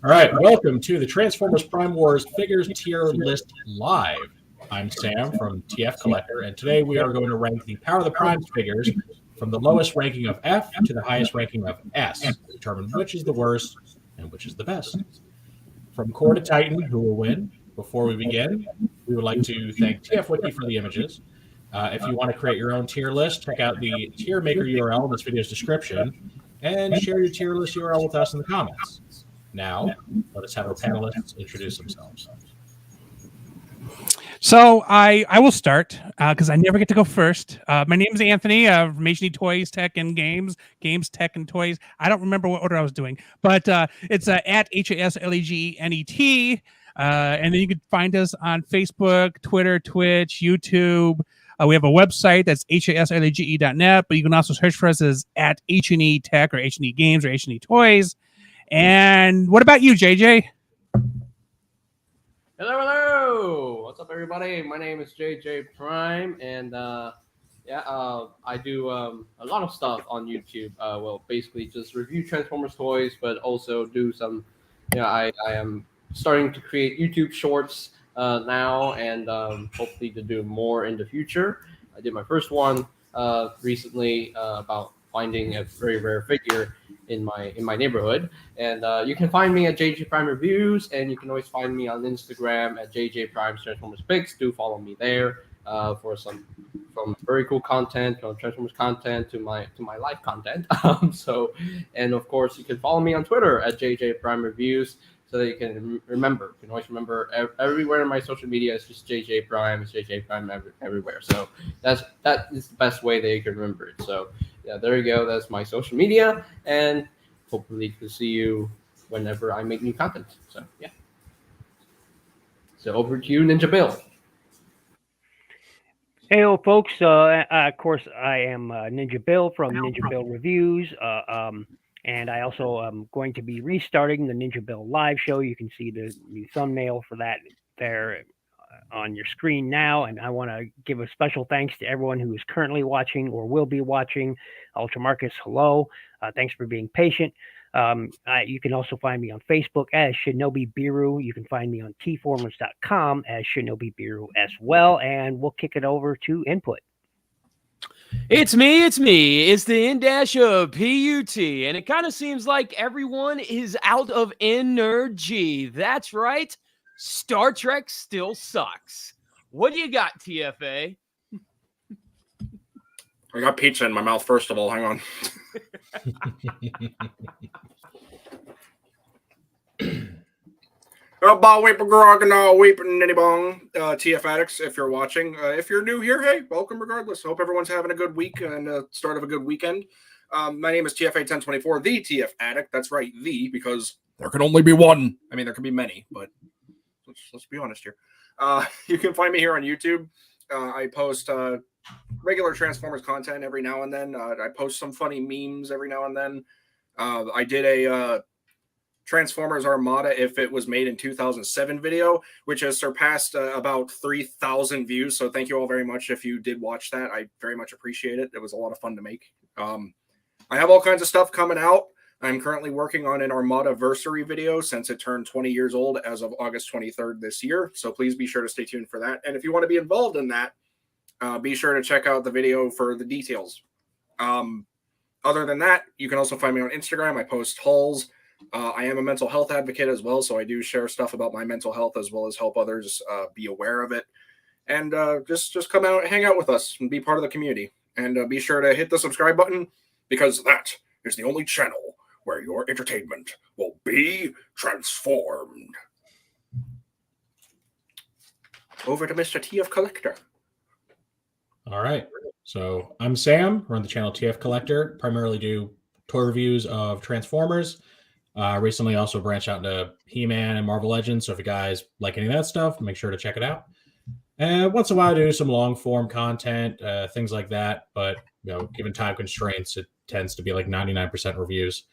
All right, welcome to the Transformers Prime Wars Figures Tier List Live. I'm Sam from TF Collector, and today we are going to rank the Power of the Primes figures from the lowest ranking of F to the highest ranking of S, to determine which is the worst and which is the best. From Core to Titan, who will win? Before we begin, we would like to thank TF Wiki for the images. If you want to create your own tier list, check out the tier maker URL in this video's description, and share your tier list URL with us in the comments. Now, let us have our panelists introduce themselves. So I will start because I never get to go first. My name is Anthony from HNE Toys, Tech, and Games, Tech, and Toys. I don't remember what order I was doing, but it's at HASLEGNET. And then you can find us on Facebook, Twitter, Twitch, YouTube. We have a website that's haslege.net, but you can also search for us as at HNE Tech or HNE Games or HNE Toys. And what about you, JJ? Hello. What's up, everybody? My name is JJ Prime, and I do a lot of stuff on YouTube. Basically just review Transformers toys, but also do some. I am starting to create YouTube shorts now, and hopefully to do more in the future. I did my first one recently about finding a very rare figure in my neighborhood, and you can find me at JJ Prime Reviews, and you can always find me on Instagram at JJ Prime Transformers Pics. Do follow me there for some very cool content, from Transformers content to my live content. And of course you can follow me on Twitter at JJ Prime Reviews, so that you can remember. You can always remember everywhere in my social media. It's just JJ Prime. It's JJ Prime everywhere. So that is the best way that you can remember it. So yeah, there you go. That's my social media, and hopefully to see you whenever I make new content. So yeah. So over to you, Ninja Bill. Hey, folks. Of course, I am Ninja Bill from Ninja Bill Reviews. And I also am going to be restarting the Ninja Bill live show. You can see the new thumbnail for that there on your screen now. And I want to give a special thanks to everyone who is currently watching or will be watching. Ultra Marcus, hello. Thanks for being patient. You can also find me on Facebook as Shinobi Biru. You can find me on tformers.com as Shinobi Biru as well. And we'll kick it over to input. It's me. It's the in-dash of PUT, and it kind of seems like everyone is out of energy. That's right. Star Trek still sucks. What do you got, TFA? I got pizza in my mouth, first of all. Hang on. TF Addicts, if you're watching. If you're new here, hey, welcome regardless. Hope everyone's having a good week and start of a good weekend. My name is TFA1024, the TF Addict. That's right, the, because there can only be one. I mean, there can be many, but let's be honest here. You can find me here on YouTube. I post regular Transformers content every now and then. I post some funny memes every now and then. I did a Transformers Armada if it was made in 2007 video, which has surpassed about 3,000 views. So thank you all very much if you did watch that. I very much appreciate it. It was a lot of fun to make. I have all kinds of stuff coming out. I'm currently working on an Armada-versary video since it turned 20 years old as of August 23rd this year. So please be sure to stay tuned for that. And if you want to be involved in that, be sure to check out the video for the details. Other than that, you can also find me on Instagram. I post hauls. I am a mental health advocate as well, so I do share stuff about my mental health as well as help others be aware of it. And just come out, hang out with us, and be part of the community. And be sure to hit the subscribe button, because that is the only channel where your entertainment will be transformed. Over to Mr. TF Collector. All right. So I'm Sam. Run the channel TF Collector. Primarily do toy reviews of Transformers. Recently also branched out into He-Man and Marvel Legends. So if you guys like any of that stuff, make sure to check it out. And once in a while, I do some long form content, things like that. But given time constraints, it tends to be like 99% reviews.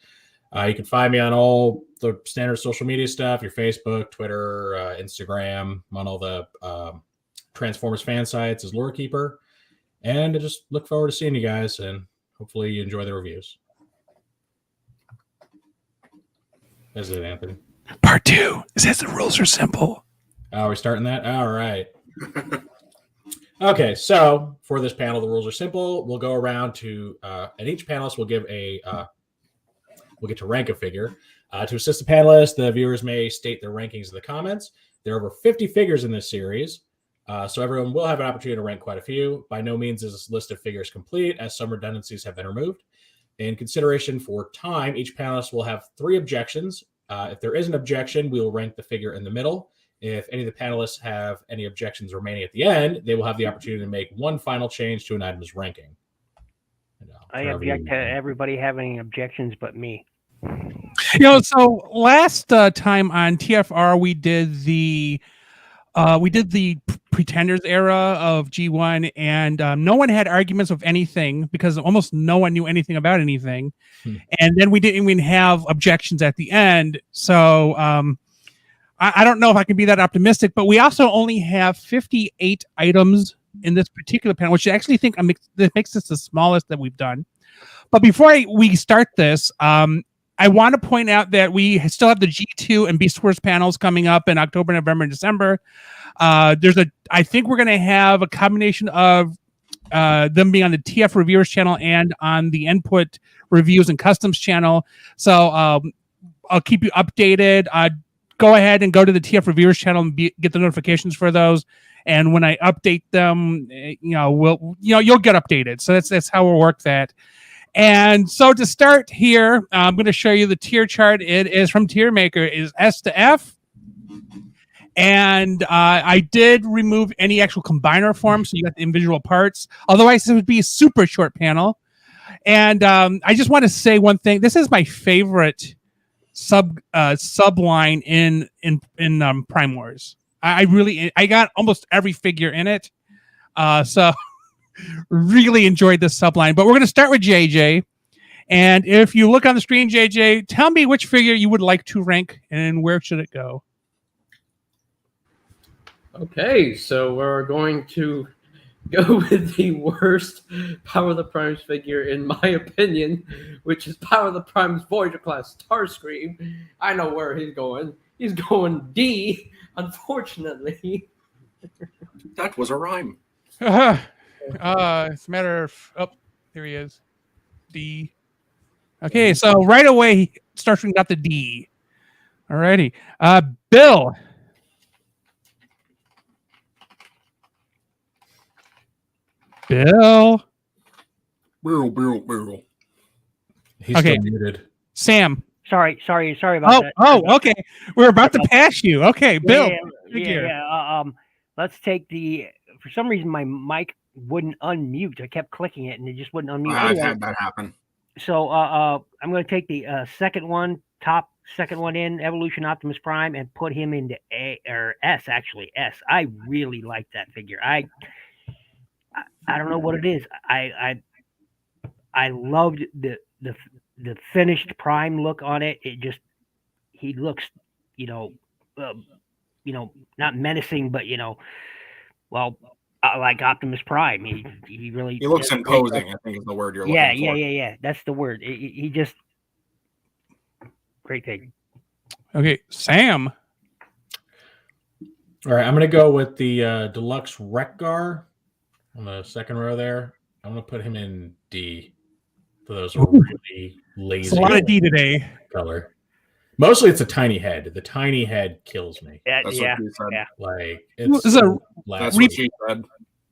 You can find me on all the standard social media stuff: your Facebook, Twitter, Instagram, on all the Transformers fan sites as Lore Keeper. And I just look forward to seeing you guys, and hopefully you enjoy the reviews. That's it, Anthony. Part 2. It says the rules are simple. Oh, we're starting that? All right. Okay, so for this panel, the rules are simple. We'll go around to, and each panelist will give we'll get to rank a figure. To assist the panelists, the viewers may state their rankings in the comments. There are over 50 figures in this series, so everyone will have an opportunity to rank quite a few. By no means is this list of figures complete, as some redundancies have been removed. In consideration for time, each panelist will have 3 objections. If there is an objection, we will rank the figure in the middle. If any of the panelists have any objections remaining at the end, they will have the opportunity to make one final change to an item's ranking. I object to everybody having objections but me. So last time on TFR we did the Pretenders era of G1, and no one had arguments of anything because almost no one knew anything about anything. And then we didn't even have objections at the end. So I don't know if I can be that optimistic, but we also only have 58 items in this particular panel, which I actually think that makes this the smallest that we've done. But before we start this, I want to point out that we still have the G2 and Beast Wars panels coming up in October, November, and December. I think we're going to have a combination of them being on the TF Reviewers channel and on the Input Reviews and Customs channel. So I'll keep you updated. Go ahead and go to the TF Reviewers channel and get the notifications for those. And when I update them, you'll get updated. So that's how we'll work that. And so to start here, I'm going to show you the tier chart. It is from Tier Maker. It is S to F. And I did remove any actual combiner form, so you got the individual parts. Otherwise, this would be a super short panel. And I just want to say one thing. This is my favorite subline in Prime Wars. I got almost every figure in it. So really enjoyed this subline. But we're going to start with JJ. And if you look on the screen, JJ, tell me which figure you would like to rank and where should it go? Okay, so we're going to go with the worst Power of the Primes figure, in my opinion, which is Power of the Primes Voyager class Starscream. I know where he's going. He's going D, unfortunately. That was a rhyme. It's a matter of... Oh, here he is. D. Okay, so right away, Starscream got the D. Alrighty. Bill. Bill. Bill. He's Okay. still muted. Sam. Sorry about that. Oh, okay. We're about to pass you. Okay, Bill. Let's take the... For some reason, my mic wouldn't unmute. I kept clicking it, and it just wouldn't unmute. I've had that happen. So I'm going to take the second one in, Evolution Optimus Prime, and put him into A or S. Actually, S. I really like that figure. I don't know what it is. I loved the finished Prime look on it. He looks, not menacing, but like Optimus Prime. He really looks imposing. I think is the word you're looking for. Yeah. That's the word. He just great thing. Okay, Sam. All right, I'm going to go with the Deluxe Wreck-Gar on the second row there. I'm going to put him in D. For those are really lazy. It's a lot of D today. Color. Mostly it's a tiny head. The tiny head kills me. That's what you said. Yeah. Like It's it's a That's what she said.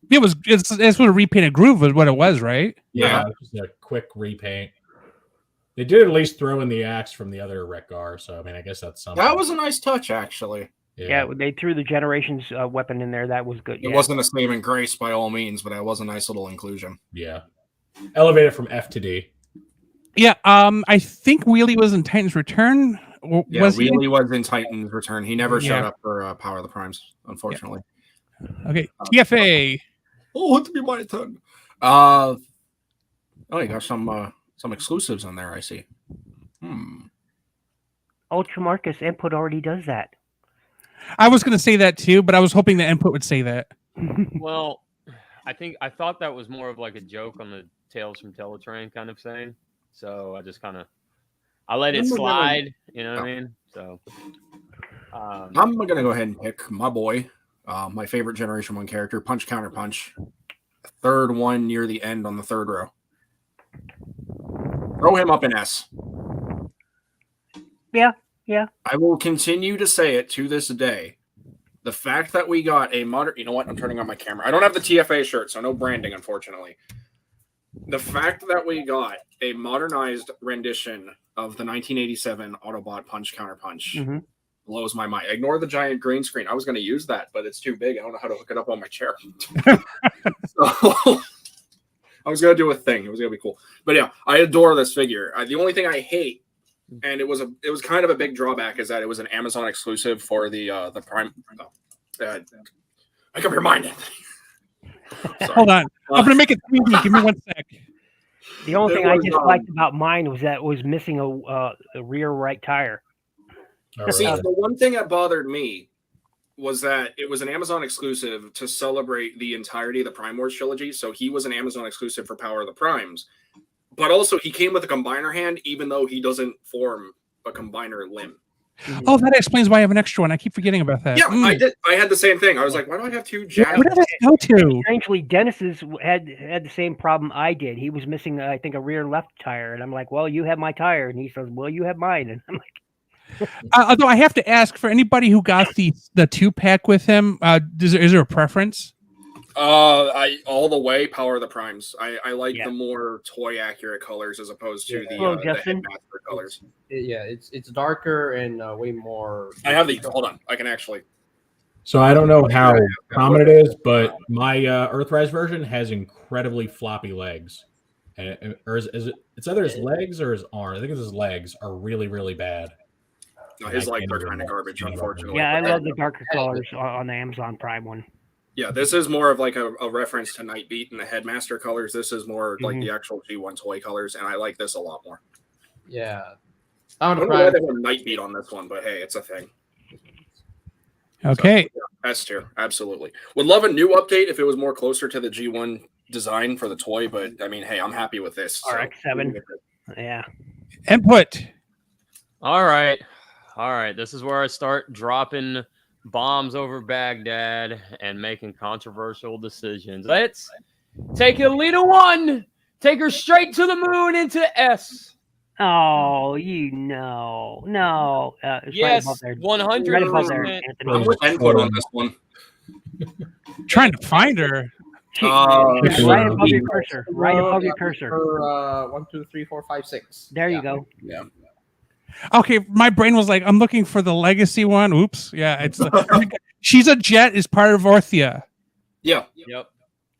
it's what a repainted groove was what it was, right? Yeah, just a quick repaint. They did at least throw in the axe from the other Wreck-Gar, so I mean, I guess that's something. That was a nice touch, actually. Yeah, they threw the Generations weapon in there. That was good. It wasn't a saving grace by all means, but it was a nice little inclusion. Yeah. Elevated from F to D. Yeah, I think Wheelie was in Titan's Return. Yeah, Wheelie was in Titan's Return. He never showed up for Power of the Primes, unfortunately. Yeah. Okay, TFA. Oh, it's be my turn. Oh, you got some exclusives on there, I see. Ultramarcus Input already does that. I was going to say that too, but I was hoping the Input would say that. Well, I thought that was more of like a joke on the Tales from Teletrain kind of thing. So I just kind of I let it slide. You know what I mean? So I'm gonna go ahead and pick my boy, my favorite Generation 1 character, Punch Counter Punch. Third one near the end on the third row. Throw him up in S. Yeah. I will continue to say it to this day. The fact that we got a modern, you know what? I'm turning on my camera. I don't have the TFA shirt, so no branding, unfortunately. The fact that we got a modernized rendition of the 1987 Autobot Punch Counter Punch blows my mind. Ignore the giant green screen. I was going to use that, but it's too big. I don't know how to hook it up on my chair. So I was going to do a thing. It was going to be cool. But yeah, I adore this figure. The only thing I hate, and it was kind of a big drawback, is that it was an Amazon exclusive for the Prime. Make up your mind, Anthony. Hold on. I'm going to make it 3D. Give me 1 sec. The only thing I disliked about mine was that it was missing a rear right tire. See, the one thing that bothered me was that it was an Amazon exclusive to celebrate the entirety of the Prime Wars trilogy. So he was an Amazon exclusive for Power of the Primes. But also he came with a combiner hand, even though he doesn't form a combiner limb. Oh, that explains why I have an extra one. I keep forgetting about that. Yeah, I did. I had the same thing. I was like, why do I have two jabs? Where did that go to? Strangely, Dennis's had the same problem I did. He was missing, I think, a rear left tire, and I'm like, "Well, you have my tire," and he says, "Well, you have mine," and I'm like, Although I have to ask, for anybody who got the 2-pack with him, is there a preference? I all the way Power of the Primes. I like the more toy accurate colors as opposed to the Headmaster colors. It's darker and way more. I have these. Hold on, I can actually. So I don't know how common it is, but my Earthrise version has incredibly floppy legs. Or is it? It's either his legs or his arms. I think it's his legs are really, really bad. No, his legs are kind of garbage, unfortunately. Yeah, I love the darker colors on the Amazon Prime one. Yeah, this is more of like a reference to Nightbeat and the Headmaster colors. This is more like the actual G1 toy colors, and I like this a lot more. Yeah. I don't know why they have Nightbeat on this one, but hey, it's a thing. Okay. So, yeah, S tier, absolutely. Would love a new update if it was more closer to the G1 design for the toy, but I mean, hey, I'm happy with this. RX-7. Yeah. Input. All right. This is where I start dropping bombs over Baghdad and making controversial decisions. Let's take Alita 1, take her straight to the moon into S. Oh, no. Yes, right 100%. Right above there, Anthony. I'm with input on this one. Trying to find her. Right above your cursor. Right above your cursor. 1, 2, 3, 4, 5, 6. There you go. Yeah. Okay, my brain was like, I'm looking for the legacy one. Oops. Yeah, it's she's a jet is part of Orthia. Yeah. Yep.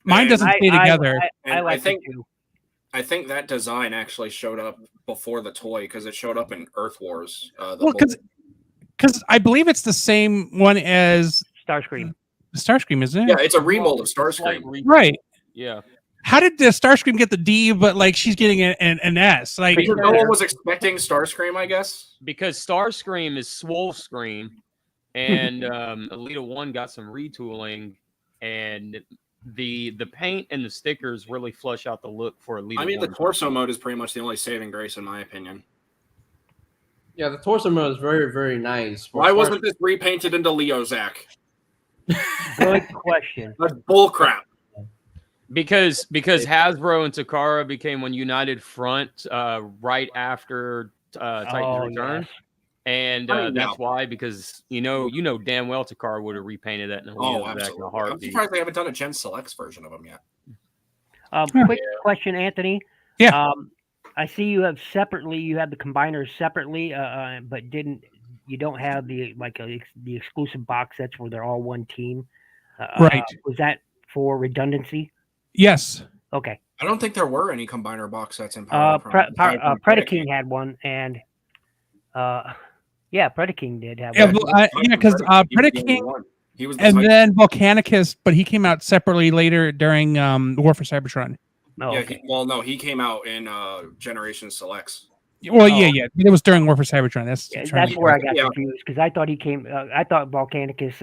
Mine doesn't stay together. I think that design actually showed up before the toy because it showed up in Earth Wars. Because I believe it's the same one as Starscream. Starscream, isn't it? Yeah, it's a remold of Starscream. Right. Yeah. How did the Starscream get the D, but like she's getting an S? Like because no one was expecting Starscream, I guess. Because Starscream is Swole Scream, and Alita 1 got some retooling, and the paint and the stickers really flush out the look for Alita 1. The torso mode is pretty much the only saving grace in my opinion. Yeah, the torso mode is very, very nice. Why wasn't this repainted into Leo Zach? Good question. That's bullcrap. Because Hasbro and Takara became one united front right after Titan's Return. Yes. And that's why, because you know damn well Takara would have repainted that in a absolutely. I'm surprised they haven't done a Gen Selects version of them yet. Quick question, Anthony. Yeah. I see you have the combiners separately, but you don't have the exclusive box sets where they're all one team. Right. Was that for redundancy? Yes. Okay. I don't think there were any combiner box sets in Power. Predaking had one, and Predaking did have one. Because Predaking, he was then Volcanicus, but he came out separately later during War for Cybertron. He came out in Generation Selects. Well, yeah. It was during War for Cybertron. That's where I got Yeah. confused because I thought he came. I thought Volcanicus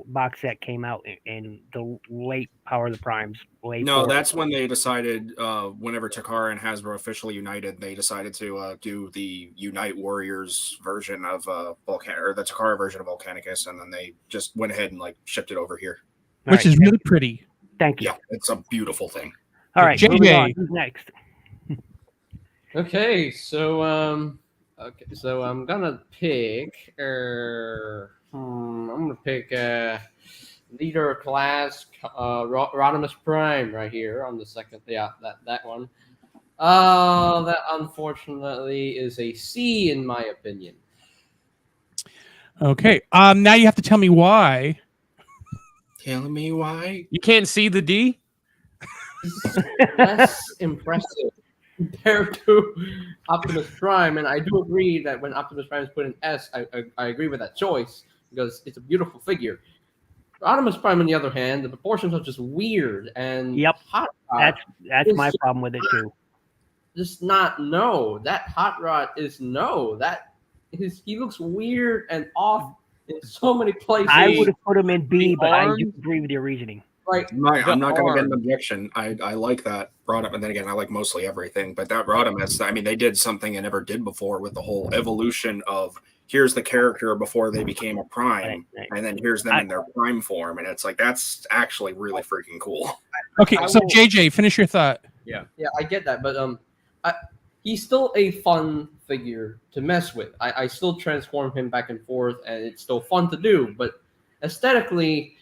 box set came out in the late Power of the Primes. No, that's when they decided. Whenever Takara and Hasbro officially united, they decided to do the Unite Warriors version of or the Takara version of Volcanicus, and then they just went ahead and like shipped it over here. Which is really pretty. Thank you. Yeah, it's a beautiful thing. All right, JJ. moving on. Who's next? Okay, so I'm gonna pick. I'm gonna pick leader class Rodimus Prime right here on the second. Yeah, that one. That unfortunately is a C in my opinion. Okay. Now you have to tell me why. Tell me why. You can't see the D? It's less impressive compared to Optimus Prime, and I do agree that when Optimus Prime is put in S, I agree with that choice because it's a beautiful figure. Optimus Prime, on the other hand, the proportions are just weird and Hot Rod. That's my problem with it too. Just not that Hot Rod is he looks weird and off in so many places. I would have put him in B, but I arms- do agree with your reasoning. Like I'm not going to get an objection. I like that Rodimus, and then again, I like mostly everything. But that Rodimus, I mean, they did something I never did before with the whole evolution of here's the character before they became a prime, and then here's them in their prime form, and it's like that's actually really freaking cool. Okay, so JJ, finish your thought. Yeah, I get that, but he's still a fun figure to mess with. I still transform him back and forth, and it's still fun to do. But aesthetically,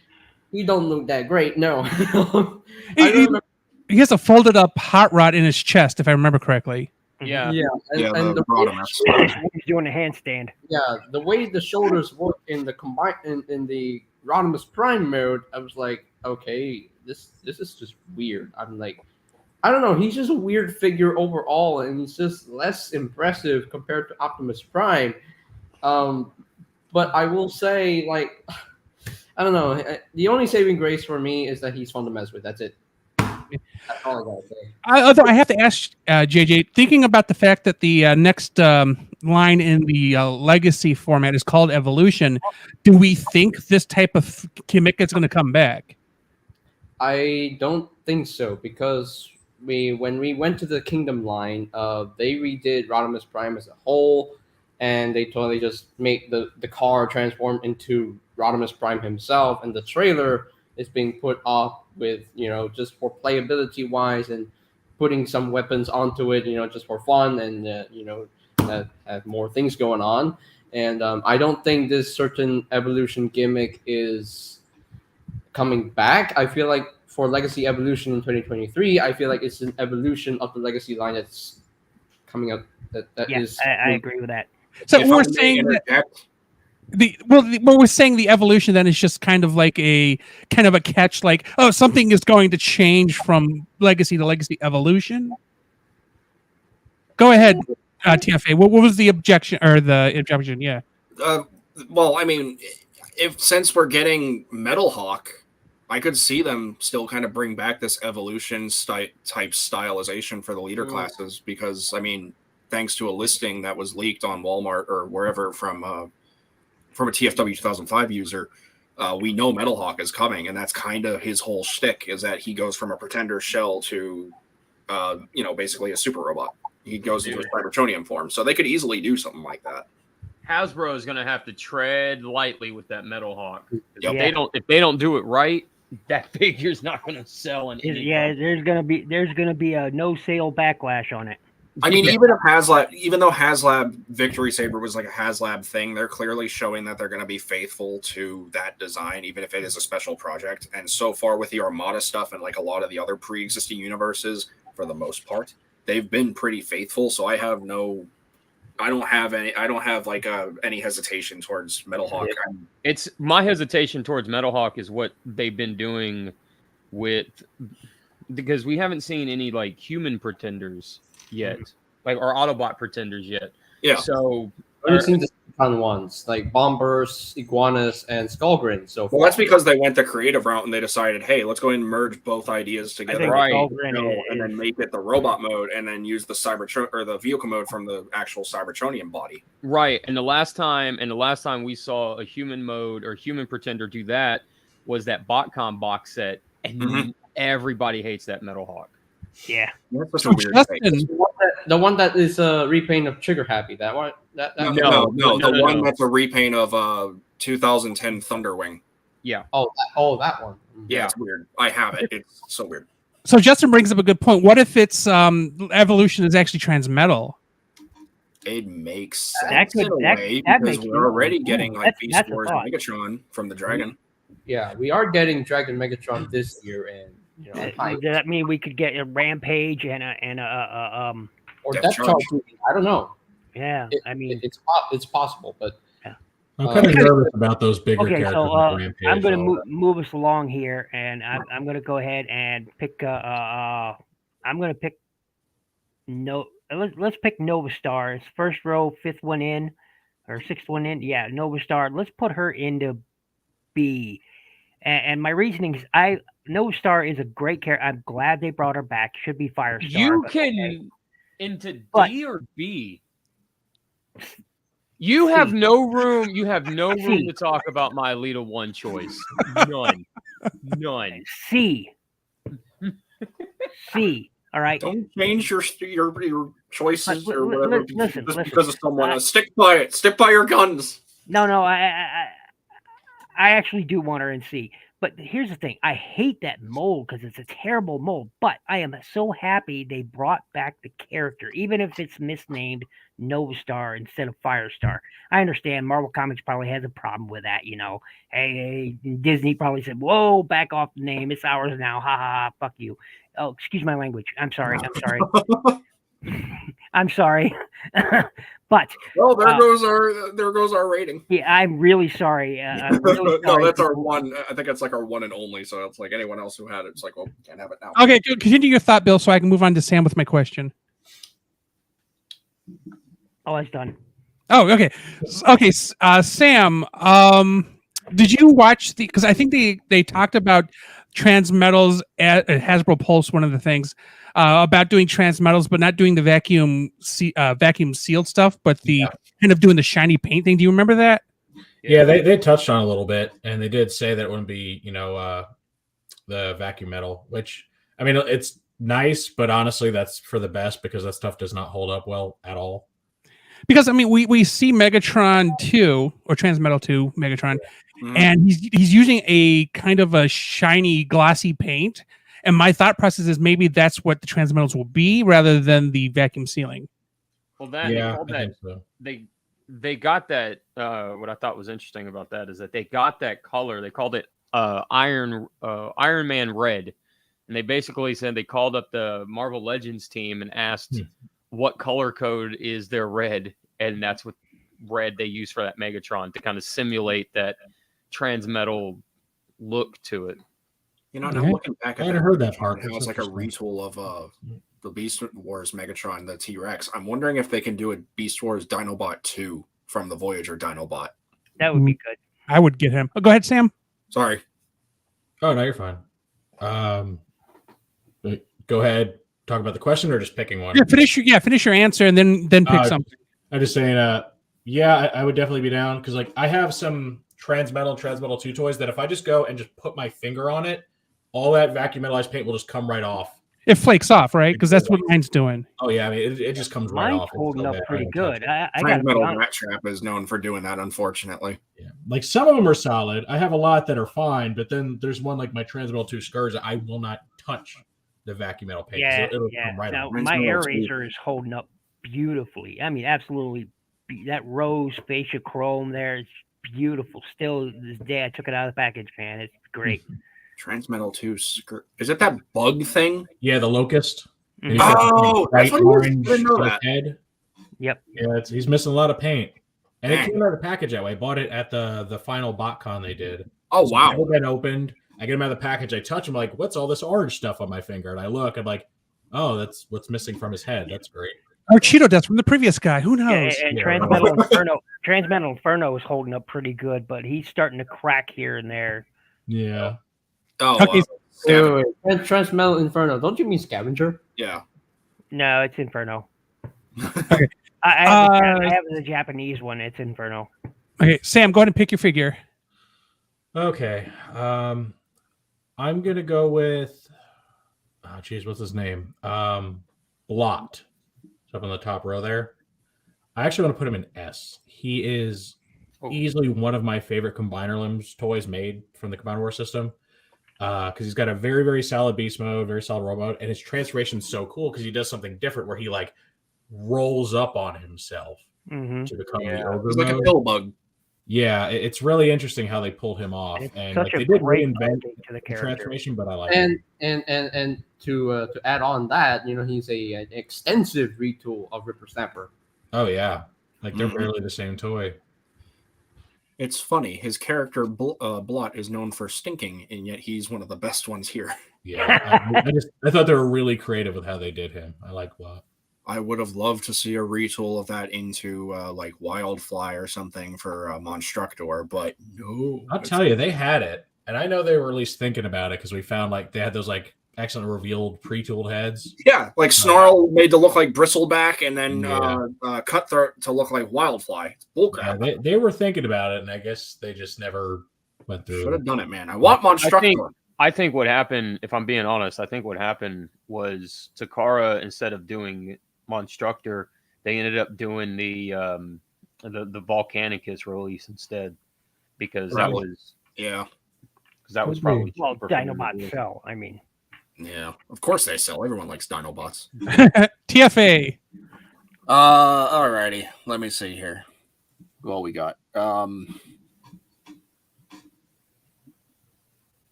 he don't look that great. No, he has a folded up Hot Rod in his chest, if I remember correctly. Yeah. and the He's doing a handstand. Yeah, the way the shoulders work in the in the Rodimus Prime mode, I was like, okay, this is just weird. I'm like, I don't know, he's just a weird figure overall, and he's just less impressive compared to Optimus Prime. But I will say, like, I don't know, the only saving grace for me is that he's fun to mess with. That's it. That's all I gotta say. Although I have to ask JJ, thinking about the fact that the next line in the Legacy format is called Evolution, do we think this type of gimmick is going to come back? I don't think so, because when we went to the Kingdom line, they redid Rodimus Prime as a whole, and they totally just made the car transform into Rodimus Prime himself, and the trailer is being put off with, just for playability wise and putting some weapons onto it, just for fun and, have more things going on. And I don't think this certain evolution gimmick is coming back. I feel like for Legacy Evolution in 2023, I feel like it's an evolution of the Legacy line that's coming up. I agree with that. So we're saying that we're saying the evolution then is just kind of like a catch, like, oh, something is going to change from Legacy to Legacy Evolution. Go ahead, TFA. What was the objection or the objection? Yeah. Well, I mean, since we're getting Metal Hawk, I could see them still kind of bring back this evolution type stylization for the leader classes, because I mean, thanks to a listing that was leaked on Walmart or wherever from a TFW 2005 user, we know Metal Hawk is coming, and that's kind of his whole shtick, is that he goes from a pretender shell to, basically a super robot. He goes into his Cybertronian form, so they could easily do something like that. Hasbro is going to have to tread lightly with that Metal Hawk. Yep. If they don't do it right, that figure's not going to sell in any. Yeah, there's gonna be a no sale backlash on it. I mean, even though HasLab Victory Saber was like a HasLab thing, they're clearly showing that they're going to be faithful to that design, even if it is a special project. And so far with the Armada stuff and like a lot of the other pre-existing universes, for the most part, they've been pretty faithful. So I don't have any hesitation towards Metal Hawk. It's my hesitation towards Metal Hawk is what they've been doing because we haven't seen any like human pretenders yet, like or Autobot pretenders yet. Yeah. So I've seen the Megatron ones, like Bombers, Iguanas, and Skullgrin. So Well, that's because they went the creative route and they decided, hey, let's go ahead and merge both ideas I together, think Right. Skullgrin and then make it the robot mode, and then use the or the vehicle mode from the actual Cybertronian body. Right. And the last time we saw a human mode or human pretender do that was that BotCon box set, and everybody hates that Metal Hawk. yeah. That's such So a weird thing. Justin, the one that is a repaint of Trigger Happy. That one. That No, No, the one no. that's a repaint of 2010 Thunderwing. Yeah. that one. Yeah, it's weird. I have it. It's so weird. so Justin brings up a good point. What if its evolution is actually transmetal? It makes That sense could- in a that- way that because makes we're already sense. getting like That's- Beast that's a Wars thought. Megatron from the Dragon. Yeah, we are getting Dragon Megatron this year, and I'm hyped. Does that mean we could get a Rampage and Or Death Death Charge. Charge. I don't know. yeah? It- I mean, It's possible, but I'm kind of nervous about those bigger okay, characters so like Rampage. I'm going all to move us along here, and I'm going to go ahead and pick. I'm going to pick. No, let's pick Nova Star. It's first row, fifth one in, or sixth one in. Yeah, Nova Star. Let's put her into B. And my reasoning is, Nova Star is a great character. I'm glad they brought her back. Should be Firestar. You but can okay. into But- D or B. You have no room. You have no room C. to talk about my Alita 1 choice. None. None. C. C. All right. Don't change your choices But or whatever listen, just listen. because of someone. Stick by it. Stick by your guns. No, I actually do want her in C. But here's the thing: I hate that mold because it's a terrible mold. But I am so happy they brought back the character, even if it's misnamed Nova Star instead of Firestar. I understand Marvel Comics probably has a problem with that. Hey, Disney probably said, "Whoa, back off the name. It's ours now. Ha ha ha. Fuck you." Oh, excuse my language. I'm sorry. I'm sorry. But Well, there goes our rating. yeah, I'm really sorry. I'm really No, sorry. that's our one. I think it's like our one and only. So it's like anyone else who had it, it's like, well, we can't have it now. Okay, continue your thought, Bill, so I can move on to Sam with my question. Oh, it's done. Oh, okay. Okay, Sam, did you watch because I think they talked about transmetals at Hasbro Pulse, one of the things about doing transmetals, but not doing the vacuum sealed stuff, but the kind of doing the shiny paint thing. Do you remember that? Yeah, they touched on it a little bit, and they did say that it wouldn't be, the vacuum metal, which, I mean, it's nice, but honestly, that's for the best because that stuff does not hold up well at all. Because, I mean, we see Megatron 2, or Transmetal 2 Megatron, Mhm. and he's using a kind of a shiny, glossy paint. And my thought process is maybe that's what the Transmetals will be rather than the vacuum sealing. Well, that Yeah, all I that think so. they got that. What I thought was interesting about that is that they got that color. They called it Iron Man Red, and they basically said they called up the Marvel Legends team and asked what color code is their red, and that's what red they use for that Megatron to kind of simulate that transmetal look to it. Now Okay. looking back I at hadn't heard that part. how it's like a retool of the Beast Wars Megatron, the T-Rex. I'm wondering if they can do a Beast Wars Dinobot 2 from the Voyager Dinobot. That would be good. I would get him. Oh, go ahead, Sam. Sorry. Oh, no, you're fine. Go ahead. Talk about the question or just picking one? Yeah, finish your answer and then pick something. I'm just saying, yeah, I would definitely be down because like I have some Transmetal 2 toys that if I just go and just put my finger on it, all that vacuum metallized paint will just come right off. It flakes off, right? Because that's what mine's doing. Oh yeah, I mean it just comes right Mine's off. It's holding so up bad. pretty I don't touch good. it. I got to be Transmetal honest. Rat Trap is known for doing that, unfortunately. Yeah. Like some of them are solid. I have a lot that are fine, but then there's one like my Transmetal 2 Scourge that I will not touch the vacuum metal paint. 'cause Yeah, it'll yeah. come right Now, off. my Transmetal Air too. Razor is holding up beautifully. I mean, absolutely. That rose fascia chrome there is beautiful. Still, this day I took it out of the package, man. It's great. Transmetal 2 Is it that bug thing? Yeah, the locust. And he's Mhm. got the Oh, that's bright what it was. I orange didn't know like that. head. Yep. Yeah, he's missing a lot of paint. And it Dang. came out of the package that way. I bought it at the final BotCon they did. Oh, So wow. Never been opened. I get him out of the package. I touch him like, what's all this orange stuff on my finger? And I look, I'm like, oh, that's what's missing from his head. That's great. Or Cheeto Dust from the previous guy. Who knows? And Yeah. Transmetal Inferno is holding up pretty good, but he's starting to crack here and there. Yeah. Oh, Okay. Transmetal Inferno. Don't you mean Scavenger? yeah. No, it's Inferno. Okay. I have the Japanese one. It's Inferno. Okay, Sam, go ahead and pick your figure. Okay. I'm gonna go with what's his name? Blot. It's up on the top row there. I actually want to put him in S. He is easily one of my favorite Combiner Limbs toys made from the Combiner War system. Because he's got a very, very solid beast mode, very solid roll mode, and his transformation is so cool because he does something different where he like rolls up on himself to become the ogre He's like a mode. pill bug. Yeah, it's really interesting how they pulled him off, It's and such like, a they did great reinvent update to the the character. transformation, but I like it. And to add on that, he's an extensive retool of Ripper Snapper. Oh yeah, like they're barely the same toy. It's funny. His character Blot is known for stinking, and yet he's one of the best ones here. Yeah, I thought they were really creative with how they did him. I like Blot. I would have loved to see a retool of that into like Wildfly or something for Monstructor, but no. I'll tell you, they had it, and I know they were at least thinking about it because we found like they had those like excellent revealed pre-tooled heads. Yeah, like Snarl made to look like Bristleback, and then Yeah. Cutthroat to look like Wildfly. It's bullcrap. Yeah, they were thinking about it, and I guess they just never went through. Should have done it, man. I want Monstructor. I think what happened, if I'm being honest, I think what happened was Takara, instead of doing Monstructor, they ended up doing the Volcanicus release instead because that was probably Well, cheaper for them to Dinobot do. sell. I mean, Yeah, of course they sell. Everyone likes Dinobots. TFA. Alrighty. Let me see here. What we got?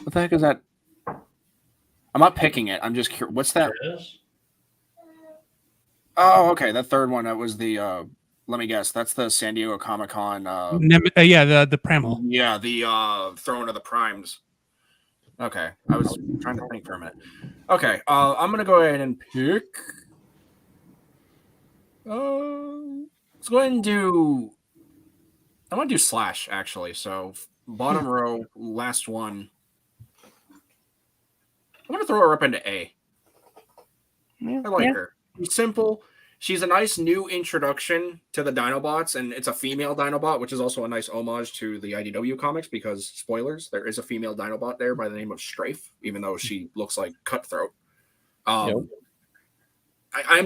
What the heck is that? I'm not picking it. I'm just curious. What's that? There it is. Oh, okay. That third one. That was the. Let me guess. That's the San Diego Comic-Con. Yeah, the Primal. Yeah, the Throne of the Primes. Okay, I was trying to think for a minute. Okay, I'm gonna go ahead and pick. Let's go ahead and do. I want to do Slash actually. So bottom row, last one. I'm gonna throw her up into A. I like her. She's simple. She's a nice new introduction to the Dinobots, and it's a female Dinobot, which is also a nice homage to the IDW comics because, spoilers, there is a female Dinobot there by the name of Strafe, even though she looks like Cutthroat. I'm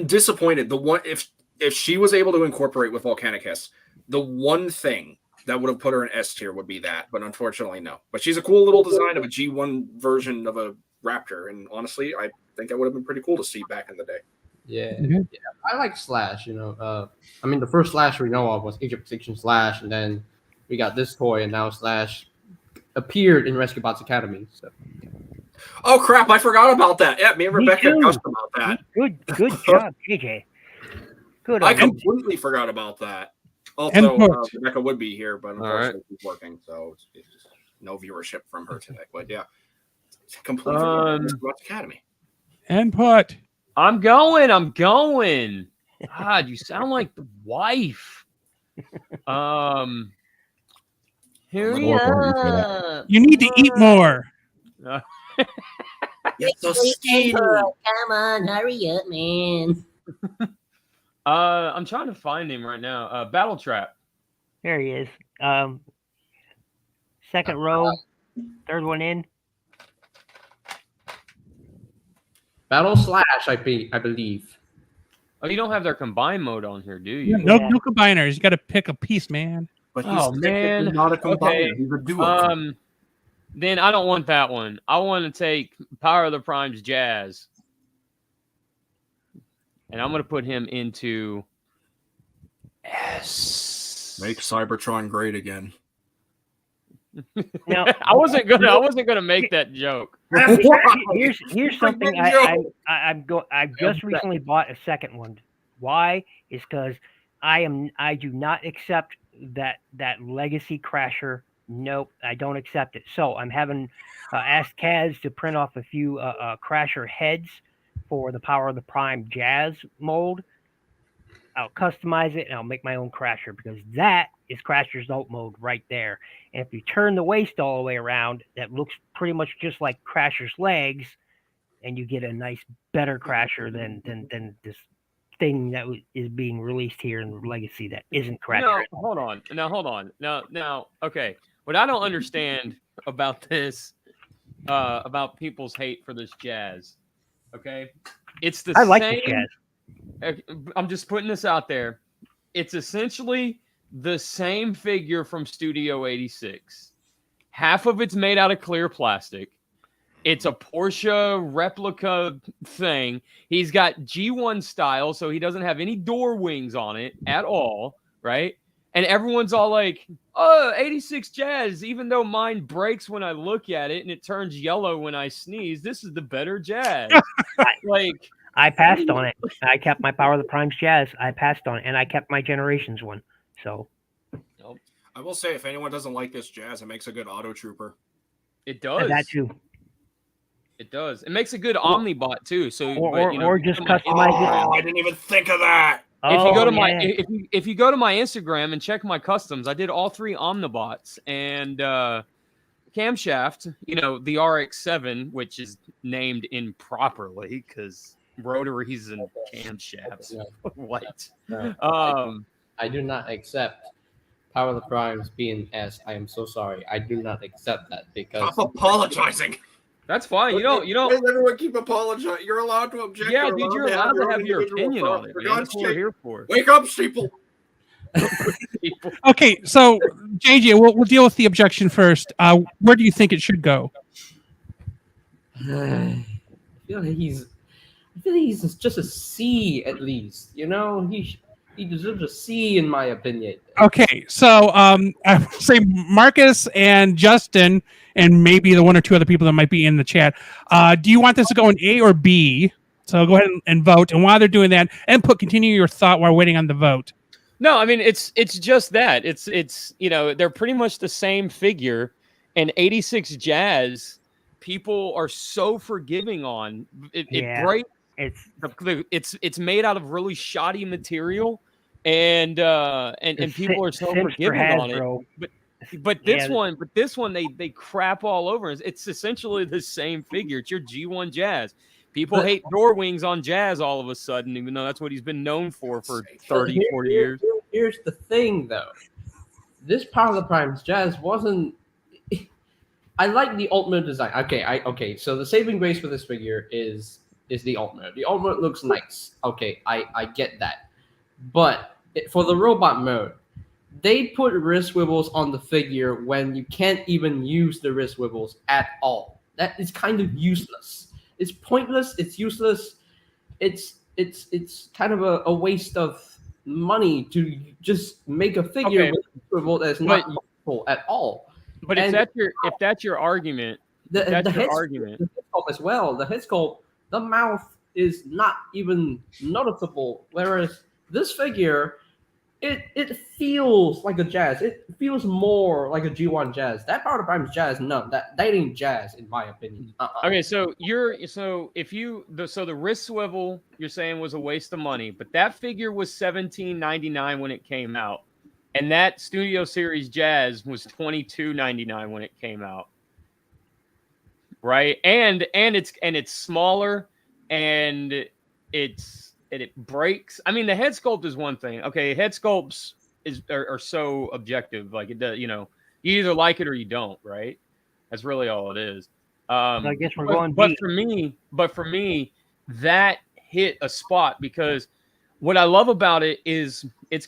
disappointed. The one if she was able to incorporate with Volcanicus, the one thing that would have put her in S tier would be that, but unfortunately, no. But she's a cool little design of a G1 version of a Raptor, and honestly, I think that would have been pretty cool to see back in the day. Yeah, I like Slash. I mean, the first Slash we know of was Age of Extinction Slash, and then we got this toy, and now Slash appeared in Rescue Bots Academy. So. Oh crap! I forgot about that. Yeah, me and Rebecca discussed about that. Good job, JJ. Good. I on you. completely forgot about that. Also, Rebecca would be here, but unfortunately she's working, so it's just no viewership from her today. But yeah, completely forgot about Academy. Input. I'm going. God, you sound like the wife. Hurry up. You need to eat more. You're so skinny. Come on, hurry up, man. I'm trying to find him right now. Battle Trap. There he is. Second row, third one in. Battle Slash, I believe. Oh, you don't have their combined mode on here, do you? No combiners. You got to pick a piece, man. But Oh, man. not a combiner. Okay. He's a duo. Then I don't want that one. I want to take Power of the Primes Jazz. And I'm going to put him into S. Make Cybertron great again. Now, I wasn't gonna make that joke. here's something I've just recently bought a second one. Why? Is because I do not accept that Legacy Crasher. Nope, I don't accept it. So I'm having asked Kaz to print off a few Crasher heads for the Power of the Prime Jazz mold. I'll customize it and I'll make my own crasher because that is crash result mode right there. And if you turn the waist all the way around, that looks pretty much just like Crasher's legs, and you get a nice, better Crasher than this thing that is being released here in Legacy that isn't Crasher. No, hold on. Now, okay. What I don't understand about this, about people's hate for this jazz, okay? It's the I like same. the jazz. I'm just putting this out there. It's essentially the same figure from Studio 86. Half of it's made out of clear plastic. It's a Porsche replica thing. He's got G1 style, so he doesn't have any door wings on it at all, right? And everyone's all like, oh, 86 Jazz, even though mine breaks when I look at it and it turns yellow when I sneeze, this is the better Jazz. Like, I passed on it. I kept my Power of the Primes Jazz. I passed on it, and I kept my Generations one. So I will say, if anyone doesn't like this Jazz, it makes a good Auto Trooper. it does. that too. It does. It makes a good Omnibot too. So, Or just customize it. Oh, I didn't even think of that. If you go to my yeah. if you go to my Instagram and check my customs, I did all 3 Omnibots and camshaft. The RX-7, which is named improperly because rotaries and camshafts. What? No, I do not accept Power of the Primes being S. I am so sorry. I do not accept that because Stop apologizing. That's fine. You don't. Why does everyone keep apologizing? You're allowed to object. Yeah, dude, you're allowed to have your individual opinion thought. on it. For Man. God's That's what we're sake, here for. wake up, sheeple. Okay, so JJ, we'll deal with the objection first. Where do you think it should go? I feel like he's just a C at least. He deserves a C in my opinion. Okay, so I would say Marcus and Justin, and maybe the 1 or 2 other people that might be in the chat. Do you want this to go in A or B? So go ahead and vote. And while they're doing that, continue your thought while waiting on the vote. No, I mean it's just that. It's they're pretty much the same figure, and 86 Jazz people are so forgiving on it. Yeah. It breaks. It's made out of really shoddy material, and people are so forgiving on it. But this one they crap all over. It's essentially the same figure. It's your G1 Jazz. People hate door wings on Jazz all of a sudden, even though that's what he's been known for 30, 40 years. Here's the thing, though. This Power of the Primes Jazz wasn't. I like the alt mode design. Okay. So the saving grace for this figure is the alt mode. The alt mode looks nice. Okay, I get that. But for the robot mode, they put wrist swivels on the figure when you can't even use the wrist swivels at all. That is kind of useless. It's pointless. It's useless. It's kind of a waste of money to just make a figure with a swivel that's not useful at all. But if that's your argument, the head sculpt as well. The head sculpt, the mouth is not even noticeable. Whereas this figure, it feels like a Jazz. It feels more like a G1 Jazz. That Power of the Primes Jazz, no, that ain't Jazz in my opinion. Okay, so the wrist swivel you're saying was a waste of money, but that figure was $17.99 when it came out, and that Studio Series Jazz was $22.99 when it came out, right? And it's smaller, and it breaks. I mean, the head sculpt is one thing. Okay, head sculpts are so objective. Like it does, you either like it or you don't, right? That's really all it is. I guess we're going. But for me, that hit a spot because what I love about it is it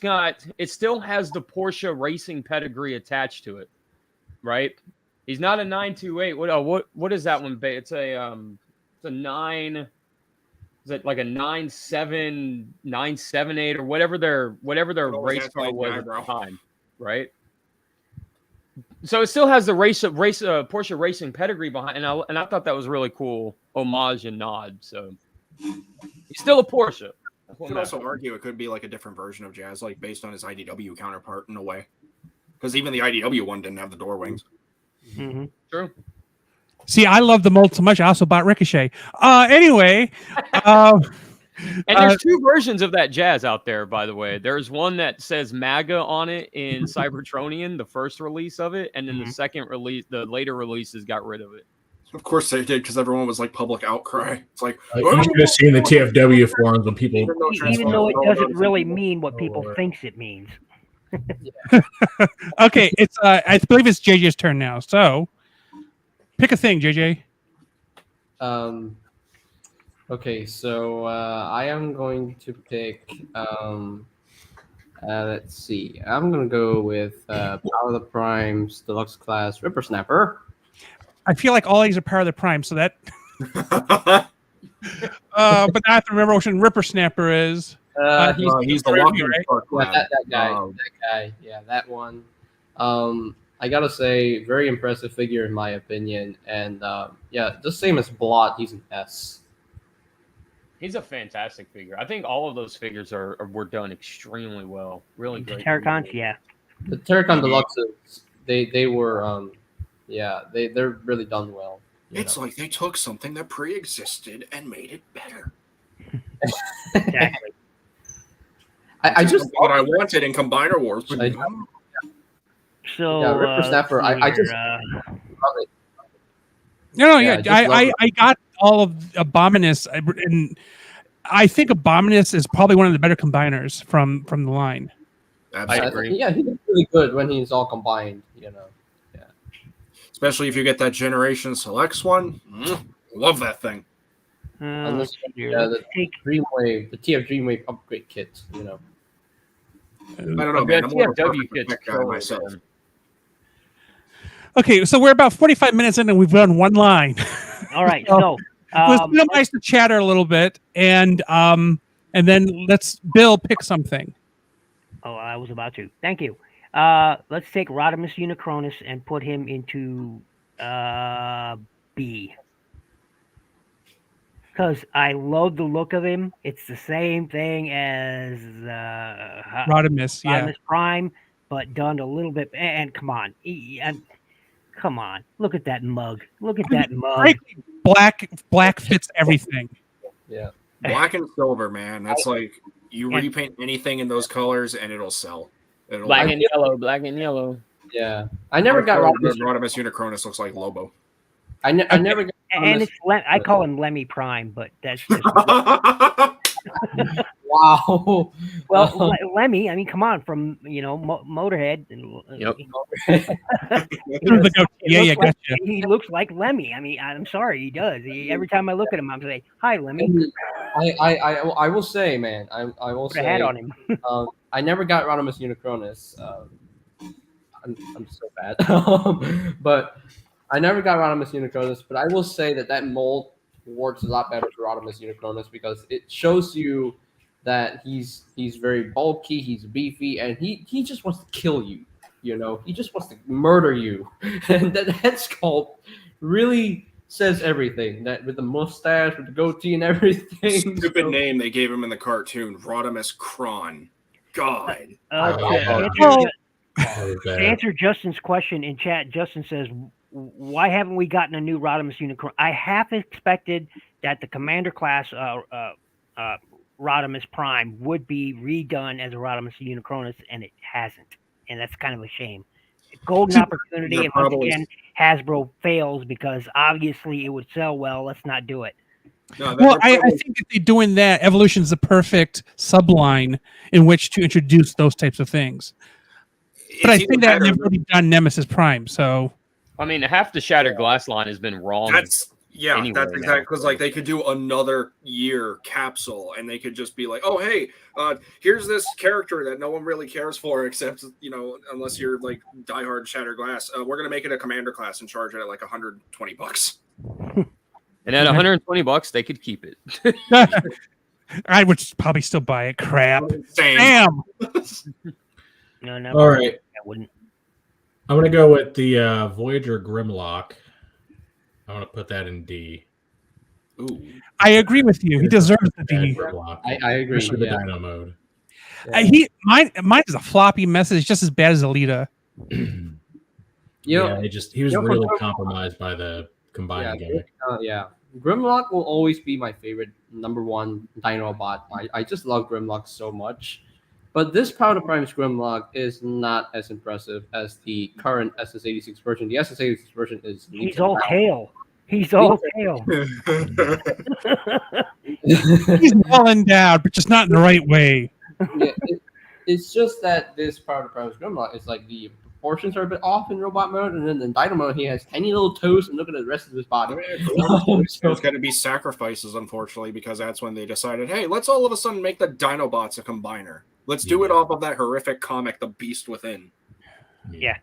still has the Porsche racing pedigree attached to it, right? He's not a 928. What is that one? It's a 9. Is it like a 9.7, 9.78 or whatever their race car was at the time, right? So it still has the Porsche racing pedigree behind, and I thought that was really cool homage and nod. So he's still a Porsche. You could also argue it could be like a different version of Jazz, like based on his IDW counterpart in a way, because even the IDW one didn't have the door wings. Mm-hmm. True. See, I love the mold so much. I also bought Ricochet. Anyway, And there's two versions of that jazz out there, by the way. There's one that says MAGA on it in Cybertronian, the first release of it, and then the second release, the later releases got rid of it. Of course they did, because everyone was like public outcry. It's like, you should have seen the TFW forums when people. Even though it doesn't really mean what people thinks it means. Okay, it's I believe it's JJ's turn now. So pick a thing, JJ. Okay, so I am going to pick. Let's see. I'm gonna go with Power of the Primes Deluxe Class Ripper Snapper. I feel like all these are Power of the Prime, so that. But I have to remember which one Ripper Snapper is. He's the walking right? Yeah, that guy. That guy. Yeah, that one. I gotta say, very impressive figure in my opinion, and yeah, the same as Blot. He's an S. He's a fantastic figure. I think all of those figures were done extremely well. Really great. Terracons, yeah. The Terracon Deluxes, they were they're really done well. It's like they took something that pre-existed and made it better. Exactly. I just what I wanted in Combiner Wars. So yeah, Ripper Snapper. I just I got all of Abominus, and I think Abominus is probably one of the better combiners from the line. I agree. Yeah, he's really good when he's all combined. You know. Yeah. Especially if you get that Generation Selects one. Love that thing. The TF Dreamwave upgrade kit. You know. I don't know, man. I'm more of a TFW perfect kit's guy myself. man. Okay, so we're about 45 minutes in, and we've done one line. All right, so let's minimize the chatter a little bit, and then let's Bill pick something. Oh, I was about to. Thank you. Let's take Rodimus Unicronus and put him into B. Because I love the look of him. It's the same thing as Rodimus, yeah. Rodimus Prime, but done a little bit. And come on. Come on. Look at that mug. Look at that mug. Frankly, black fits everything. Yeah. Black and silver, man. That's like you repaint anything in those colors and it'll sell. Black and yellow. Yeah. I never got Rodimus Unicronus looks like Lobo. I never got and it's I call him Lemmy Prime, but that's just wow. Well, Lemmy, I mean, come on, from Motorhead. Yep. He looks like Lemmy. I mean, I'm sorry, he does. Every time I look at him, I'm like, "Hi, Lemmy." I will say, man, I will Put say. a hat on him. I never got Rodimus Unicronus. I'm so bad, but I never got Rodimus Unicronus. But I will say that mold works a lot better for Rodimus Unicronus because it shows you that he's very bulky, he's beefy, and he just wants to kill you. You know, he just wants to murder you. And that head sculpt really says everything. That with the mustache, with the goatee, and everything. Stupid name they gave him in the cartoon, Rodimus Kron. God. To answer Justin's question in chat, Justin says, why haven't we gotten a new Rodimus Unicron? I half expected that the Commander class Rodimus Prime would be redone as a Rodimus Unicronus, and it hasn't. And that's kind of a shame. Golden opportunity, and once again, Hasbro fails because obviously it would sell well. Let's not do it. No, I think if they're doing that, Evolution's the perfect subline in which to introduce those types of things. But I think that they've already done Nemesis Prime, so... I mean, half the Shattered Glass line has been wrong. That's exactly because like they could do another year capsule, and they could just be like, "Oh, hey, here's this character that no one really cares for, except unless you're like diehard Shattered Glass. We're gonna make it a Commander class and charge it at like $120." And at $120, they could keep it. I would probably still buy it. Crap. Damn. No. All right. I wouldn't. I'm going to go with the Voyager Grimlock. I want to put that in D. Ooh. I agree with you. He deserves the D. I agree. Especially the Dino mode. Mine is a floppy mess. It's just as bad as Alita. He was really compromised by the combined gimmick. Grimlock will always be my favorite number one Dinobot. I just love Grimlock so much. But this Power of the Prime's Grimlock is not as impressive as the current SS86 version. The SS86 version is He's all tail. He's all tail. He's well endowed, but just not in the right way. Yeah, it's just that this Power of the Prime's Grimlock is like the proportions are a bit off in robot mode, and then in Dino mode he has tiny little toes and look at the rest of his body. There's going to be sacrifices, unfortunately, because that's when they decided, hey, let's all of a sudden make the Dinobots a combiner. Let's do it off of that horrific comic, The Beast Within. Yeah.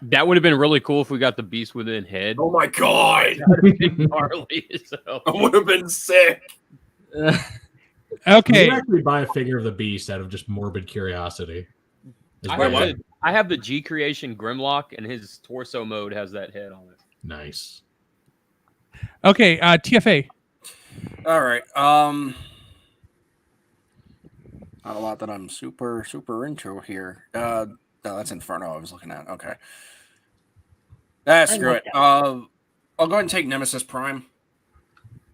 That would have been really cool if we got the Beast Within head. Oh my god! That would have been gnarly. So. That would have been sick. Okay. You actually buy a figure of the Beast out of just morbid curiosity. I have the G Creation Grimlock, and his torso mode has that head on it. Nice. Okay, TFA. All right. Not a lot that I'm super into here. No, that's Inferno I was looking at. Okay. Screw it. I'll go ahead and take Nemesis Prime.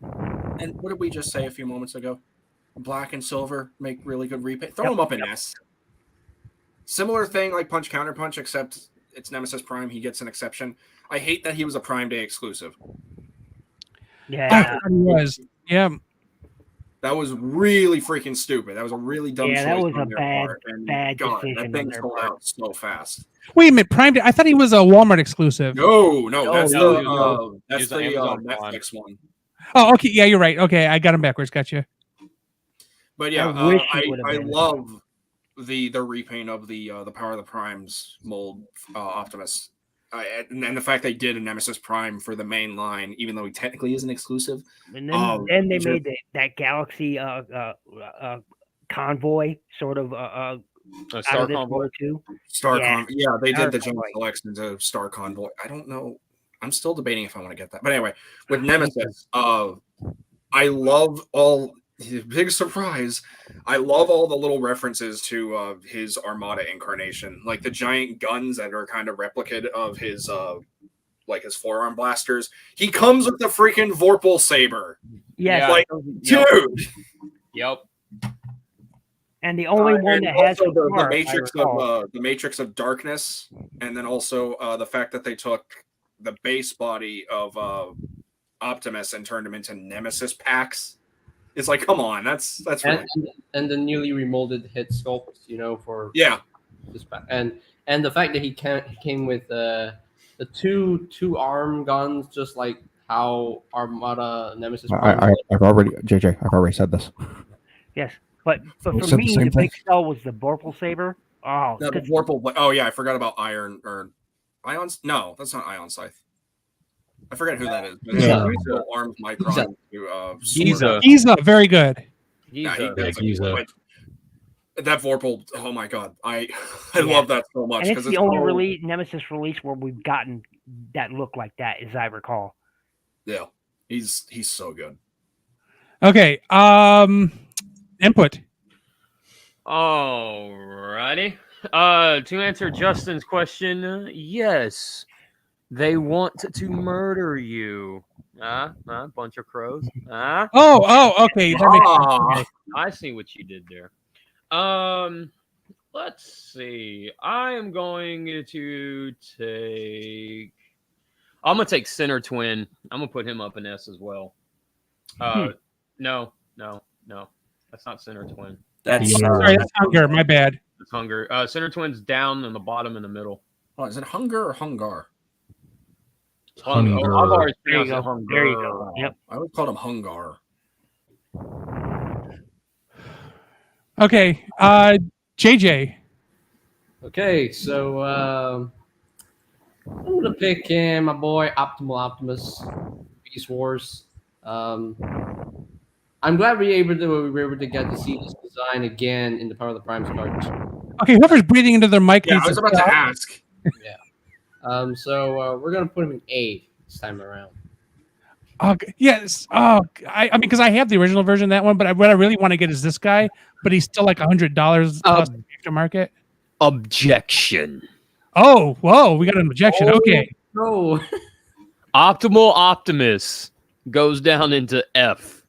And what did we just say a few moments ago? Black and silver make really good repaint. Throw them up in S. Similar thing like Punch Counter Punch, except it's Nemesis Prime. He gets an exception. I hate that he was a Prime Day exclusive. Yeah, He was. Yeah. That was really freaking stupid. That was a really dumb choice. That was on a their bad, part. And bad God, decision. that thing on their sold part. out so fast. Wait a minute, Prime Day. I thought he was a Walmart exclusive. No, that's no. that's He's the an Amazon Prime. Netflix one. Oh, okay. Yeah, you're right. Okay, I got him backwards. Gotcha. But yeah, I wish he I would've been. love the repaint of the Power of the Primes mold Optimus. And the fact they did a Nemesis Prime for the main line, even though he technically isn't exclusive. And then they made that Galaxy convoy sort of A out Star of this Convoy. world too. Yeah, they Star did the Giant Convoy. Selects into Star Convoy. I don't know. I'm still debating if I want to get that. But anyway, with Nemesis, I love all. Big surprise! I love all the little references to his Armada incarnation, like the giant guns that are kind of replicate of his like his forearm blasters. He comes with the freaking Vorpal saber. Yes, Yeah. Like, dude. Yep. and the only one And that has also the car, Matrix of Darkness, and then also the fact that they took the base body of Optimus and turned him into Nemesis packs. It's like, come on, that's really and the newly remolded head sculpt, for yeah. this and the fact that he came with the two arm guns, just like how Armada Nemesis. I've already said this. Yes, but for said the me, same the thing. big sell was the Vorpal saber. Oh, The Vorpal. Oh yeah, I forgot about Iron or Ions. No, that's not Ion Scythe. I forget who that is. But Yeah. he's the arms micron to Giza. He's very good. Yeah, Giza. that's Giza. but that Vorpal. Oh my god, I love that so much and it's the only all- Nemesis release where we've gotten that look like that, as I recall. Yeah, he's so good. Okay. Input. Alrighty. To answer Justin's question, yes, they want to murder you. Bunch of crows. Oh, okay. That makes sense. I see what you did there. Let's see. I am going to take. I'm gonna take Center Twin. I'm gonna put him up in S as well. No, that's not Center Twin. That's Sorry, that's Hunger. My bad. It's Hunger. Center Twin's down in the bottom and the middle. oh, is it Hunger or Hungar? Hunger. I've always There you pronounced it go. Hunger. There you go. Yep. I would call him Hungar. Okay. JJ. Okay, so I'm gonna pick my boy Optimal Optimus, Beast Wars. I'm glad we were able to get to see this design again in the Power of the Primes cards. Okay, whoever's breathing into their mic. Yeah, needs I was to about to stop. ask. So we're gonna put him in A this time around. Oh, yes. Oh, I mean, because I have the original version of that one, but what I really want to get is this guy, but he's still like $100 plus aftermarket. Objection. Oh, whoa, we got an objection. Okay. No. Optimal Optimus goes down into F.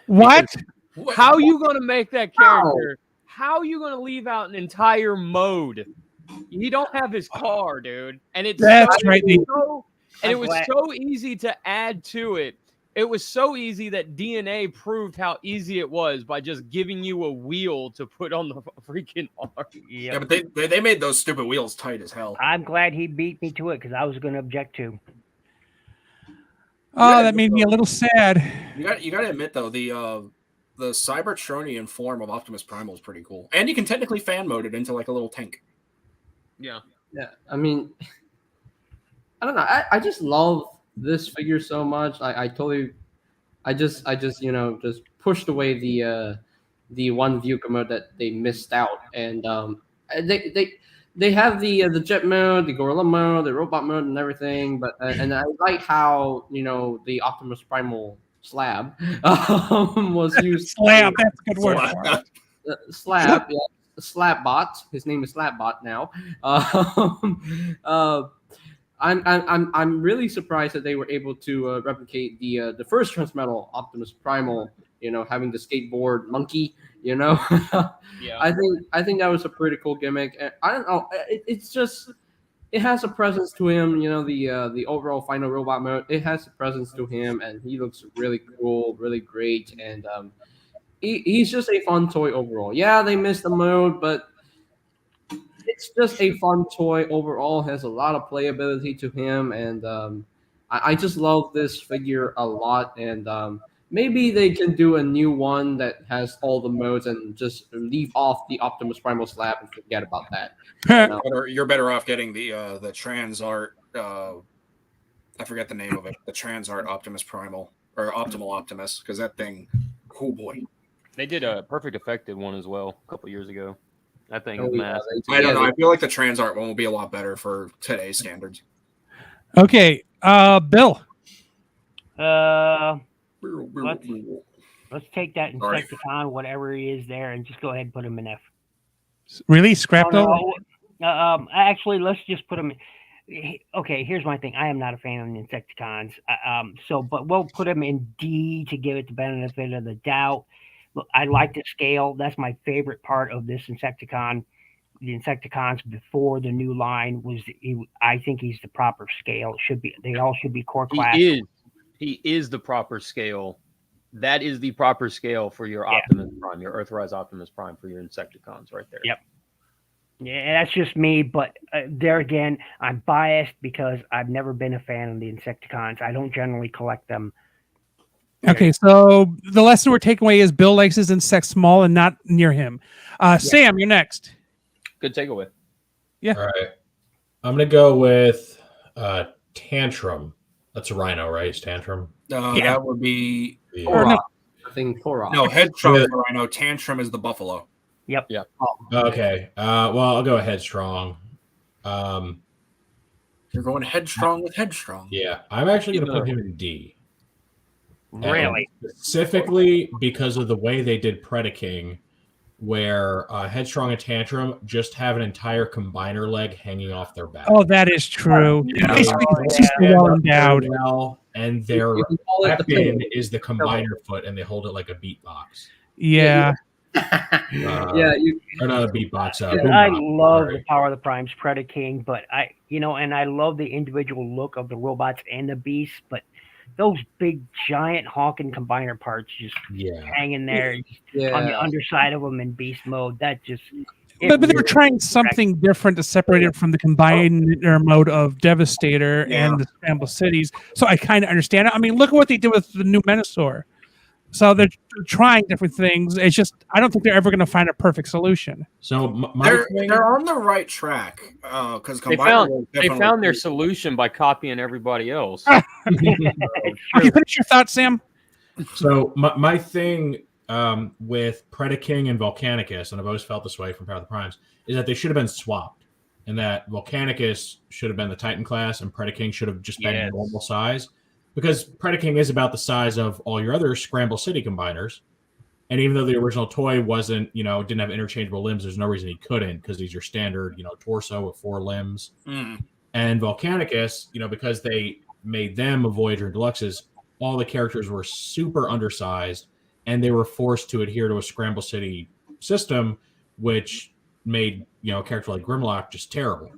What? How you going to make that character? How are you going to leave out an entire mode? You don't have his car, dude. And it's That's right. it I'm was glad- so easy to add to it. It was so easy that DNA proved how easy it was by just giving you a wheel to put on the freaking arm. Yeah, but they made those stupid wheels tight as hell. I'm glad he beat me to it because I was going to object to. Oh, that made me a little sad. You got to admit though, the Cybertronian form of Optimus Primal is pretty cool, and you can technically fan mode it into like a little tank. Yeah. Yeah, I mean, I don't know. I just love this figure so much. I just just pushed away the one vehicle mode that they missed out, and they have the jet mode, the gorilla mode, the robot mode, and everything. But and I like how the Optimus Primal slab was used. Slab. That's a good word for it. Slab, yeah. Slabbot. His name is Slabbot now. I'm really surprised that they were able to replicate the first Transmetal Optimus Primal. Having the skateboard monkey. Yeah. I think that was a pretty cool gimmick. I don't know. It's just it has a presence to him. The overall final robot mode. It has a presence to him, and he looks really cool, really great, and he's just a fun toy overall. Yeah, they missed the mode, but it's just a fun toy overall. Has a lot of playability to him, and I just love this figure a lot. And maybe they can do a new one that has all the modes and just leave off the Optimus Primal slab and forget about that. You're better off getting the trans art. I forget the name of it. The trans art Optimus Primal or Optimal Optimus, because that thing, oh boy. They did a Perfect Effective one as well a couple years ago. That thing is massive. I don't know. I feel like the trans art one will be a lot better for today's standards. Okay, Bill. Let's take that Insecticon, whatever he is there, and just go ahead and put him in F. Really? Scrap those? Actually, let's just put him. Okay, here's my thing. I am not a fan of the Insecticons. But we'll put him in D to give it the benefit of the doubt. Look, I like the scale. That's my favorite part of this Insecticon. The Insecticons before the new line I think he's the proper scale. They all should be core class. He is the proper scale. That is the proper scale for your Optimus Prime, your Earthrise Optimus Prime for your Insecticons right there. Yep. Yeah, that's just me, but there again, I'm biased because I've never been a fan of the Insecticons. I don't generally collect them. Okay, so the lesson we're taking away is Bill likes his insects small and not near him. Sam, you're next. Good takeaway. Yeah. All right. I'm going to go with Tantrum. That's a rhino, right? It's Tantrum. That would be... I think Korok. No, Headstrong is the rhino. Tantrum is the buffalo. Yep. Okay. Well, I'll go Headstrong. You're going Headstrong with Headstrong. Yeah, I'm actually going to put him in D. Really? And specifically because of the way they did Predaking, where Headstrong and Tantrum just have an entire combiner leg hanging off their back. Oh, that is true. Basically, it's just well endowed. And their weapon is the combiner foot, and they hold it like a beatbox. Yeah. Or not a beatbox. I love the Power of the Primes Predaking, but I love the individual look of the robots and the beasts, but those big giant honking combiner parts just hanging there on the underside of them in beast mode. That just but they were trying something different to separate it from the combiner mode of Devastator and the Scramble Cities. So I kind of understand it. I mean, look at what they did with the new Menosaur. So they're trying different things. It's just I don't think they're ever going to find a perfect solution. So they're on the right track because they found their solution by copying everybody else. Okay, finish your thoughts, Sam. So my thing with Predaking and Volcanicus, and I've always felt this way from Power of the Primes, is that they should have been swapped, and that Volcanicus should have been the Titan class, and Predaking should have just been normal size. Because Predaking is about the size of all your other Scramble City combiners. And even though the original toy wasn't, didn't have interchangeable limbs, there's no reason he couldn't, because he's your standard, torso with 4 limbs. And Volcanicus, because they made them a Voyager and Deluxes, all the characters were super undersized, and they were forced to adhere to a Scramble City system, which made a character like Grimlock just terrible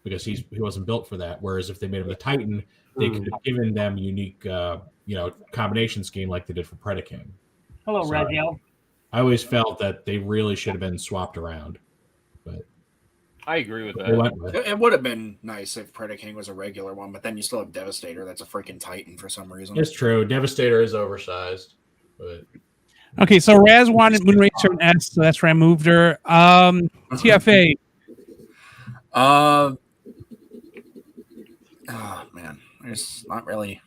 because he wasn't built for that. Whereas if they made him a Titan, they could have given them unique combination scheme like they did for Predaking. Hello, So Raziel. I always felt that they really should have been swapped around, but I agree with they that. went with it. It would have been nice if Predaking was a regular one, but then you still have Devastator. That's a freaking Titan for some reason. It's true. Devastator is oversized, but Okay, so Raz wanted Moonracer and S, so that's where I moved her. TFA. Oh man, there's not really.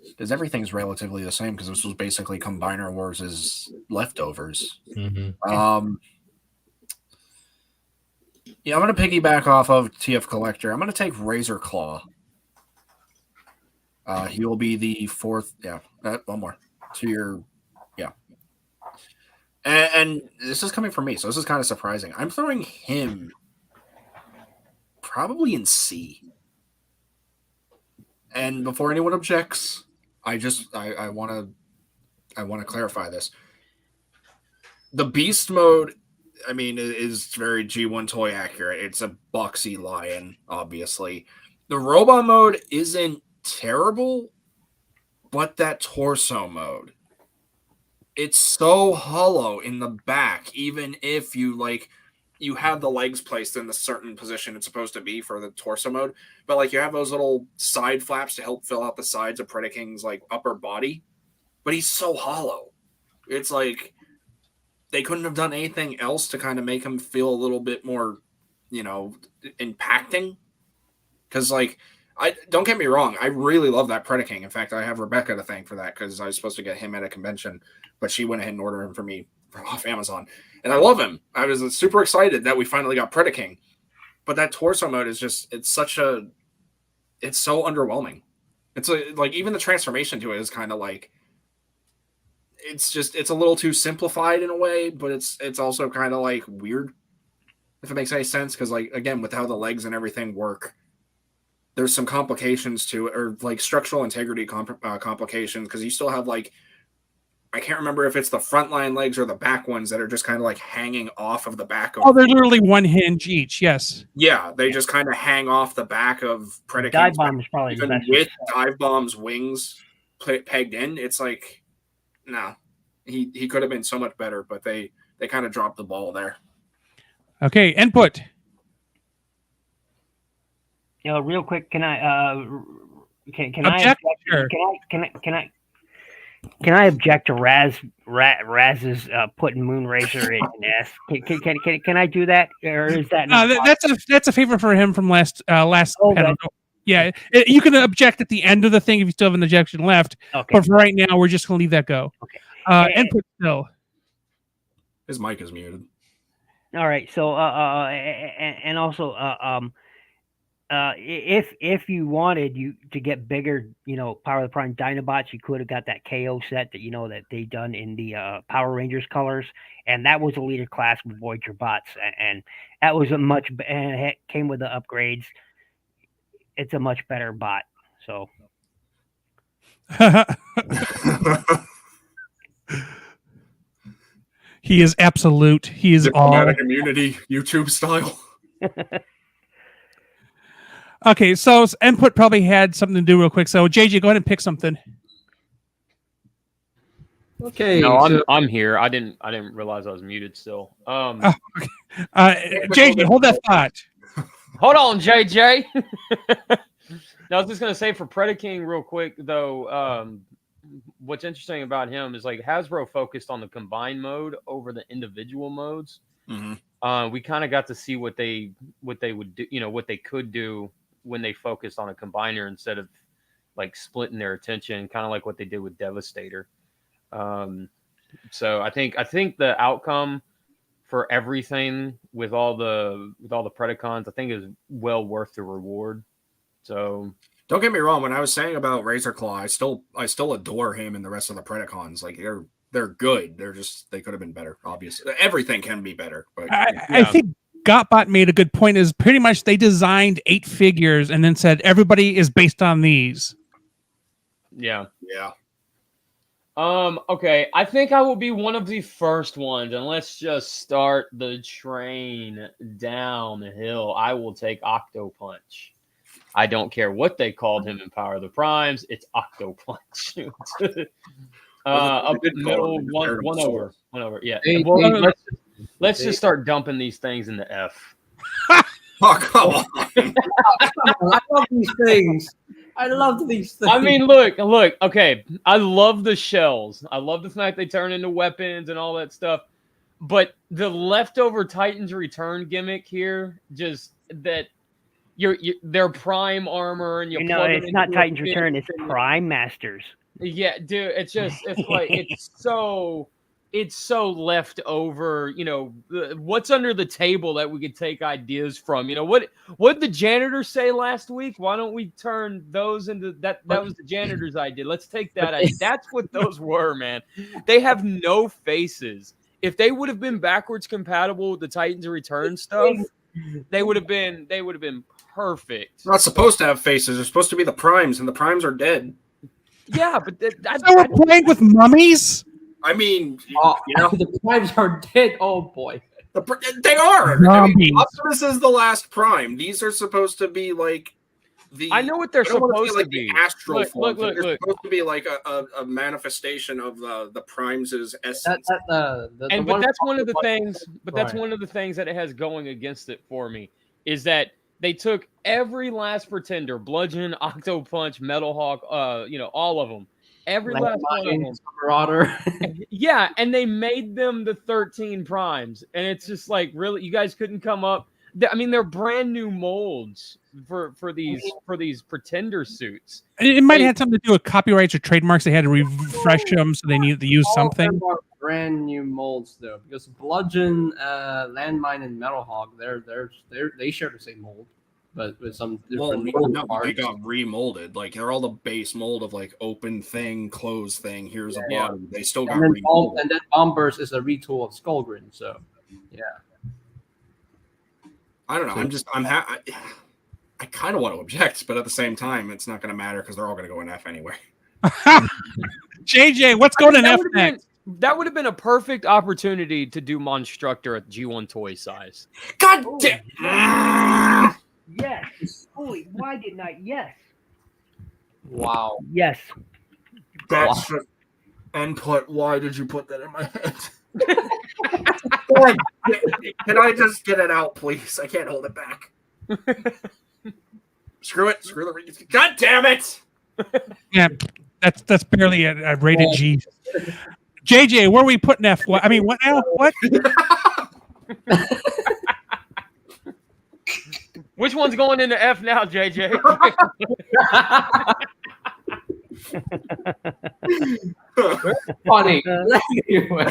Because everything's relatively the same because this was basically Combiner Wars' leftovers. mhm. Yeah, I'm going to piggyback off of TF Collector. I'm going to take Razor Claw. He will be the fourth. Yeah, one more to your. Yeah. And this is coming from me, so this is kind of surprising. I'm throwing him probably in C. And before anyone objects, I want to clarify this. The Beast mode, I mean, is very G1 toy accurate. It's a boxy lion, obviously. The robot mode isn't terrible, but that torso mode, it's so hollow in the back, even if you have the legs placed in the certain position it's supposed to be for the torso mode, but you have those little side flaps to help fill out the sides of Predaking's upper body, but he's so hollow. It's they couldn't have done anything else to kind of make him feel a little bit more, impacting. Because I don't get me wrong, I really love that Predaking. In fact, I have Rebecca to thank for that because I was supposed to get him at a convention, but she went ahead and ordered him for me off Amazon. And I love him. I was super excited that we finally got Predaking. But that torso mode is it's so underwhelming. It's even the transformation to it is kind of it's a little too simplified in a way, but it's also kind of weird, if it makes any sense. Because again, with how the legs and everything work, there's some complications to it, or structural integrity complications, because you still have I can't remember if it's the front line legs or the back ones that are just kind of hanging off of the back of. Oh, they're literally one hinge each. Yes. Yeah, they just kind of hang off the back of Predaking. Dive Bomb is probably even the best. with Dive Bomb's wings pegged in. It's no, he could have been so much better, but they kind of dropped the ball there. Okay, input. Real quick, can I can I Object? object, Sure. can I object to Raz's putting Moonracer in S? Can I do that, or is that not That's a favor for him from last Oh, panel. Yeah, you can object at the end of the thing if you still have an objection left. okay? But for right now, we're just going to leave that go. Okay. Input still. His mic is muted. All right. So and also if you wanted to get bigger, Power of the Prime Dinobots, you could have got that KO set that that they done in the Power Rangers colors, and that was a leader class with Voyager bots, and that was and it came with the upgrades. It's a much better bot. So He is absolute. He is all. Diplomatic immunity, YouTube style. Okay, so input probably had something to do real quick. So JJ, go ahead and pick something. Okay. No, I'm here. I didn't realize I was muted still. JJ, hold that thought. Hold on, JJ. I was just gonna say for Predaking real quick though. What's interesting about him is Hasbro focused on the combined mode over the individual modes. Mm-hmm. We kind of got to see what they would do, what they could do when they focused on a combiner instead of splitting their attention, kind of like what they did with Devastator. So I think the outcome for everything with all the Predacons, I think is well worth the reward. So don't get me wrong. When I was saying about Razor Claw, I still adore him and the rest of the Predacons. They're good. They could have been better. Obviously, everything can be better. But I think Gotbot made a good point. Is pretty much they designed 8 figures and then said everybody is based on these. Yeah. Yeah. Okay, I think I will be one of the first ones, and let's just start the train downhill. I will take Octo Punch. I don't care what they called him in Power of the Primes. It's Octo Punch. Up did call middle, him one Imperative over, Soul. one over. Yeah. Hey, Well, hey, let's hey. just start dumping these things in the F. Oh, come on. I love these things. I love these things. I mean, look. Okay, I love the shells. I love the fact they turn into weapons and all that stuff. But the leftover Titans Return gimmick here, just that their prime armor and you plug them it's not into a Titans finish Return, it's and- Prime Masters. Yeah, dude, it's like it's so left over. What's under the table that we could take ideas from? What did the janitor say last week? Why don't we turn those into that? That was the janitor's idea. Let's take that idea. That's what those were, man. They have no faces. If they would have been backwards compatible with the Titans Return stuff, they would have been perfect. They're not supposed to have faces. They're supposed to be the primes, and the primes are dead. Yeah, but So we're playing with mummies? I mean, The primes are dead. Oh boy. they are. I Zombies. mean, Optimus is the last prime. These are supposed to be like the. I know what they're I don't wanna supposed say, like, to be. The astral Look, forms. look, They're look. supposed to be like a manifestation of the primes' essence. But that's one of the things. But that's Right. one of the things that it has going against it for me is that they took every last pretender, Bludgeon, Octo Punch, Metal Hawk, all of them, every last one of them. Marauder. Yeah, and they made them the 13 primes, and it's just like, really, you guys couldn't come up. I mean, they're brand new molds for these pretender suits. It might have had something to do with copyrights or trademarks. They had to refresh them, so they needed to use All of something. them are brand new molds though, because Bludgeon, Landmine, and Metal Hawk, they share the same mold, but with some different No, parts. they got remolded. Like they're all the base mold of like open thing, closed thing. Here's a body. They still got and then remolded. Bombburst is a retool of Skullgrin. So yeah. I don't know. I kind of want to object, but at the same time, it's not going to matter because they're all going to go in F anyway. JJ, what's going in that F would've been- next? That would have been a perfect opportunity to do Monstructor at G1 toy size. God Oh, damn! Yes. Holy, why didn't I? Yes. Wow. Yes. That's just input. Why did you put that in my head? God, can I just get it out, please? I can't hold it back. Screw it. Screw the. God damn it! Yeah, that's barely a rated G. JJ, where are we putting F? What? I mean, what now? What? Which one's going into F now, JJ? Funny. Anyway.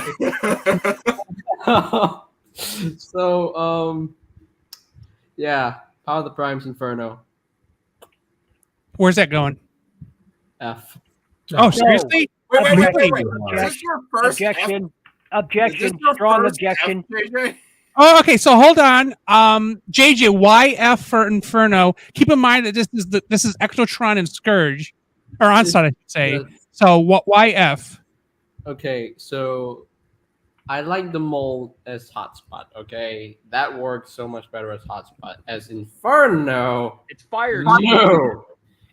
So yeah, Power of the Primes Inferno. Where's that going? F. Oh, seriously? Wait. Really? Is this your first F? Objection. Is Objection. this your Strong first objection. F, JJ? Oh, okay. So hold on. JJ, why F for Inferno? Keep in mind that this is Ectotron and Scourge, or Onslaught, I should say. Yeah. So why F? Okay, so I like the mold as Hotspot. Okay, that works so much better as Hotspot. As Inferno, It's Fire Chief. no,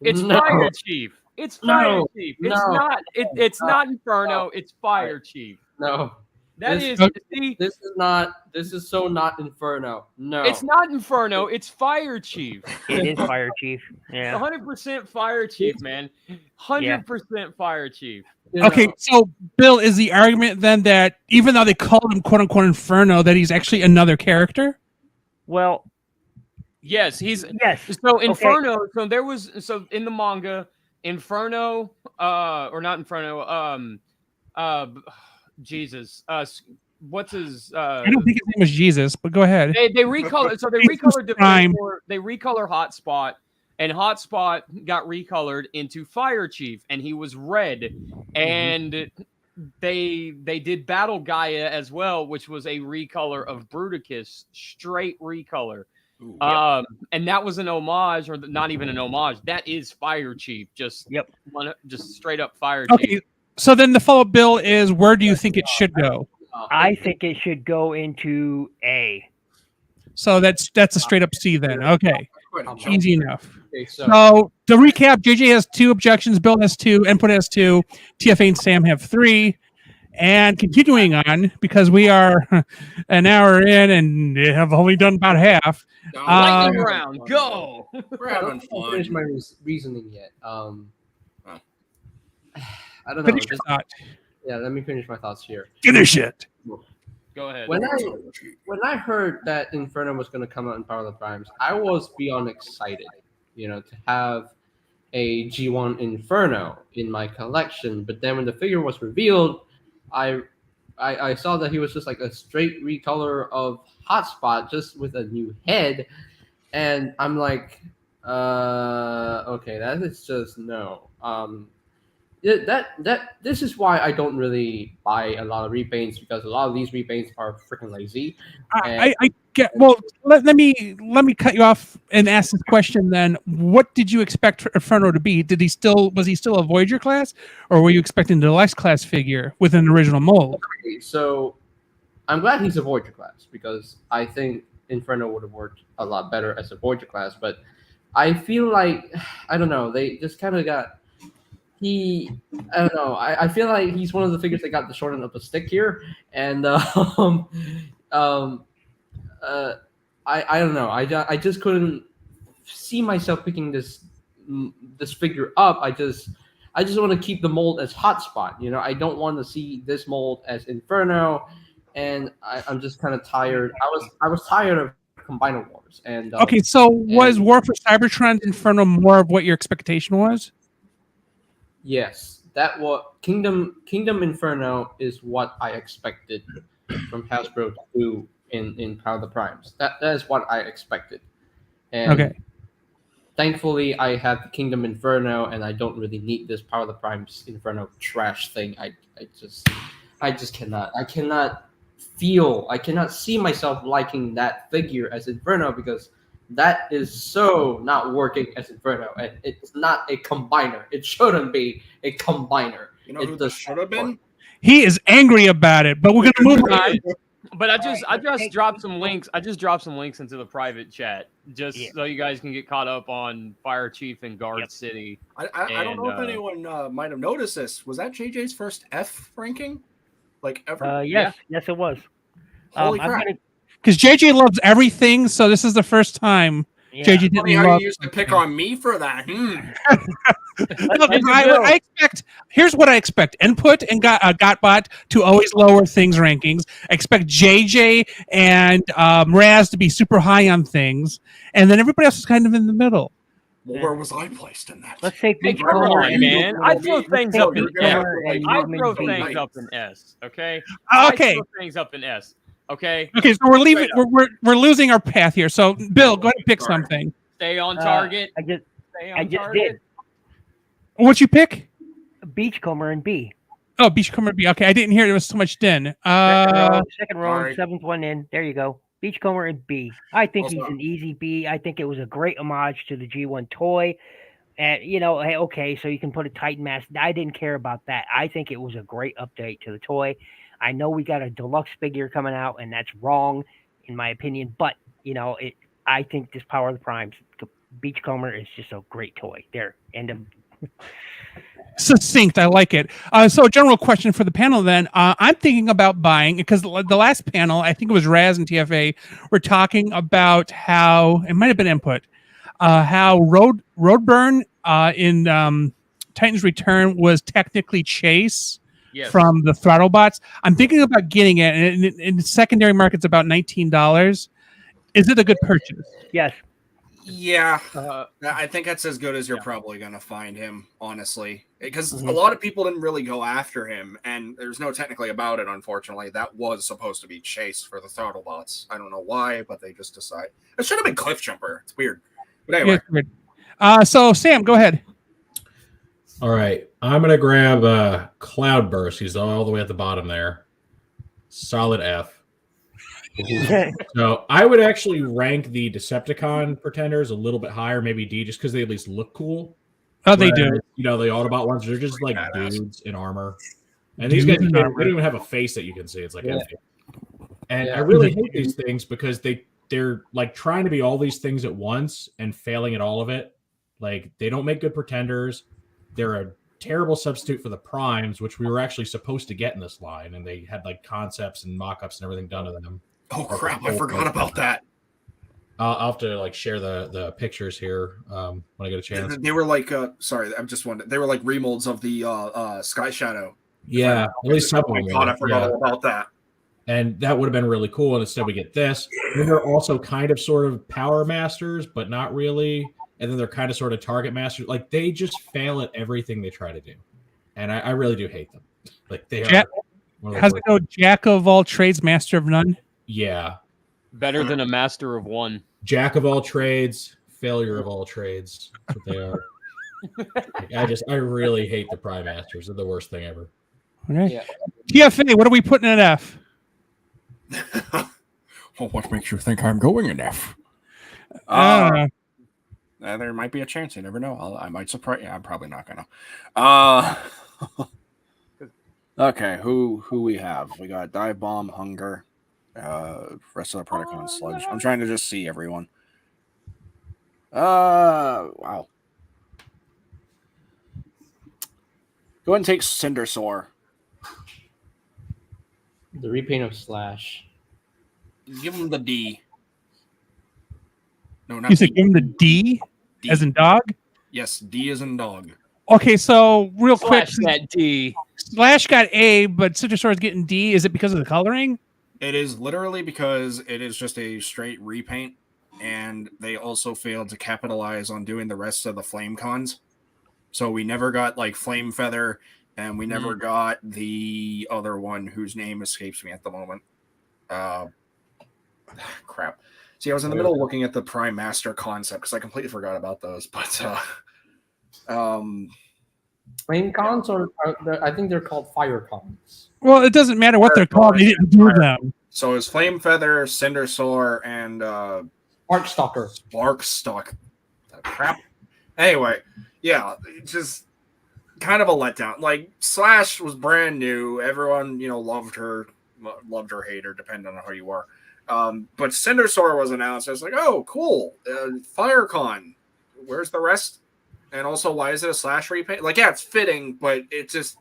It's no. Fire Chief. It's Fire No. Chief. No. It's not. It's No. not Inferno. No. It's Fire Chief. No, That This- is. See, this is not. This is so not Inferno. No, it's not Inferno. It's Fire Chief. It is Fire Chief. Yeah. 100% Fire Chief, man. 100% Fire Chief. You know, Okay, so Bill, is the argument then that even though they called him quote unquote Inferno, that he's actually another character? Well, Yes, he's. yes. So Inferno. So in the manga, Inferno, or not Inferno. Jesus. What's his? I don't think his name was Jesus, but go ahead. They recolor. So they Jesus recolored Prime. They recolor Hotspot, and Hotspot got recolored into Fire Chief, and he was red. And they did Battle Gaia as well, which was a recolor of Bruticus, straight recolor. Ooh, And that was an homage, or not even an homage. That is Fire Chief, just just straight up Fire Okay, Chief. so then the follow-up, Bill, is where do you think it should go? I think it should go into A. So that's a straight up C then. Okay, quite a jump. easy enough. Okay, So to recap, JJ has 2 objections, Bill has 2, Input has 2, TFA and Sam have 3. And continuing on, because we are an hour in and have only done about half. Lightning round, go! We're having I don't finish fun. my reasoning yet. I don't know. Finish your thought. Yeah, let me finish my thoughts here. Finish it. Go ahead. When I heard that Inferno was going to come out in Power of the Primes, I was beyond excited, to have a G1 Inferno in my collection. But then when the figure was revealed, I saw that he was just like a straight recolor of Hotspot, just with a new head, and I'm like, okay, that is just no. This is why I don't really buy a lot of repaints, because a lot of these repaints are freaking lazy. I get. Well, let me cut you off and ask this question then. What did you expect Inferno to be? Was he still a Voyager class, or were you expecting the Deluxe class figure with an original mold? So I'm glad he's a Voyager class, because I think Inferno would have worked a lot better as a Voyager class. But I feel like, I don't know, they just kind of got. I don't know. I feel like he's one of the figures that got the short end of the stick here, and I don't know. I just couldn't see myself picking this figure up. I just want to keep the mold as Hotspot. I don't want to see this mold as Inferno, and I'm just kind of tired. I was tired of Combiner Wars. And okay, so was War for Cybertron Inferno more of what your expectation was? Yes, that what Kingdom Inferno is what I expected from Hasbro to do in Power of the Primes. That is what I expected. And okay. Thankfully, I have the Kingdom Inferno, and I don't really need this Power of the Primes Inferno trash thing. I just cannot. I cannot see myself liking that figure as Inferno, because that is so not working as Inferno, and it's not a combiner. It shouldn't be a combiner. You know who this should have been? He is angry about it, but we're gonna move on. But I just dropped some links. I just dropped some links into the private chat, just so you guys can get caught up on Fire Chief and Guard City. I don't know if anyone might have noticed this. Was that JJ's first F ranking? Like ever? Yes, it was. Holy crap. Because JJ loves everything, so this is the first time JJ didn't How love. you used to pick on me for that? I expect. Here's what I expect: Input and Gotbot to always lower things rankings. I expect JJ and Raz to be super high on things, and then everybody else is kind of in the middle. Well, where was I placed in that? Let's say Hey, come on, man. I throw things up in S. I throw things up in S. Okay. Okay. I throw things up in S. Okay. Okay, so we're leaving. We're losing our path here. So, Bill, go ahead and pick something. Stay on target. I just did. What'd you pick? Beachcomber and B. Oh, Beachcomber B. Okay, I didn't hear there was so much din. Second row, sorry. 7th one in. There you go. Beachcomber and B. I think he's an easy B. I think it was a great homage to the G1 toy. And, hey, okay, so you can put a Titan mask. I didn't care about that. I think it was a great update to the toy. I know we got a deluxe figure coming out, and that's wrong, in my opinion. But, I think this Power of the Primes, Beachcomber is just a great toy. There, end of. Succinct, I like it. So, general question for the panel then. I'm thinking about buying, because the last panel, I think it was Raz and TFA, were talking about how, it might have been Input, how Roadburn in Titan's Return was technically Chase. Yes. From the Throttlebots. I'm thinking about getting it, and in the secondary market's about $19. Is it a good purchase? Yes. Yeah, I think that's as good as you're probably going to find him, honestly, because a lot of people didn't really go after him, and there's no technically about it, unfortunately. That was supposed to be Chase for the Throttlebots. I don't know why, but they just decided. It should have been Cliff Jumper. It's weird. But anyway. Yeah, so, Sam, go ahead. All right. I'm going to grab Cloudburst. He's all the way at the bottom there. Solid F. So I would actually rank the Decepticon pretenders a little bit higher, maybe D, just because they at least look cool. Oh, they do. Whereas, the Autobot ones, they're just like Badass. dudes in armor. And these guys, they don't even have a face that you can see. It's like empty. And I really hate these things because they're like trying to be all these things at once and failing at all of it. Like they don't make good pretenders. They're a terrible substitute for the primes, which we were actually supposed to get in this line, and they had like concepts and mock-ups and everything done to them. Oh crap! I forgot about that. I'll have to like share the pictures here when I get a chance. They were like, sorry, I'm just wondering. They were like remolds of the Sky Shadow. Yeah, at least some of them. God, I forgot all about that. And that would have been really cool. And instead, we get this. And they're also kind of sort of power masters, but not really. And then they're kind of sort of target masters. Like they just fail at everything they try to do. And I really do hate them. Like they are. How's it go? Jack of all trades, master of none. Yeah. Better than a master of one. Jack of all trades, failure of all trades. That's what they are. Like, I really hate the Prime Masters. They're the worst thing ever. Okay. Yeah. TFA, what are we putting at F? Well, what makes you think I'm going in F? There might be a chance. You never know. I might surprise. Yeah, I'm probably not gonna. Okay, who we have? We got Dive Bomb, Hunger, rest of the Predacon, Sludge. I'm trying to just see everyone. Wow. Go ahead and take Cindersaur. The repaint of Slash. Give him the D. No, not You said D. give him the D, D. as in dog? Yes, D as in dog. Okay, so real quick. Slash that D. Slash got A, but Citrosaur is getting D. Is it because of the coloring? It is literally because it is just a straight repaint, and they also failed to capitalize on doing the rest of the flame cons. So we never got like Flame Feather, and we never got the other one whose name escapes me at the moment. Crap. See, I was in the middle of looking at the Prime Master concept because I completely forgot about those. But Flame cons, or I think they're called fire cons. Well, it doesn't matter what they're called. They didn't do them. So it's Flame Feather, Cindersaur, and Arcstalker. Sparkstalk. Crap. Anyway, yeah, it's just kind of a letdown. Like Slash was brand new. Everyone, loved her, hate her, depending on how you are. But Cindersaur was announced. I was like, oh, cool. FireCon. Where's the rest? And also, why is it a Slash repaint? Like, yeah, it's fitting, but it just...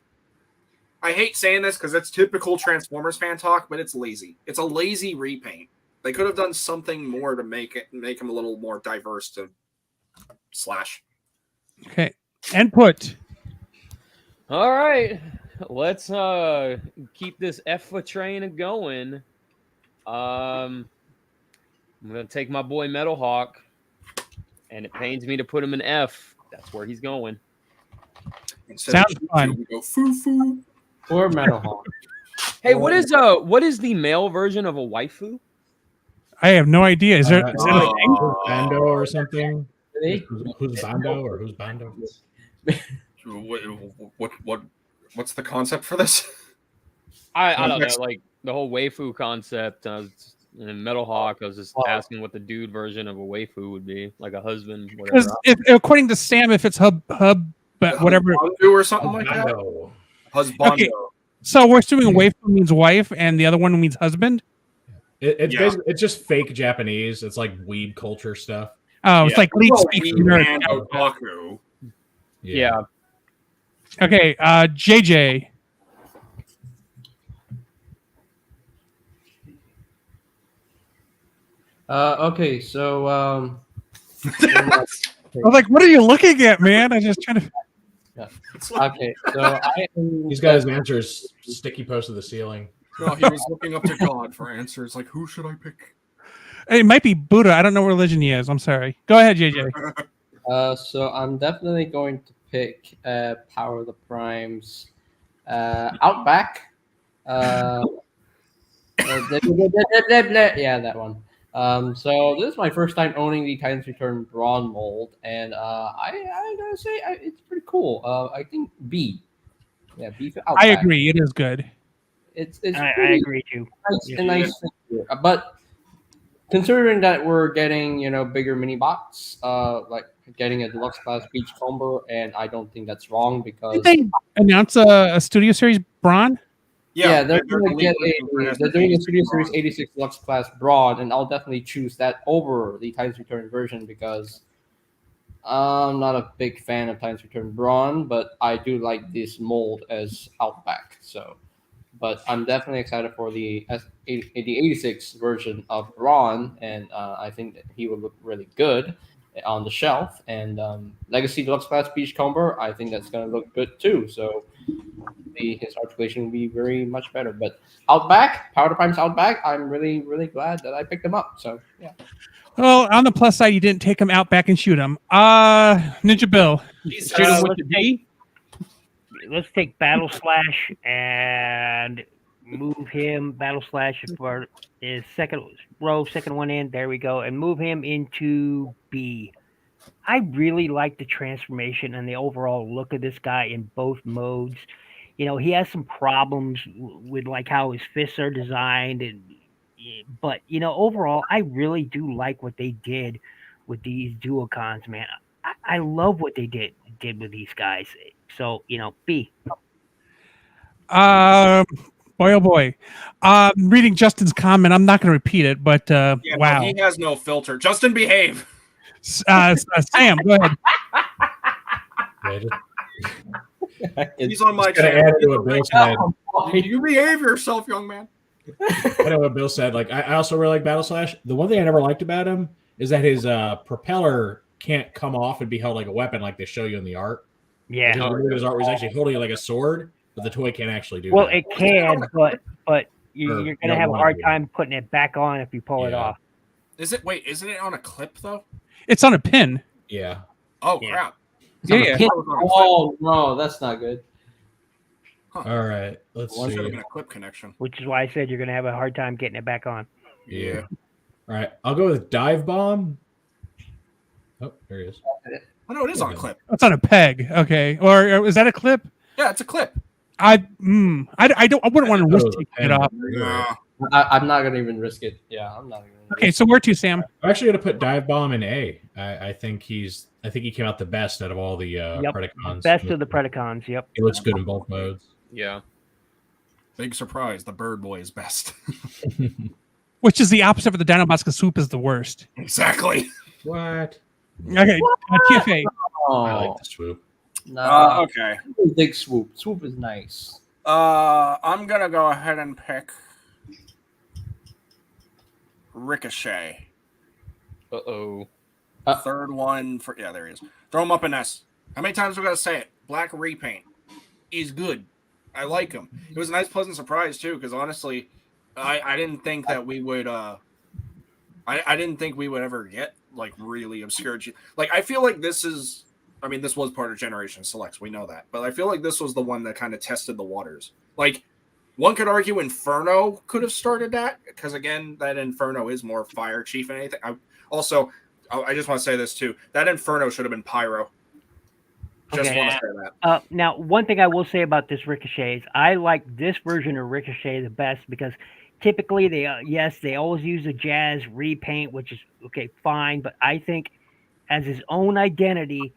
I hate saying this because it's typical Transformers fan talk, but it's lazy. It's a lazy repaint. They could have done something more to make him a little more diverse to Slash. Okay. Input. All right. Let's keep this F train going. I'm gonna take my boy Metal Hawk, and it pains me to put him in F. That's where he's going. Sounds fun. We go foo-foo. Or Metal Hawk. Hey, what is the male version of a waifu? I have no idea. Is there a thing? Bando or something? Really? Who's Bando or who's Bando? What's the concept for this? I don't know, like the whole waifu concept. In Metal Hawk, I was just asking what the dude version of a waifu would be, like a husband, whatever. According to Sam, if it's hub, but whatever, Husbandu or something like that. Husbando. Okay. So we're assuming waifu means wife, and the other one means husband. It's basically it's just fake Japanese. It's like weeb culture stuff. Oh, it's like lead speak nerd. And otaku. Yeah. Okay, JJ. Okay, so I was like, "What are you looking at, man?" I just trying to. okay, so He's got his answers sticky posted to the ceiling. No, he was looking up to God for answers. Like, who should I pick? It might be Buddha. I don't know what religion he is. I'm sorry. Go ahead, JJ. So I'm definitely going to pick Power of the Primes, Outback. Yeah, that one. So this is my first time owning the Titans Return Brawn mold, and I gotta say it's pretty cool. I think B. Yeah, B for Outback. I agree. It is good. It's I pretty agree too. nice, a nice figure. But considering that we're getting bigger mini box, like getting a deluxe class Beachcomber, and I don't think that's wrong Did because they announce a Studio Series Braun? yeah, they're they're gonna get they're doing a Studio Series Braun. 86 deluxe class Broad, and I'll definitely choose that over the Times Return version because I'm not a big fan of Times Return Braun, but I do like this mold as Outback. So, but I'm definitely excited for the 86 version of Braun, and I think that he will look really good on the shelf. And Legacy Deluxe Class Beachcomber, I think that's going to look good too. So his articulation will be very much better. But Outback, Powder Prime's Outback, I'm really, really glad that I picked him up. So yeah. Well, on the plus side, you didn't take him out back and shoot him. Ninja Bill. Shoot him with let's the D. Let's take Battle Slash and move him. Battle Slash for his second row, second one in. There we go, and move him into B. I really like the transformation and the overall look of this guy in both modes. He has some problems with like how his fists are designed, but overall, I really do like what they did with these duocons, man. I love what they did with these guys. So B. Boy, oh boy. Reading Justin's comment, I'm not going to repeat it, but Yeah, wow. no, he has no filter. Justin, behave. Sam, go ahead. He's on my Gonna channel. add to what Bill said. You behave yourself, young man. I know what Bill said. Like, I also really like Battle Slash. The one thing I never liked about him is that his propeller can't come off and be held like a weapon, like they show you in the art. Yeah. His art was actually holding it like a sword, but the toy can't actually do Well, that. it can, but you're Or, going you to don't have a wanna hard do it. time putting it back on if you pull it Yeah. off. Isn't it on a clip though? It's on a pin. Yeah. Oh Yeah. crap! Yeah. Oh no, that's not good. All right. Let's Well, should have see. been a clip connection. Which is why I said you're going to have a hard time getting it back on. Yeah. All right. I'll go with Dive Bomb. Oh, there he is. Oh no, it is on a clip. It's on a peg. Okay. Or is that a clip? Yeah, it's a clip. I wouldn't want to risk taking it off. Yeah. I'm not gonna even risk it. Yeah, I'm not gonna. Okay, so where to, Sam? I'm actually gonna put Dive Bomb in A. I think he came out the best out of all the Predacons. Best of the Predacons, yep. He looks good in both modes. Yeah. Big surprise. The Bird Boy is best. Which is the opposite for the Dinobots, because Swoop is the worst. Exactly. What? Okay, TFA. I like the swoop. Nah, Okay. big swoop. Swoop is nice. I'm gonna go ahead and pick Ricochet. Uh-oh. Third one for there he is. Throw him up in S. How many times we gotta say it? Black repaint. He's good. I like him. It was a nice, pleasant surprise too, because honestly, I didn't think that we would. I didn't think we would ever get like really obscure. Like I feel like this is. I mean, this was part of Generation Selects. We know that, but I feel like this was the one that kind of tested the waters. Like one could argue Inferno could have started that because again, that Inferno is more fire chief than anything. I just want to say this too. That Inferno should have been Pyro. Just Okay. want to say that. Now, one thing I will say about this Ricochet is I like this version of Ricochet the best because typically they always use a Jazz repaint, which is okay, fine. But I think as his own identity,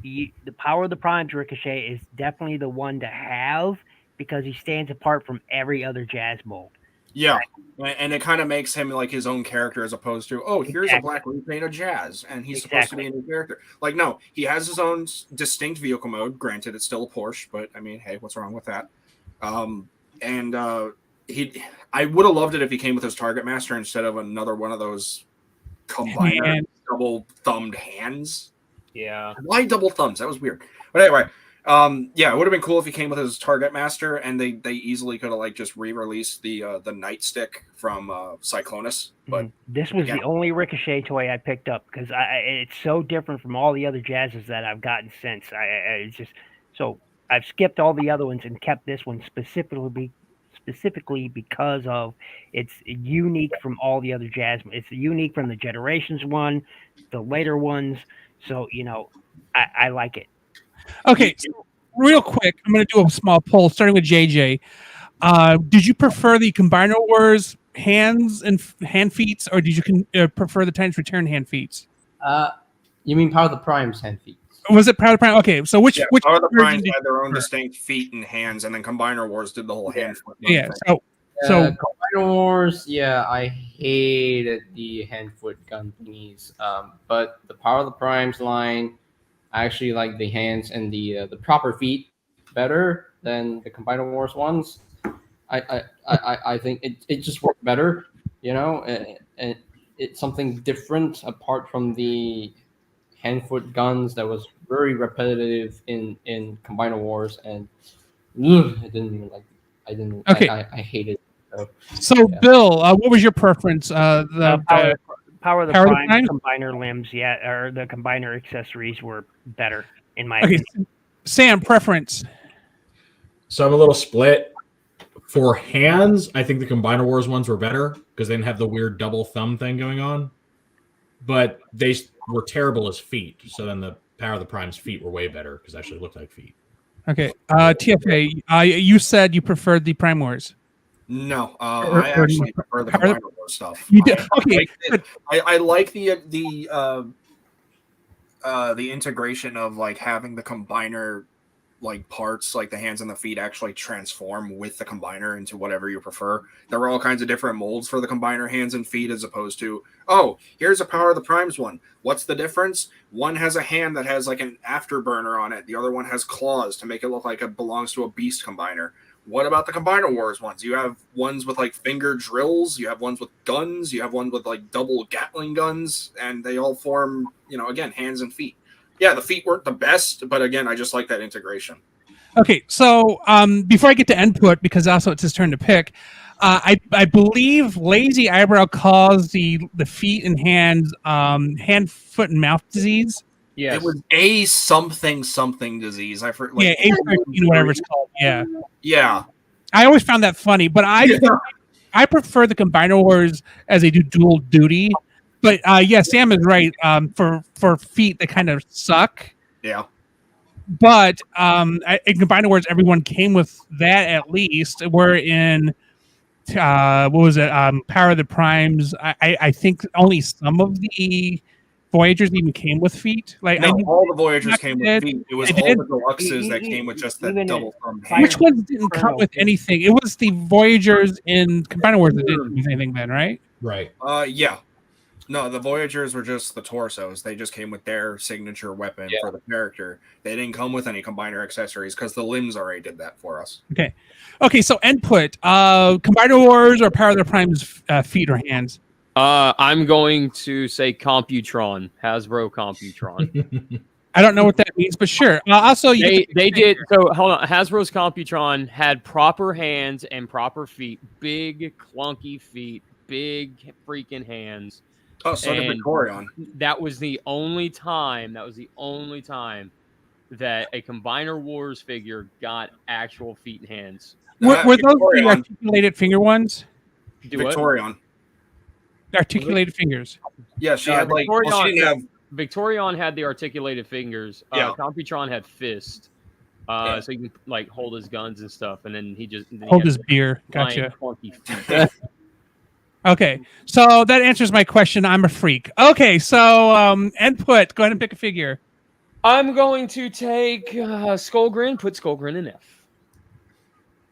the Power of the Primes Ricochet is definitely the one to have because he stands apart from every other Jazz mold. Yeah, and it kind of makes him like his own character as opposed to, oh, here's a black repaint of Jazz, and he's supposed to be a new character. Like, no, he has his own distinct vehicle mode. Granted, it's still a Porsche, but I mean, hey, what's wrong with that? I would have loved it if he came with his Target Master instead of another one of those combiner double-thumbed hands. Yeah. Why double thumbs? That was weird. But anyway, it would have been cool if he came with his Target Master, and they easily could have like just re-released the Nightstick from Cyclonus. But this was the only Ricochet toy I picked up because it's so different from all the other Jazzes that I've gotten since. It's just so I've skipped all the other ones and kept this one specifically because of it's unique from all the other Jazz. It's unique from the Generations one, the later ones. So I like it. Okay, so real quick, I'm going to do a small poll, starting with JJ. Did you prefer the Combiner Wars hands and hand feats, or did you prefer the Titans Return hand feats? You mean Power of the Prime's hand feet? Was it Power of the Prime? Okay, so which Power of the version Primes did had their you own prefer? distinct feet and hands, and then Combiner Wars did the whole hand foot. Yeah. thing. So Combiner Wars, yeah, I hated the hand foot gun thingies. But the Power of the Primes line, I actually like the hands and the proper feet better than the Combiner Wars ones. I think it just worked better, and it's something different apart from the hand foot guns that was very repetitive in Combiner Wars, and I didn't even like. I didn't. Okay. I hated. So Yeah. Bill, what was your preference? Power of the Power of the Prime Prime? combiner limbs, or the combiner accessories were better in my Okay, opinion. Sam, preference. So I'm a little split. For hands, I think the Combiner Wars ones were better because they didn't have the weird double thumb thing going on. But they were terrible as feet. So then the Power of the Prime's feet were way better because they actually looked like feet. Okay, TFA, you said you preferred the Prime Wars. No, Or- I actually prefer the Power of the- Combiner Wars stuff. You did? Okay, good. I like the integration of like having the combiner like parts, like the hands and the feet, actually transform with the combiner into whatever you prefer. There were all kinds of different molds for the combiner hands and feet, as opposed to, oh, here's a Power of the Primes one. What's the difference? One has a hand that has like an afterburner on it. The other one has claws to make it look like it belongs to a beast combiner. What about the Combiner Wars ones? You have ones with like finger drills, you have ones with guns, you have one with like double Gatling guns, and they all form, again, hands and feet. Yeah, the feet weren't the best, but again, I just like that integration. Okay, so before I get to input, because also it's his turn to pick, I believe Lazy Eyebrow calls the feet and hands hand, foot, and mouth disease. Yes. It was a something disease. Yeah, A13, whatever it's called. Yeah. Yeah. I always found that funny, but I prefer the Combiner Wars as they do dual duty. But yeah, Sam is right. For feet that kind of suck. Yeah. But in Combiner Wars, everyone came with that at least. We're in what was it? Power of the Primes. I think only some of the Voyagers even came with feet. Like No, I knew all the Voyagers came did. with feet. It was It all did. the deluxes that came with just that Even double thumb Fire- hand. which ones didn't come with anything? It was the Voyagers in Combiner Wars that didn't come with anything then, right? Right. Yeah. No, the Voyagers were just the torsos. They just came with their signature weapon for the character. They didn't come with any combiner accessories because the limbs already did that for us. Okay, so input. Combiner Wars or Power of the Prime's feet or hands? I'm going to say Computron, Hasbro Computron. I don't know what that means, but sure. Also, They did. So hold on. Hasbro's Computron had proper hands and proper feet, big clunky feet, big freaking hands. Oh, so did And Victorion. That was the only time. That a Combiner Wars figure got actual feet and hands. Were those the Victorion. articulated finger ones? Do what? Victorion. Articulated fingers. Yeah, she had like. Well, she didn't have. Victorion had the articulated fingers. Yeah. Computron had fist. So he can like hold his guns and stuff, and then he Hold had his beer. giant Gotcha. clunky feet. Okay, so that answers my question. I'm a freak. Okay, so input. Go ahead and pick a figure. I'm going to take Skullgrin. Put Skullgrin in F.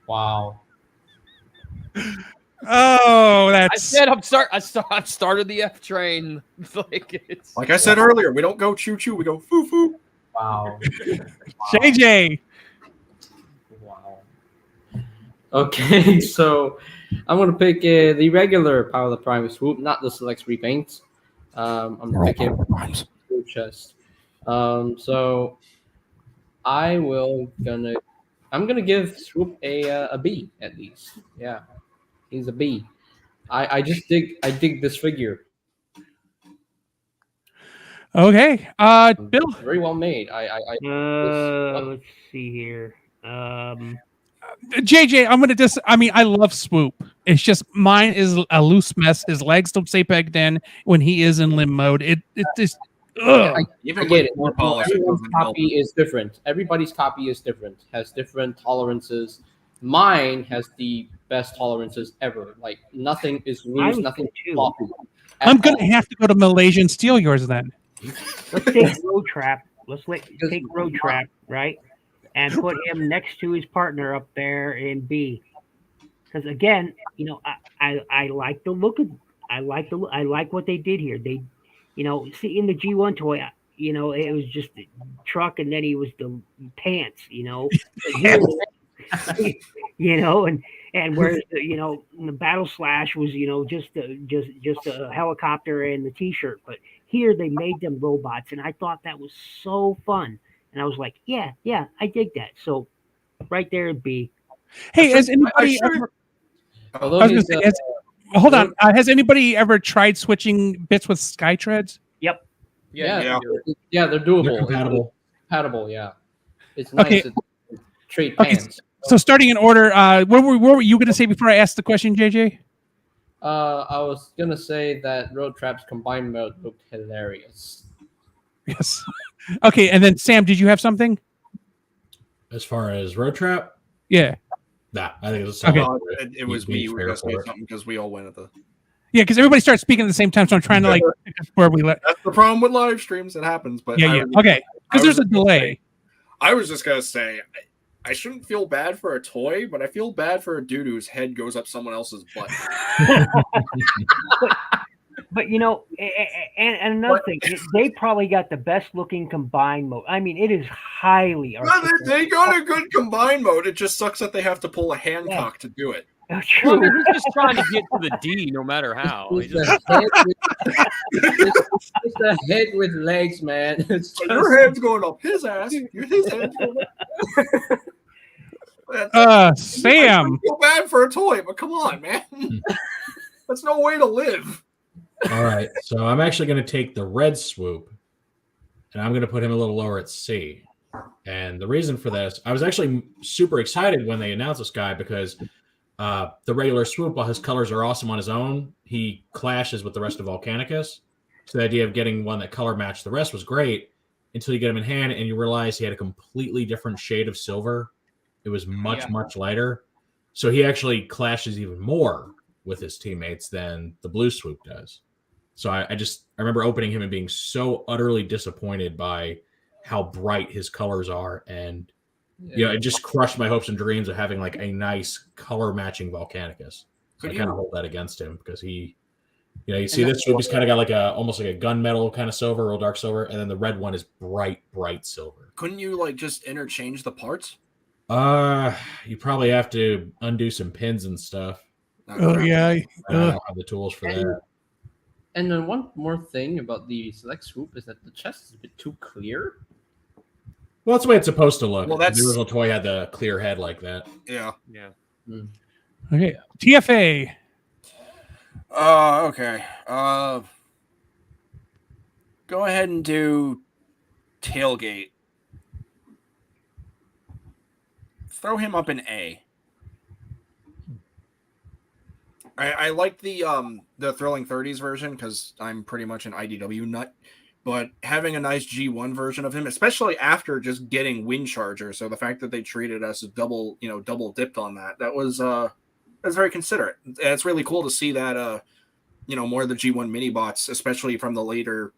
Wow. Oh, I that's said I've started the F train. Like I said earlier, we don't go choo choo. We go foo foo. Wow. JJ. Wow. Okay, so I'm gonna pick the regular Power of the Prime swoop, not the select repaints. I'm They're gonna all pick Power it of the Primes. swoop chest. So I'm gonna give Swoop a B at least. Yeah, he's a B. I dig this figure. Okay. Bill. Very well made. Let's see here. JJ, I love Swoop. It's just mine is a loose mess. His legs don't stay pegged in when he is in limb mode. It just ugh. I Even get with it. more polish, it Everyone's doesn't help. copy is different. Everybody's copy is different. Has different tolerances. mine has the best tolerances ever. Like nothing is I loose, would nothing say is too. floppy. I'm gonna have to go to Malaysia and steal yours then. Let's take Road Trap. Take Because- Road Trap, right? And put him next to his partner up there in B. Because again, you know, I like the look of I like what they did here. They, you know, see in the G1 toy, you know, it was just the truck and then he was the pants, you know. You know, and whereas you know the Battle Slash was, you know, just a helicopter and the T-shirt, but here they made them robots, and I thought that was so fun, and I was like, yeah, I dig that. So right there it'd be. Hey, has anybody ever? Although I was gonna he's, say, hold on. Has anybody ever tried switching bits with Skytreads? Yep. yeah, they're doable. They're It's compatible. compatible, yeah. It's nice Okay. to trade Okay, pants. So starting in order, what were you going to say before I asked the question, JJ? I was gonna say that Road Trap's combined mode looked hilarious. Yes. Okay, and then Sam, did you have something? As far as Road Trap, Yeah. nah, I think it's Okay. It was me who were going to say something because we all went at the. Yeah, because everybody starts speaking at the same time, so I'm trying to like pick up where we let. That's the problem with live streams. It happens, but Yeah. Okay, because there's a delay. I was just gonna say, I shouldn't feel bad for a toy, but I feel bad for a dude whose head goes up someone else's butt. But you know, and another thing, they probably got the best looking combined mode. I mean, it is highly. Well, they got a good combined mode. It just sucks that they have to pull a Hancock to do it. Oh, Well, I true. mean, he's just trying to get to the D no matter how. He It's just- a head with legs, man. It's So just, your head's going up his ass. His head's going up. Sam. I feel bad for a toy, but come on, man. That's no way to live. all right. So I'm actually going to take the red swoop, and I'm going to put him a little lower at C. And the reason for this, I was actually super excited when they announced this guy because the regular swoop, while his colors are awesome on his own, he clashes with the rest of Volcanicus. So the idea of getting one that color matched the rest was great until you get him in hand and you realize he had a completely different shade of silver. It was much lighter. So he actually clashes even more with his teammates than the blue swoop does. So I remember opening him and being so utterly disappointed by how bright his colors are, and it just crushed my hopes and dreams of having like a nice color matching Volcanicus. So I kind of hold that against him because he, you see this swoop, he's kind of got like almost like a gunmetal kind of silver, real dark silver, and then the red one is bright silver. Couldn't you like just interchange the parts? You probably have to undo some pins and stuff. Oh yeah. I don't have the tools for that. And then one more thing about the select swoop is that the chest is a bit too clear. Well, that's the way it's supposed to look. Well, The that's- original toy had the clear head like that. Yeah. Okay. TFA. Okay. Go ahead and do tailgate. Throw him up in A. I like the Thrilling 30s version because I'm pretty much an IDW nut. But having a nice G1 version of him, especially after just getting Wind Charger, so the fact that they treated us as double dipped on that was that's very considerate. And it's really cool to see that more of the G1 mini bots, especially from the later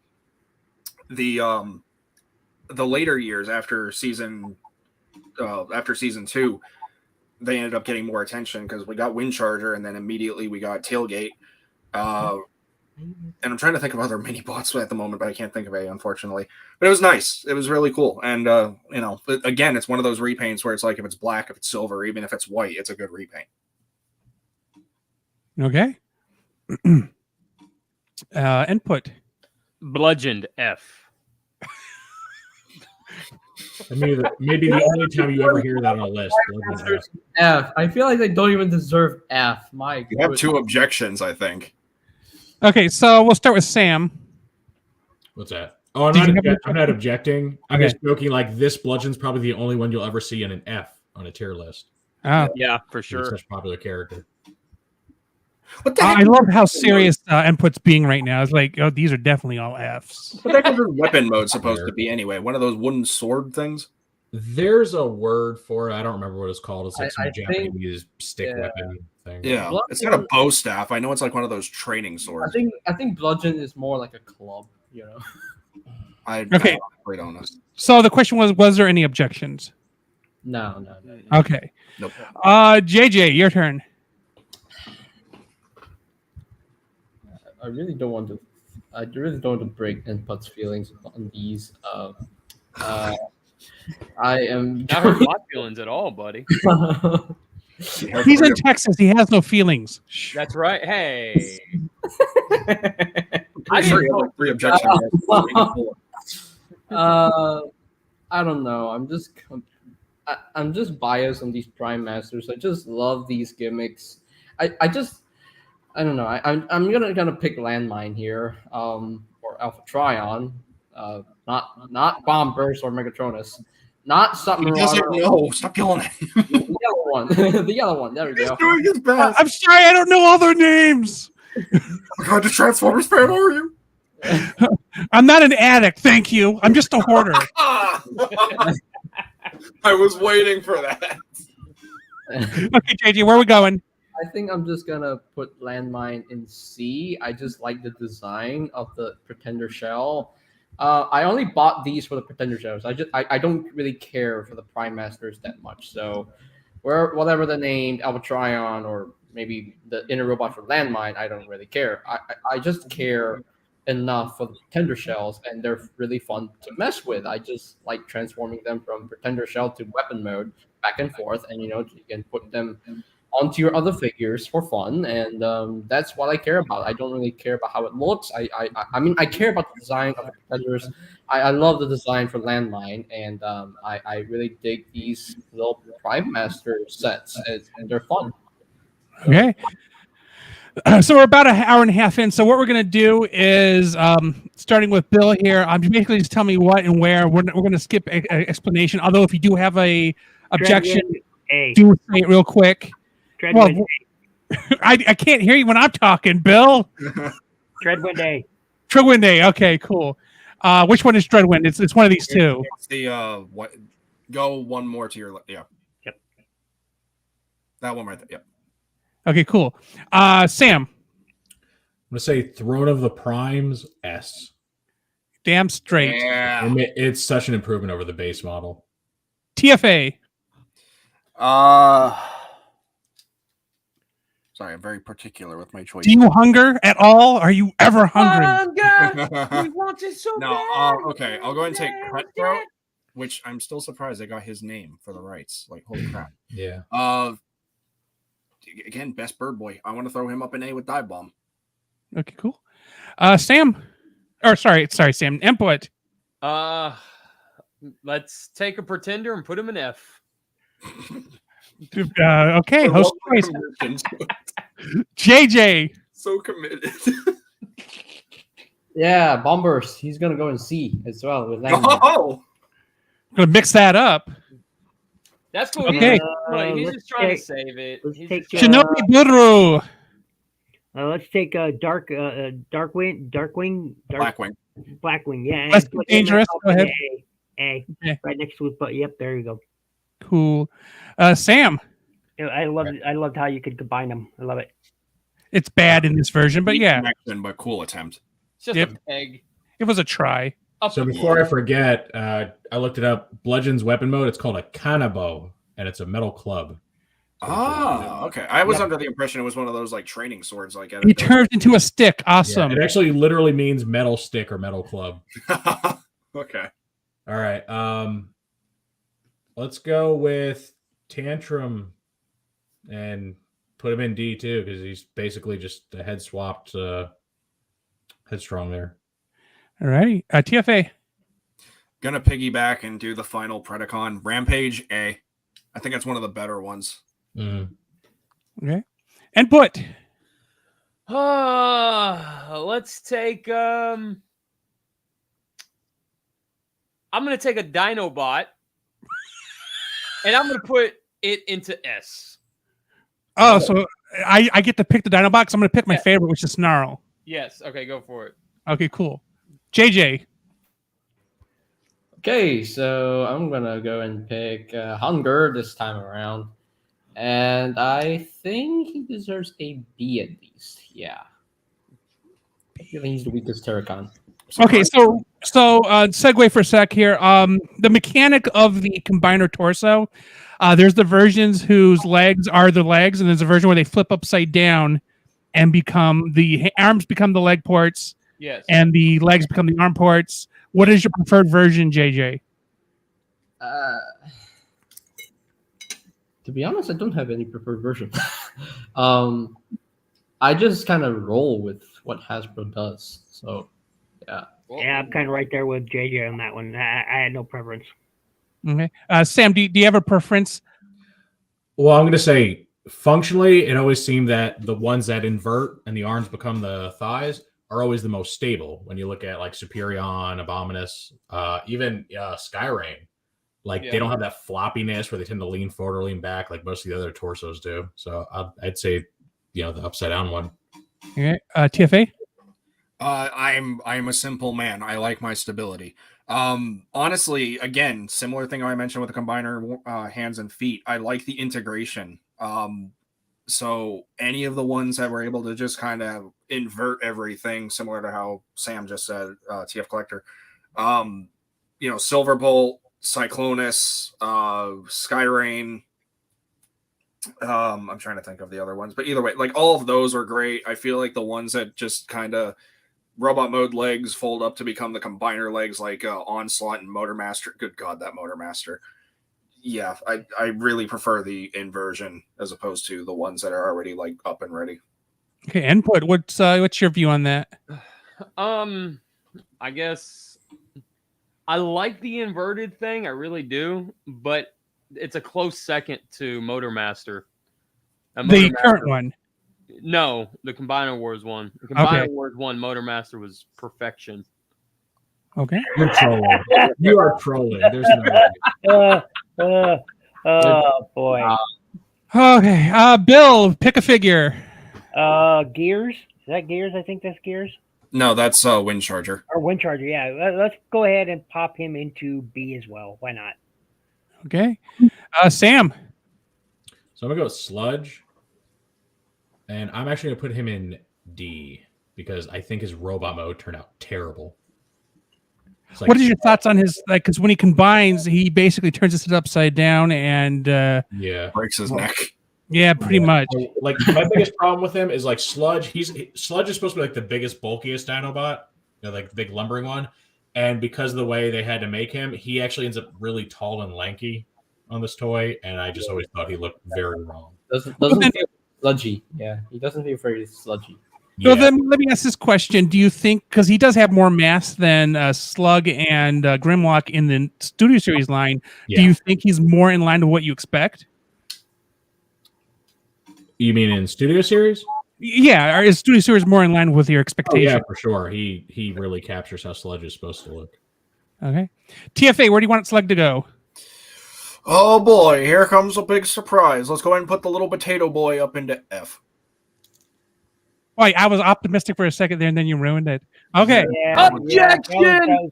years after season 2, they ended up getting more attention because we got Wind Charger and then immediately we got Tailgate. And I'm trying to think of other mini bots at the moment, but I can't think of any, unfortunately. But it was nice. It was really cool. And, again, it's one of those repaints where it's like if it's black, if it's silver, even if it's white, it's a good repaint. Okay. Input. Bludgeoned F. Maybe the only time you ever hear that on a list. F. I feel like they don't even deserve F. My You have 2 objections, I think. Okay, so we'll start with Sam. What's that? Oh, I'm not objecting. I'm just joking. Like, this bludgeon's probably the only one you'll ever see in an F on a tier list. Oh. Yeah, for He's sure. such a popular character. What the heck? I love how serious Input's being right now. It's like, oh, these are definitely all Fs. What the heck is this weapon mode supposed to be anyway? One of those wooden sword things? There's a word for it. I don't remember what it's called. It's like I some think- Japanese stick yeah. weapon thing. Yeah, Bludgeon- it's not a bow staff. I know it's like one of those training I swords. think bludgeon is more like a club. You know. I Okay. honestly don't know. So the question was there any objections? No. Okay. Nope. JJ, your turn. I really don't want to. I really don't want to break Input's feelings on these. I am. Not hurt my feelings at all, buddy. He's in Texas. He has no feelings. Shh. That's right. Hey. I didn't have like 3 objections. I don't know. I'm just biased on these Prime Masters. I just love these gimmicks. I don't know. I'm gonna pick Landmine here, or Alpha Trion, not Bomb Burst or Megatronus, not He Submariner. doesn't know. Stop killing him. The yellow one. The yellow one. There we He's go. doing his best. I'm sorry, I don't know all their names. What kind of Transformers fan are you? I'm not an addict, thank you. I'm just a hoarder. I was waiting for that. Okay, JJ, where are we going? I think I'm just gonna put Landmine in C. I just like the design of the Pretender shell. I only bought these for the Pretender shells. I don't really care for the Prime Masters that much. So, whatever the name, Albatrion or maybe the inner robot for Landmine, I don't really care. I just care enough for the Pretender shells, and they're really fun to mess with. I just like transforming them from Pretender shell to weapon mode back and forth, and you can put them onto your other figures for fun, and that's what I care about. I don't really care about how it looks. I mean, I care about the design of the Pretenders. I love the design for Landmine, and I really dig these little Prime Master sets, and they're fun. Okay. So we're about an hour and a half in. So what we're going to do is, starting with Bill here, I'm basically just tell me what and where. We're going to skip explanation. Although if you do have a objection, A. do say it real quick. Treadwind I can't hear you when I'm talking, Bill. Treadwind A. Treadwind A. Okay, cool. Which one is Treadwind? It's one of these two. It's the what? Go one more to your left. Yeah. Yep. That one right there. Yep. Okay, cool. Sam. I'm gonna say Throne of the Primes S. Damn straight. Yeah. It's such an improvement over the base model. TFA. Sorry, I'm very particular with my choice. Do you hunger at all? Are you ever hungry? We want it so No, bad. okay. I'll go ahead and take Cutthroat, which I'm still surprised they got his name for the rights. Like, holy crap. Yeah. Again, best bird boy. I want to throw him up in A with Dive Bomb. Okay, cool. Sam. Or sorry, Sam. Input. Let's take a Pretender and put him in F. Okay, host choice. JJ. So committed. Yeah, Bomb Burst. He's gonna go in C as well with Landmine. Oh, Gonna mix that up. That's cool. Okay. He's let's just trying to take- save it. let's He's take, just- Shinobi Budru. Let's take Darkwing, Blackwing. yeah. Less and put him dangerous, up go in ahead. A. Okay. Right next to it, but yep, there you go. Cool. Sam. I loved how you could combine them. I love it. It's bad in this version, but yeah, Connection, but cool attempt. It's just Yep. a peg. it was a try. Up So the before I floor. forget, I looked it up. Bludgeon's weapon mode. It's called a Kanabo, and it's a metal club. Ah, okay. I was Yep. under the impression it was one of those like training swords. Like He turns into a stick. Awesome. Yeah, it actually literally means metal stick or metal club. Okay. All right. Let's go with Tantrum and put him in D too, because he's basically just a head swapped headstrong there. All righty. TFA. Gonna piggyback and do the final Predacon. Rampage A. I think that's one of the better ones. Mhm. Okay. Input. Let's take I'm gonna take a Dinobot and I'm gonna put it into S. Oh, so I get to pick the Dinobox. I'm going to pick my Yeah. favorite, which is Snarl. Yes. Okay, go for it. Okay, cool. JJ. Okay, so I'm gonna go and pick Hunger this time around, and I think he deserves a B at least. Yeah, I feel he's the weakest Terracon. Okay, so segue for a sec here. The mechanic of the combiner torso. There's the versions whose legs are the legs, and there's a version where they flip upside down and become the arms become the leg ports, Yes. and the legs become the arm ports. What is your preferred version, JJ? To be honest, I don't have any preferred version. I just kind of roll with what Hasbro does. So, yeah. Yeah, I'm kind of right there with JJ on that one. I had no preference. Okay, Sam, do you have a preference? Well, I'm going to say functionally, it always seemed that the ones that invert and the arms become the thighs are always the most stable. When you look at like Superion, Abominus, even Skyrain, like they don't have that floppiness where they tend to lean forward or lean back like most of the other torsos do. So I'd say, the upside down one. Okay, TFA. I'm a simple man. I like my stability. Honestly, again, similar thing I mentioned with the combiner hands and feet. I like the integration. So any of the ones that were able to just kind of invert everything, similar to how Sam just said, TF Collector. Silverbolt, Cyclonus, Skyrain. I'm trying to think of the other ones, but either way, like all of those are great. I feel like the ones that just kind of robot mode legs fold up to become the combiner legs, like Onslaught and Motormaster. Good God, that Motormaster. Yeah, I really prefer the inversion as opposed to the ones that are already like up and ready. Okay, input. What's your view on that? I guess I like the inverted thing. I really do, but it's a close second to Motormaster. The current one. No, the Combiner Wars one. The Combiner Wars one, Motormaster was perfection. Okay. You're trolling. You are trolling. There's no way. Oh boy. Okay. Bill, pick a figure. Gears. Is that Gears? I think that's Gears. No, that's Wind Charger. Or Wind Charger. Yeah. Let's go ahead and pop him into B as well. Why not? Okay. Sam. So I'm gonna go with Sludge. And I'm actually going to put him in D because I think his robot mode turned out terrible. Like, what are your thoughts on his, like, because when he combines, he basically turns his head upside down and breaks his neck. Yeah, pretty much. Like my biggest problem with him is like Sludge. Sludge is supposed to be like the biggest, bulkiest Dinobot, like the big lumbering one. And because of the way they had to make him, he actually ends up really tall and lanky on this toy. And I just always thought he looked very wrong. Doesn't feel sludgy. Yeah, he doesn't feel very sludgy. So then let me ask this question. Do you think, because he does have more mass than Slug and Grimlock in the Studio Series line, do you think he's more in line with what you expect? You mean in Studio Series? Yeah, or is Studio Series more in line with your expectations? Oh, yeah, for sure. He really captures how Sludge is supposed to look. Okay. TFA, where do you want Slug to go? Oh boy, here comes a big surprise. Let's go ahead and put the little potato boy up into F. Wait, I was optimistic for a second there, and then you ruined it. Okay. Yeah, objection!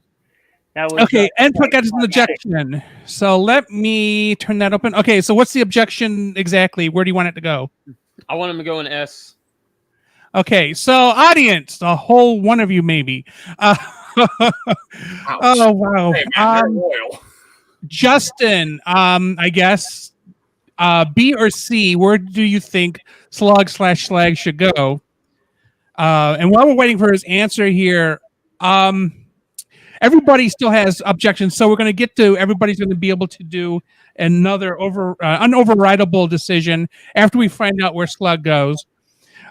That was okay, input got an objection. So let me turn that open. Okay, so what's the objection exactly? Where do you want it to go? I want him to go in S. Okay, so audience, the whole one of you maybe. Oh, wow. Hey, man, Justin, I guess B or C, where do you think Slug/Slag should go? And while we're waiting for his answer here, everybody still has objections, so we're going to get to everybody's going to be able to do another unoverridable decision after we find out where Slug goes.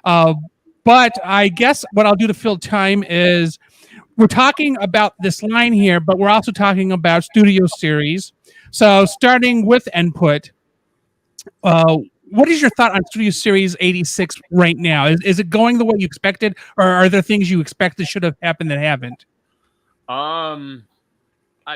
But I guess what I'll do to fill time is we're talking about this line here, but we're also talking about Studio Series. So starting with input, what is your thought on Studio Series 86 right now? Is it going the way you expected, or are there things you expected should have happened that haven't? I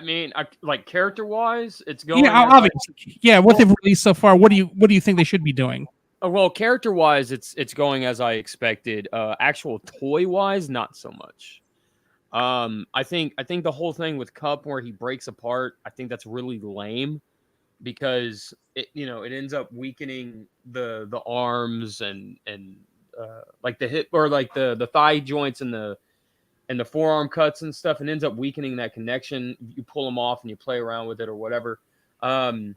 mean, like character-wise, it's going. Yeah, obviously. Yeah, what they've released so far. What do you think they should be doing? Well, character-wise, it's going as I expected. Actual toy-wise, not so much. I think the whole thing with Cup where he breaks apart, I think that's really lame because it ends up weakening the arms and like the hip or like the thigh joints and the forearm cuts and stuff, and ends up weakening that connection. You pull them off and you play around with it or whatever. And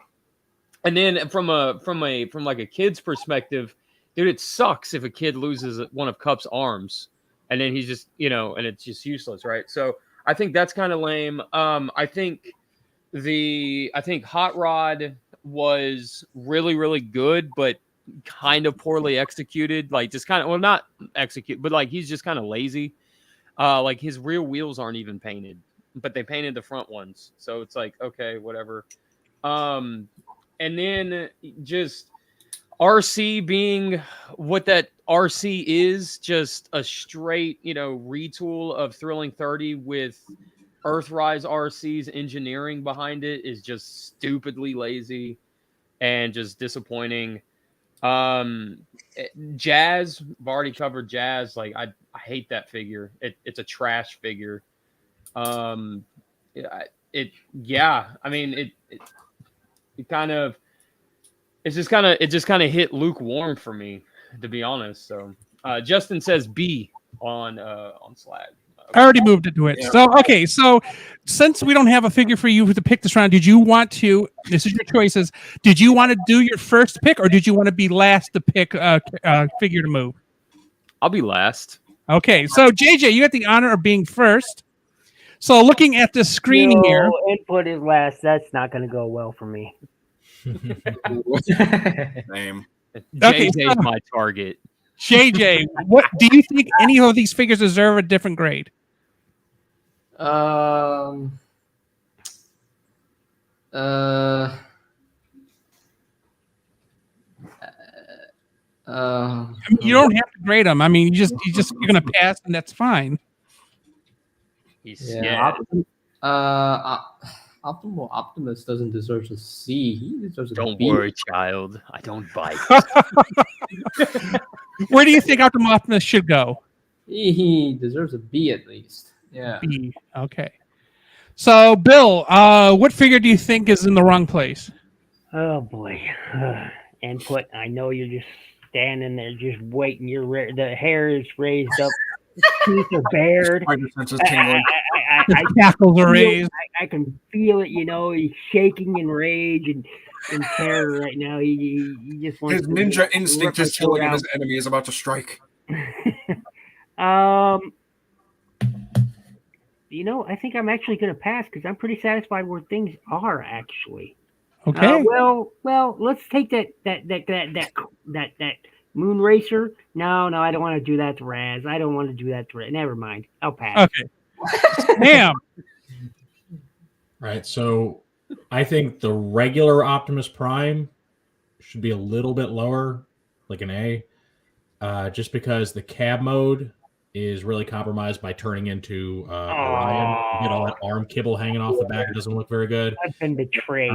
then from like a kid's perspective, dude, it sucks if a kid loses one of Cup's arms and then he's just, and it's just useless, right? So I think that's kind of lame. I think Hot Rod was really, really good, but kind of poorly executed. Like just kind of, well, not execute, but like he's just kind of lazy. Like his rear wheels aren't even painted, but they painted the front ones. So it's like, okay, whatever. And then just RC being what that RC is, just a straight, retool of Thrilling 30 with Earthrise RC's engineering behind it is just stupidly lazy and just disappointing. Jazz, I've already covered Jazz. Like I hate that figure. It's a trash figure. I mean, it just kind of hit lukewarm for me, to be honest. So Justin says B on Slack. I already moved into it. Yeah. So, okay. So, since we don't have a figure for you to pick this round, did you want to? This is your choices. Did you want to do your first pick, or did you want to be last to pick a figure to move? I'll be last. Okay. So, JJ, you got the honor of being first. So, looking at the screen here, input is last. That's not going to go well for me. Same. Okay, JJ's my target. JJ, what do you think? Any of these figures deserve a different grade? You don't have to grade them. I mean, you're gonna pass, and that's fine. He's Optimal Optimus doesn't deserve a C. He deserves a Don't B. worry, child. I don't bite. Where do you think Optimus Optimus should go? He deserves a B at least. Yeah. B. Okay. So, Bill, what figure do you think is in the wrong place? Oh boy, input. I know you're just standing there, just waiting. The hair is raised up, teeth are bared. Spider senses tingling. Tackles are raised. I can feel it. He's shaking in rage and in terror right now. He just wants His ninja instinct is telling him his enemy is about to strike. I think I'm actually going to pass because I'm pretty satisfied where things are actually. Okay. Well, let's take that Moon Racer. No, I don't want to do that to Raz. I don't want to do that to Raz. Never mind. I'll pass. Okay. Damn. Right. So I think the regular Optimus Prime should be a little bit lower, like an A, just because the cab mode is really compromised by turning into Orion. You get all that arm kibble hanging off the back. It doesn't look very good. I've been betrayed.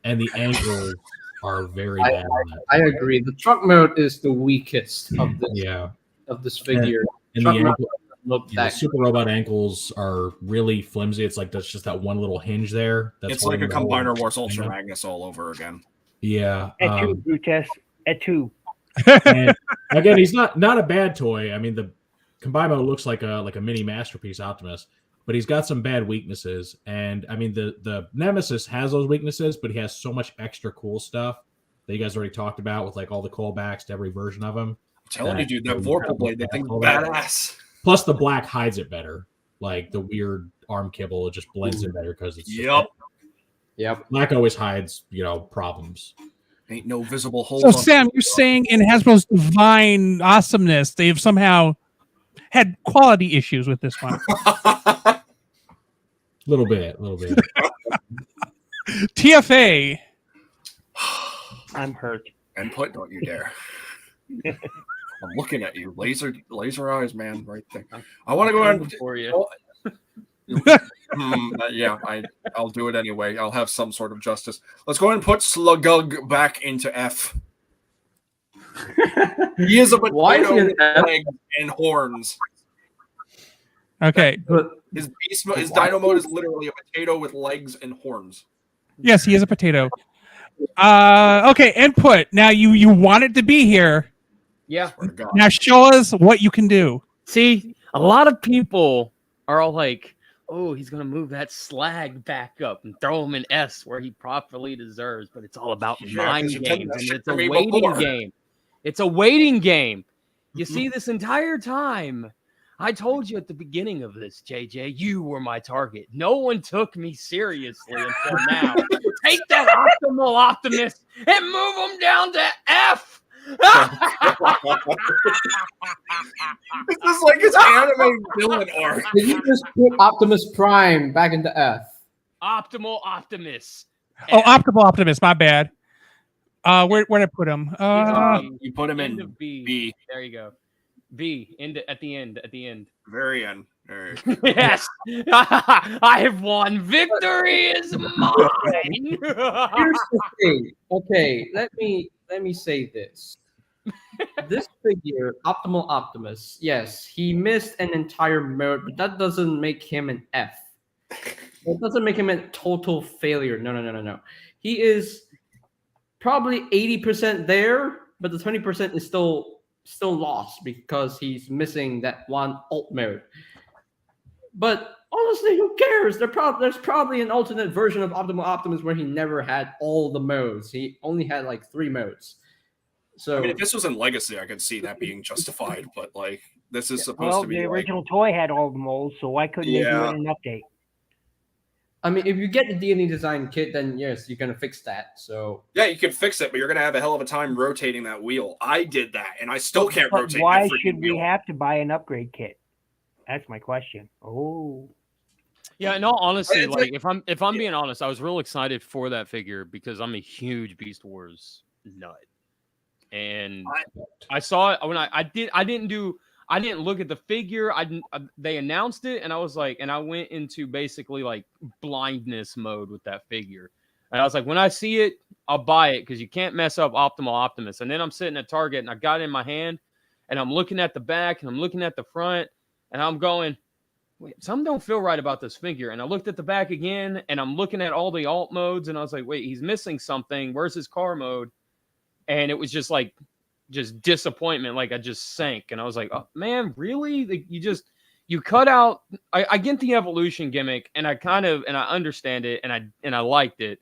And the angles are very bad on that. I agree. The truck mode is the weakest of this. Yeah. Of this figure. And Truck the mode ankle, doesn't look the that Super Robot ankles are really flimsy. It's like that's just that one little hinge there. That's It's like a holding the whole Combiner Wars Ultra thing up. Magnus all over again. Yeah. At two, Brutes. At two. And again, he's not a bad toy. I mean, the Combimo looks like a mini masterpiece Optimus, but he's got some bad weaknesses. And I mean, the Nemesis has those weaknesses, but he has so much extra cool stuff that you guys already talked about with like all the callbacks to every version of him. I'm telling you, dude, that Vorpal blade, that thing's badass. Plus, the black hides it better. Like the weird arm kibble, it just blends in better because it's Yep. Black always hides, problems. Ain't no visible holes. So, Sam, you're saying in Hasbro's divine awesomeness, they've somehow had quality issues with this one. A little bit. TFA. I'm hurt. Input, don't you dare. I'm looking at you. Laser eyes, man, right there. I want to go ahead for you. I'll do it anyway. I'll have some sort of justice. Let's go ahead and put Slugug back into F. He is a Why is he potato an with F? legs and horns. Okay. But His dino mode is literally a potato with legs and horns. Yes, he is a potato. Okay, input. Now you wanted to be here. Yeah. Swear to God. Now show us what you can do. See, a lot of people are all like, oh, he's going to move that slag back up and throw him an S where he properly deserves. But it's all about Yeah, mind 'cause you did games. that And shit it's a for me waiting before. game. It's a waiting game. You Mhm. see, this entire time, I told you at the beginning of this, JJ, you were my target. No one took me seriously until now. Take that optimal optimist and move him down to F. This is like his anime villain arc. Did you just put Optimus Prime back into F? Optimal Optimus. Oh, F. Optimal Optimist. My bad. Where'd I put him? You put him End in of B. B. There you go. B. At the end. Very end. All right. Yes. I have won. Victory is mine. Here's the thing. Okay, let me say this. This figure, Optimal Optimus, yes, he missed an entire mode, but that doesn't make him an F. It doesn't make him a total failure. No. He is probably 80% there, but the 20% is still lost because he's missing that one alt mode. But honestly, who cares? There's probably an alternate version of Optimal Optimus where he never had all the modes. He only had like 3 modes. So I mean, if this was in Legacy, I could see that being justified, but like this is supposed Well, to be the like, original toy had all the molds, so why couldn't they do Yeah. it in an update? I mean, if you get the D&D design kit, then yes, you're gonna fix that. So yeah, you can fix it, but you're gonna have a hell of a time rotating that wheel. I did that, and I still can't But rotate. why that freaking should we wheel. have to buy an upgrade kit? That's my question. Oh, Yeah, in all honesty, It's like if I'm being honest, I was real excited for that figure because I'm a huge Beast Wars nut. And I saw it when I didn't look at the figure. They announced it, and I was like, and I went into basically like blindness mode with that figure. And I was like, when I see it, I'll buy it because you can't mess up Optimal Optimus. And then I'm sitting at Target, and I got it in my hand, and I'm looking at the back, and I'm looking at the front, and I'm going, wait, something don't feel right about this figure. And I looked at the back again, and I'm looking at all the alt modes, and I was like, wait, he's missing something. Where's his car mode? And it was just like, just disappointment. Like I just sank, and I was like, oh man, really? Like, you cut out. I get the evolution gimmick, and I understand it, and I liked it,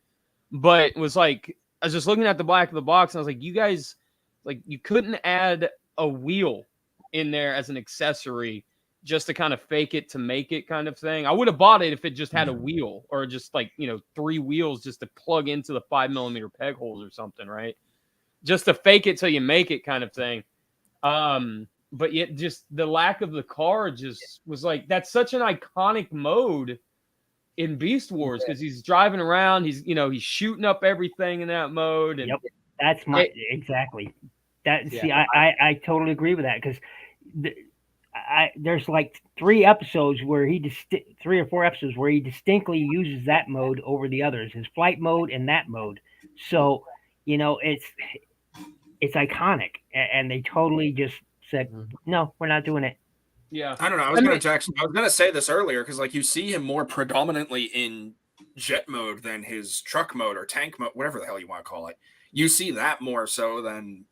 but it was like I was just looking at the back of the box, and I was like, you guys, like, you couldn't add a wheel in there as an accessory just to kind of fake it to make it kind of thing. I would have bought it if it just had a wheel or just like 3 wheels just to plug into the 5mm peg holes or something, right? Just to fake it till you make it kind of thing. But yet just the lack of the car just was like, that's such an iconic mode in Beast Wars because he's driving around, he's shooting up everything in that mode. And yep, that's my exactly. That see, I totally agree with that because there's like 3 episodes where 3 or 4 episodes where he distinctly uses that mode over the others, his flight mode and that mode. So it's iconic, and they totally just said, no, we're not doing it. Yeah, I don't know. I was gonna say this earlier because like you see him more predominantly in jet mode than his truck mode or tank mode, whatever the hell you want to call it. You see that more so than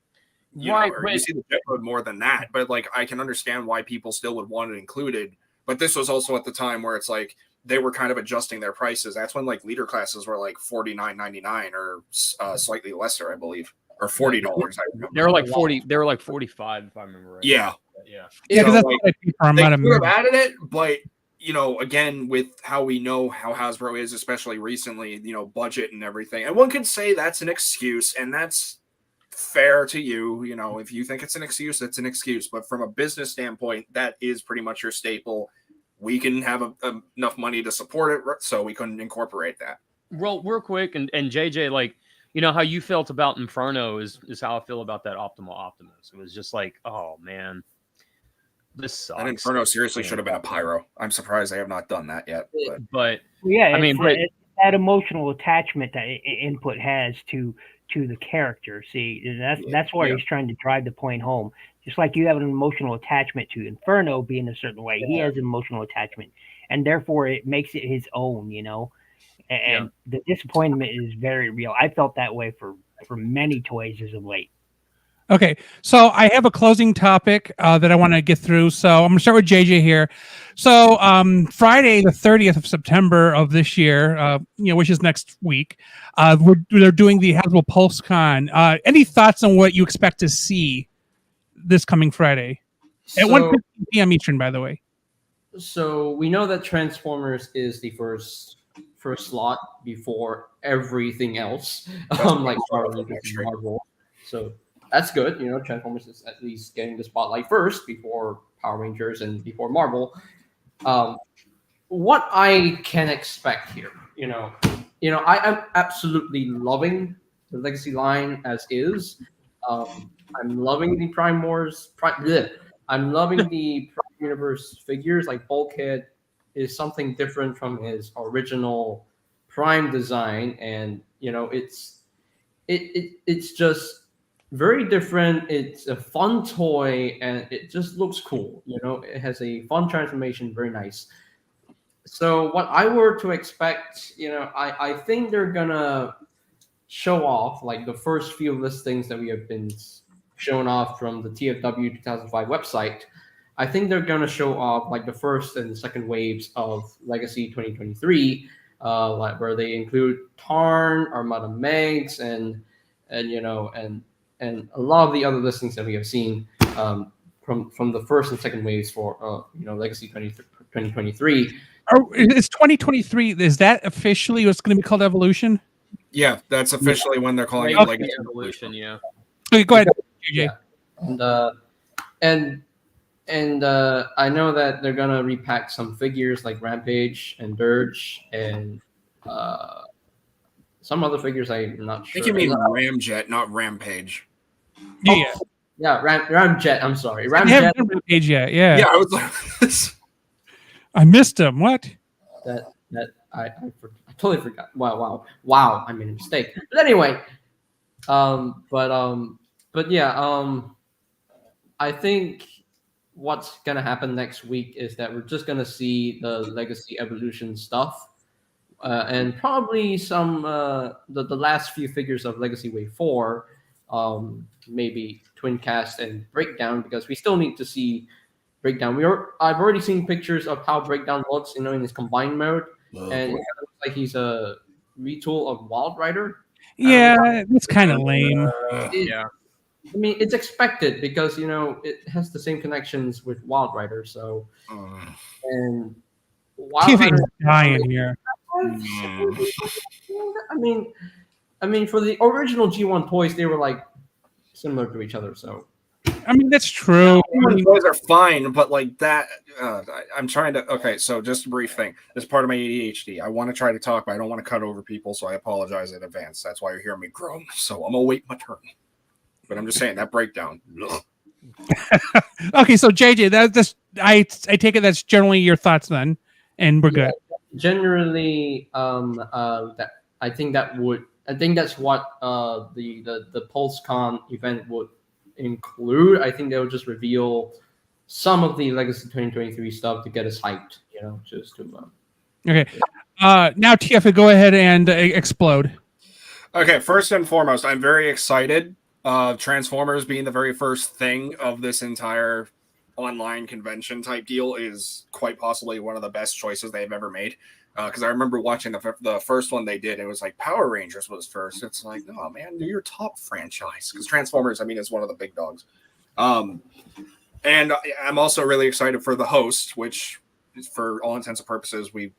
you see the jet mode more than that. But like I can understand why people still would want it included. But this was also at the time where it's like they were kind of adjusting their prices. That's when like leader classes were like $49.99 or slightly lesser, I believe. Or $40. I remember. They were like 40. They were like 45, if I remember right. Yeah. Yeah. Because that's what I pay for a They amount of could have added it, but again, with how we know how Hasbro is, especially recently, budget and everything, and one could say that's an excuse, and that's fair to you. If you think it's an excuse, it's an excuse. But from a business standpoint, that is pretty much your staple. We can have enough money to support it, so we couldn't incorporate that. Well, real quick, and JJ, like, how you felt about Inferno is how I feel about that Optimal Optimus. It was just like, oh man, this sucks. And Inferno seriously should have been a pyro. I'm surprised they have not done that yet. But yeah, I mean, it's that emotional attachment that Input has to the character. See, that's where he's trying to drive the point home. Just like you have an emotional attachment to Inferno being a certain way, he has an emotional attachment. and therefore it makes it his own, you know. And the disappointment is very real. I felt that way for many toys as of late. Okay, so I have a closing topic that I want to get through. So I'm going to start with JJ here. So Friday, the 30th of September of this year, which is next week, they're doing the Hasbro PulseCon. Any thoughts on what you expect to see this coming Friday at 1:15 p.m. Eastern, by the way? So we know that Transformers is the first slot before everything else, like Star Wars and Marvel. So that's good. You know, Transformers is at least getting the spotlight first before Power Rangers and before Marvel. What I can expect here, I am absolutely loving the Legacy line as is. I'm loving the Prime Wars. I'm loving the Prime Universe figures. Like Bulkhead is something different from his original Prime design, and it's just very different. It's a fun toy, and it just looks cool. It has a fun transformation, very nice. So what I were to expect, I think they're gonna show off like the first few listings that we have been shown off from the TFW 2005 website. I think they're gonna show off like the first and second waves of Legacy 2023, like where they include Tarn, Armada Megs, and a lot of the other listings that we have seen from the first and second waves for Legacy 2023. It's 2023. Is that officially what's going to be called Evolution? Yeah, that's officially when they're calling it Legacy Evolution. Yeah. Okay, go ahead, JJ. And I know that they're gonna repack some figures like Rampage and Dirge and some other figures. I'm not sure. I think you mean Ramjet, not Rampage. Yeah. Yeah, Ramjet. I'm sorry, Ramjet. Rampage yet? Yeah. Yeah, I was like, I missed him. What? That I totally forgot. Wow! I made a mistake. But anyway, but yeah, I think what's gonna happen next week is that we're just gonna see the Legacy Evolution stuff, and probably some the last few figures of Legacy Wave 4, maybe Twin Cast and Breakdown, because we still need to see Breakdown. I've already seen pictures of how Breakdown looks, in his combined mode, and it looks like he's a retool of Wild Rider. Yeah, it's kind of lame. Yeah. I mean, it's expected because it has the same connections with Wild Rider. So, and Wild Rider dying here. I mean, for the original G1 toys, they were like similar to each other. So, I mean, that's true. Toys are fine, but like that, I'm trying to. Okay, so just a brief thing. This is part of my ADHD. I want to try to talk, but I don't want to cut over people, so I apologize in advance. That's why you're hearing me groan. So I'm gonna wait my turn. But I'm just saying that breakdown. Okay, so JJ, I take it that's generally your thoughts then, and we're good. Generally, that I think that's what the PulseCon event would include. I think they'll just reveal some of the Legacy 2023 stuff to get us hyped. Just to. Okay. Now TF, go ahead and explode. Okay, first and foremost, I'm very excited. Transformers being the very first thing of this entire online convention type deal is quite possibly one of the best choices they've ever made. Because I remember watching the first one they did, it was like Power Rangers was first. It's like, oh man, do your top franchise. Because Transformers, is one of the big dogs. And I'm also really excited for the host, which for all intents and purposes, we're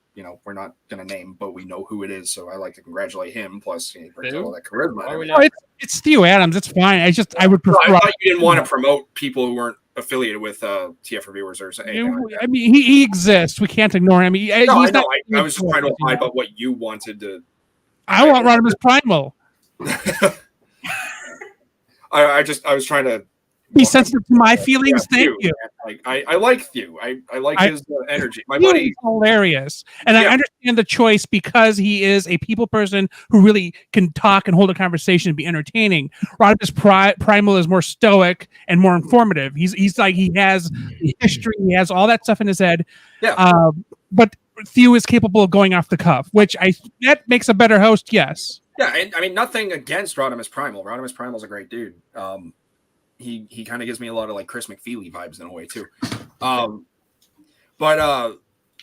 not going to name, but we know who it is. So I like to congratulate him. Plus, he brings all that charisma. It's Theo Adams. It's fine. I would prefer. I thought you didn't want to promote people who weren't affiliated with TF Reviewers or anything. I mean, he exists. We can't ignore him. I was just trying to imply about what you wanted to. I want Rodimus Primal. I was trying to Be sensitive to my feelings. Thank Thew, you. man. Like I like Thew. I like his energy. My Thew buddy. is hilarious, and I Yeah. understand the choice because he is a people person who really can talk and hold a conversation and be entertaining. Rodimus Primal is more stoic and more informative. He's like he has history, he has all that stuff in his head. Yeah. But Thew is capable of going off the cuff, which that makes a better host. Yes. Yeah, and I mean nothing against Rodimus Primal. Rodimus Primal's a great dude. He kind of gives me a lot of like Chris McFeely vibes in a way too.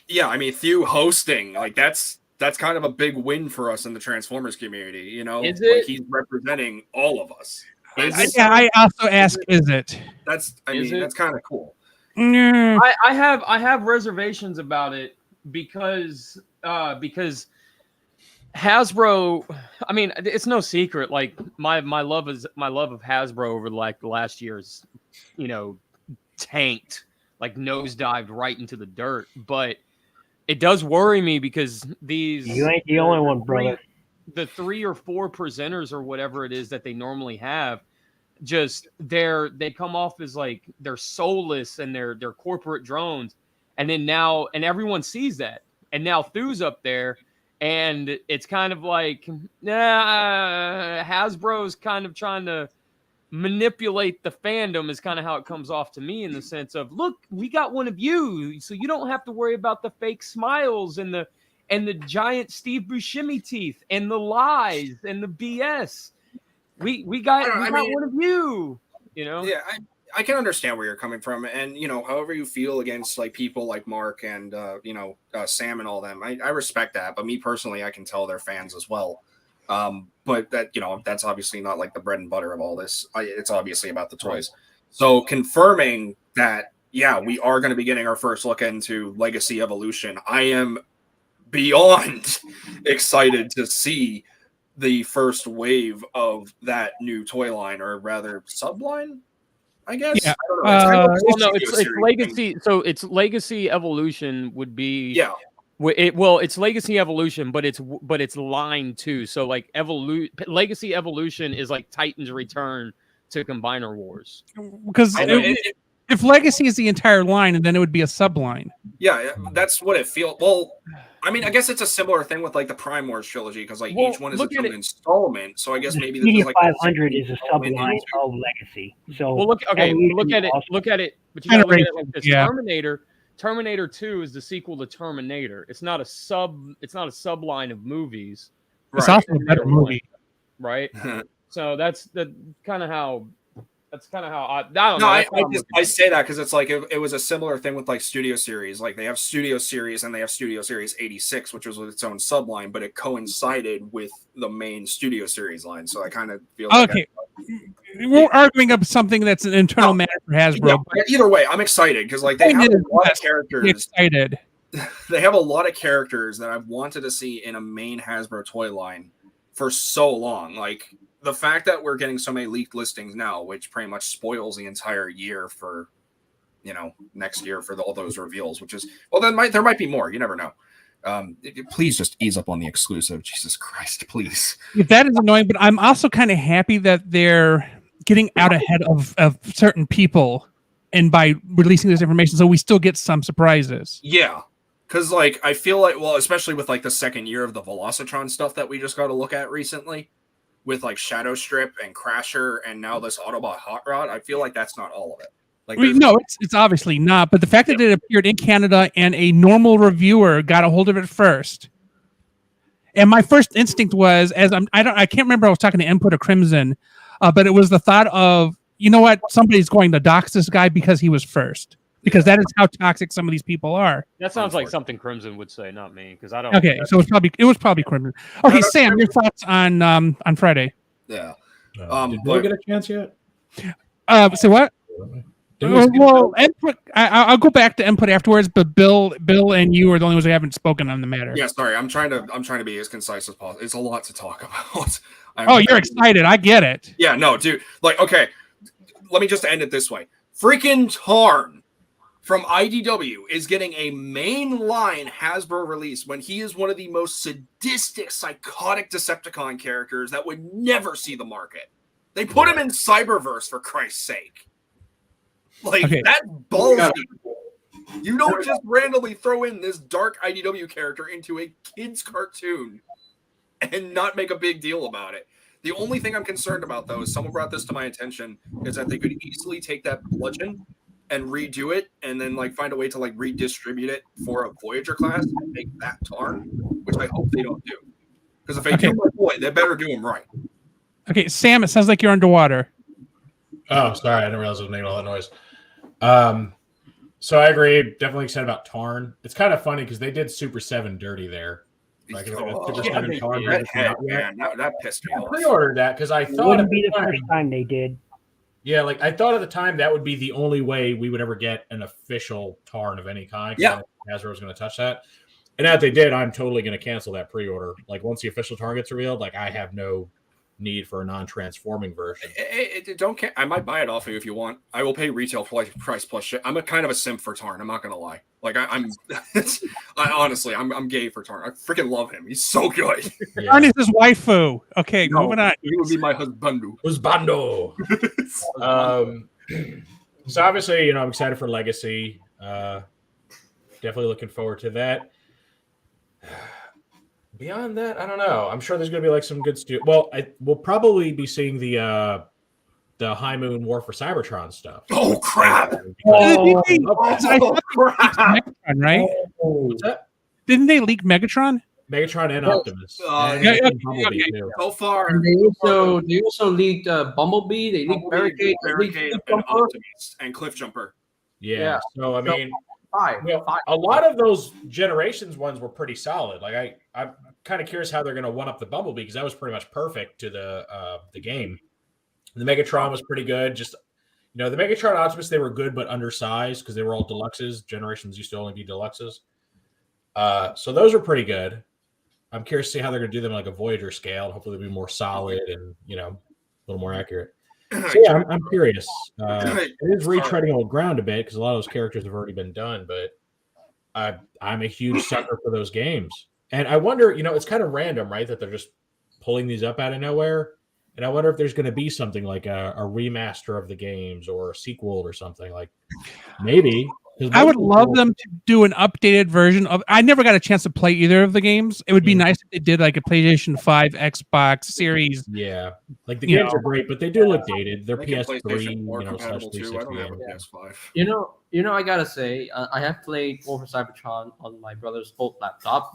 Yeah, I mean Thew hosting, like that's kind of a big win for us in the Transformers community, you know? Is Like it? he's representing all of us. I also ask, is it? That's kind of cool. Mm, I have reservations about it because Hasbro, I mean, it's no secret. Like my love of Hasbro over like the last year's, tanked, like nosedived right into the dirt. But it does worry me because You ain't the only one, brother. The 3 or 4 presenters or whatever it is that they normally have, just they come off as like they're soulless and they're corporate drones, and everyone sees that, and now Thew's up there. And it's kind of like, Hasbro's kind of trying to manipulate the fandom is kind of how it comes off to me, in the sense of, look, we got one of you, so you don't have to worry about the fake smiles and the giant Steve Buscemi teeth and the lies and the BS. We got one of you, Yeah, I can understand where you're coming from, and however you feel against like people like Mark and Sam and all them, I respect that. But me personally, I can tell they're fans as well. But that that's obviously not like the bread and butter of all this. It's obviously about the toys. So confirming that, yeah, we are going to be getting our first look into Legacy Evolution. I am beyond excited to see the first wave of that new toy line, or rather subline. I guess. Yeah. I don't know. It's Legacy. So it's Legacy Evolution would be. Yeah. It's Legacy Evolution, but it's line 2. So like Legacy Evolution is like Titan's Return to Combiner Wars. Because if Legacy is the entire line, and then it would be a subline. Yeah, that's what it feels. Well, I mean, I guess it's a similar thing with like the Prime Wars trilogy, because like each one is its own installment. So I guess maybe Media there's like 500 is a subline of Legacy. So look at it. But you gotta look at it like this. Yeah. Terminator 2 is the sequel to Terminator. It's not a subline of movies. It's also a better movie, right? So that's kind of how I don't know. I say that because it's like it was a similar thing with like Studio Series. Like they have Studio Series and they have Studio Series 86, which was with its own subline, but it coincided with the main Studio Series line. So I kind of feel okay. We're arguing up something that's an internal matter for Hasbro. Yeah, either way, I'm excited because like they have a lot of characters. Excited. They have a lot of characters that I've wanted to see in a main Hasbro toy line for so long. Like the fact that we're getting so many leaked listings now, which pretty much spoils the entire year for, next year for all those reveals, which is, well, there might be more. You never know. Please just ease up on the exclusive. Jesus Christ, please. That is annoying, but I'm also kind of happy that they're getting out ahead of certain people, and by releasing this information, so we still get some surprises. Yeah. Because, like, I feel like, well, especially with, like, the second year of the Velocitron stuff that we just got to look at recently, with, like, Shadow Strip and Crasher and now this Autobot Hot Rod, I feel like that's not all of it. Like, no, it's obviously not, but the fact that it appeared in Canada and a normal reviewer got a hold of it first. And my first instinct was, I can't remember, I was talking to Input or Crimson, but it was the thought of, you know what, somebody's going to dox this guy because he was first. Because that is how toxic some of these people are. That sounds like something Crimson would say, not me, because I don't. Okay, so it was probably Crimson. Okay, Sam, your thoughts on Friday? Yeah. Did we get a chance yet? Say what? Well, Input. I'll go back to Input afterwards, but Bill, and you are the only ones who haven't spoken on the matter. Yeah, sorry. I'm trying to be as concise as possible. It's a lot to talk about. You're excited. I get it. Yeah, no, dude. Like, okay, let me just end it this way. Freaking Tarn from IDW is getting a mainline Hasbro release when he is one of the most sadistic, psychotic Decepticon characters that would never see the market. They put him in Cyberverse, for Christ's sake. Like Okay. that ballsy. You don't just randomly throw in this dark IDW character into a kid's cartoon and not make a big deal about it. The only thing I'm concerned about, though, is someone brought this to my attention, is that they could easily take that bludgeon and redo it and then like find a way to like redistribute it for a Voyager class and make that Tarn, which I hope they don't do. Because if they do, my boy, they better do him right. Okay, Sam, it sounds like you're underwater. Oh, sorry. I didn't realize I was making all that noise. So I agree. Definitely excited about Tarn. It's kind of funny because they did Super 7 dirty there. Like, Super 7 Tarn that pissed me I off. pre-ordered that because I It thought wouldn't at be the the time, first time they did. yeah, like I thought at the time that would be the only way we would ever get an official Tarn of any kind. Yeah. Hasbro was going to touch that. And as they did, I'm totally going to cancel that pre-order. Like once the official Tarn gets revealed, like I have no need for a non-transforming version. I might buy it off of you if you want. I will pay retail price plus shit. I'm a kind of a simp for Tarn. I'm not gonna lie. Like I'm honestly, I'm gay for Tarn. I freaking love him. He's so good. Yeah. Tarn is his waifu. Okay, moving on. He would be my husbando. Husbando. So obviously, I'm excited for Legacy. Definitely looking forward to that. Beyond that, I don't know. I'm sure there's going to be like some good stuff. Well, we'll probably be seeing the High Moon War for Cybertron stuff. Oh crap! I thought crap! Megatron, right? What's that? Didn't they leak Megatron? Megatron and Optimus. And yeah, Bumblebee, okay. too. So far, And they also leaked Bumblebee. They leaked Barricade, and Optimus, and Cliffjumper. Yeah. So I mean, Five. a lot of those Generations ones were pretty solid. Like I'm kind of curious how they're going to one up the Bumblebee because that was pretty much perfect to the game. The Megatron was pretty good. Just the Megatron Optimus, they were good but undersized because they were all deluxes. Generations used to only be deluxes. So those are pretty good. I'm curious to see how they're going to do them like a Voyager scale. Hopefully, they'll be more solid and a little more accurate. So yeah, I'm curious. It is retreading old ground a bit because a lot of those characters have already been done, but I'm a huge sucker for those games. And I wonder, it's kind of random, right, that they're just pulling these up out of nowhere. And I wonder if there's going to be something like a remaster of the games or a sequel or something like maybe. I would love them to do an updated version of. I never got a chance to play either of the games. It would be nice if they did like a PlayStation 5, Xbox Series. Yeah, like the games are great, but they do look dated. They're Make it PS3, PlayStation 4 slash compatible too. I don't have a 360. PS5. I gotta say, I have played War for Cybertron on my brother's old laptop.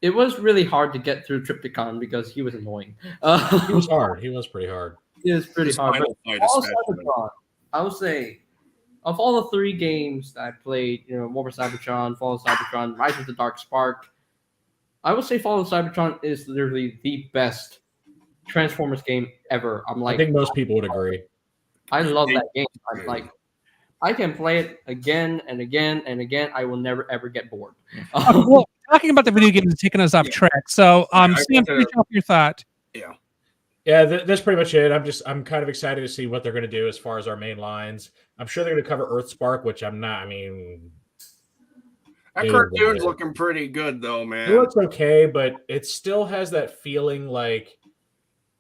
It was really hard to get through Triptychon because he was annoying. He was hard. He was pretty hard. It was pretty hard. Final fight All especially. Cybertron, I would say, of all the three games that I played, War for Cybertron, Fall of Cybertron, Rise of the Dark Spark, I would say Fall of Cybertron is literally the best Transformers game ever. I think most people would agree. I love that game. I'm like, I can play it again and again and again. I will never ever get bored. Well, talking about the video games is taking us off track. So, Sam, finish off your thought. Yeah, that's pretty much it. I'm kind of excited to see what they're going to do as far as our main lines. I'm sure they're going to cover Earthspark, which I'm not. I mean, that cartoon's looking pretty good though, man. It looks okay, but it still has that feeling like. I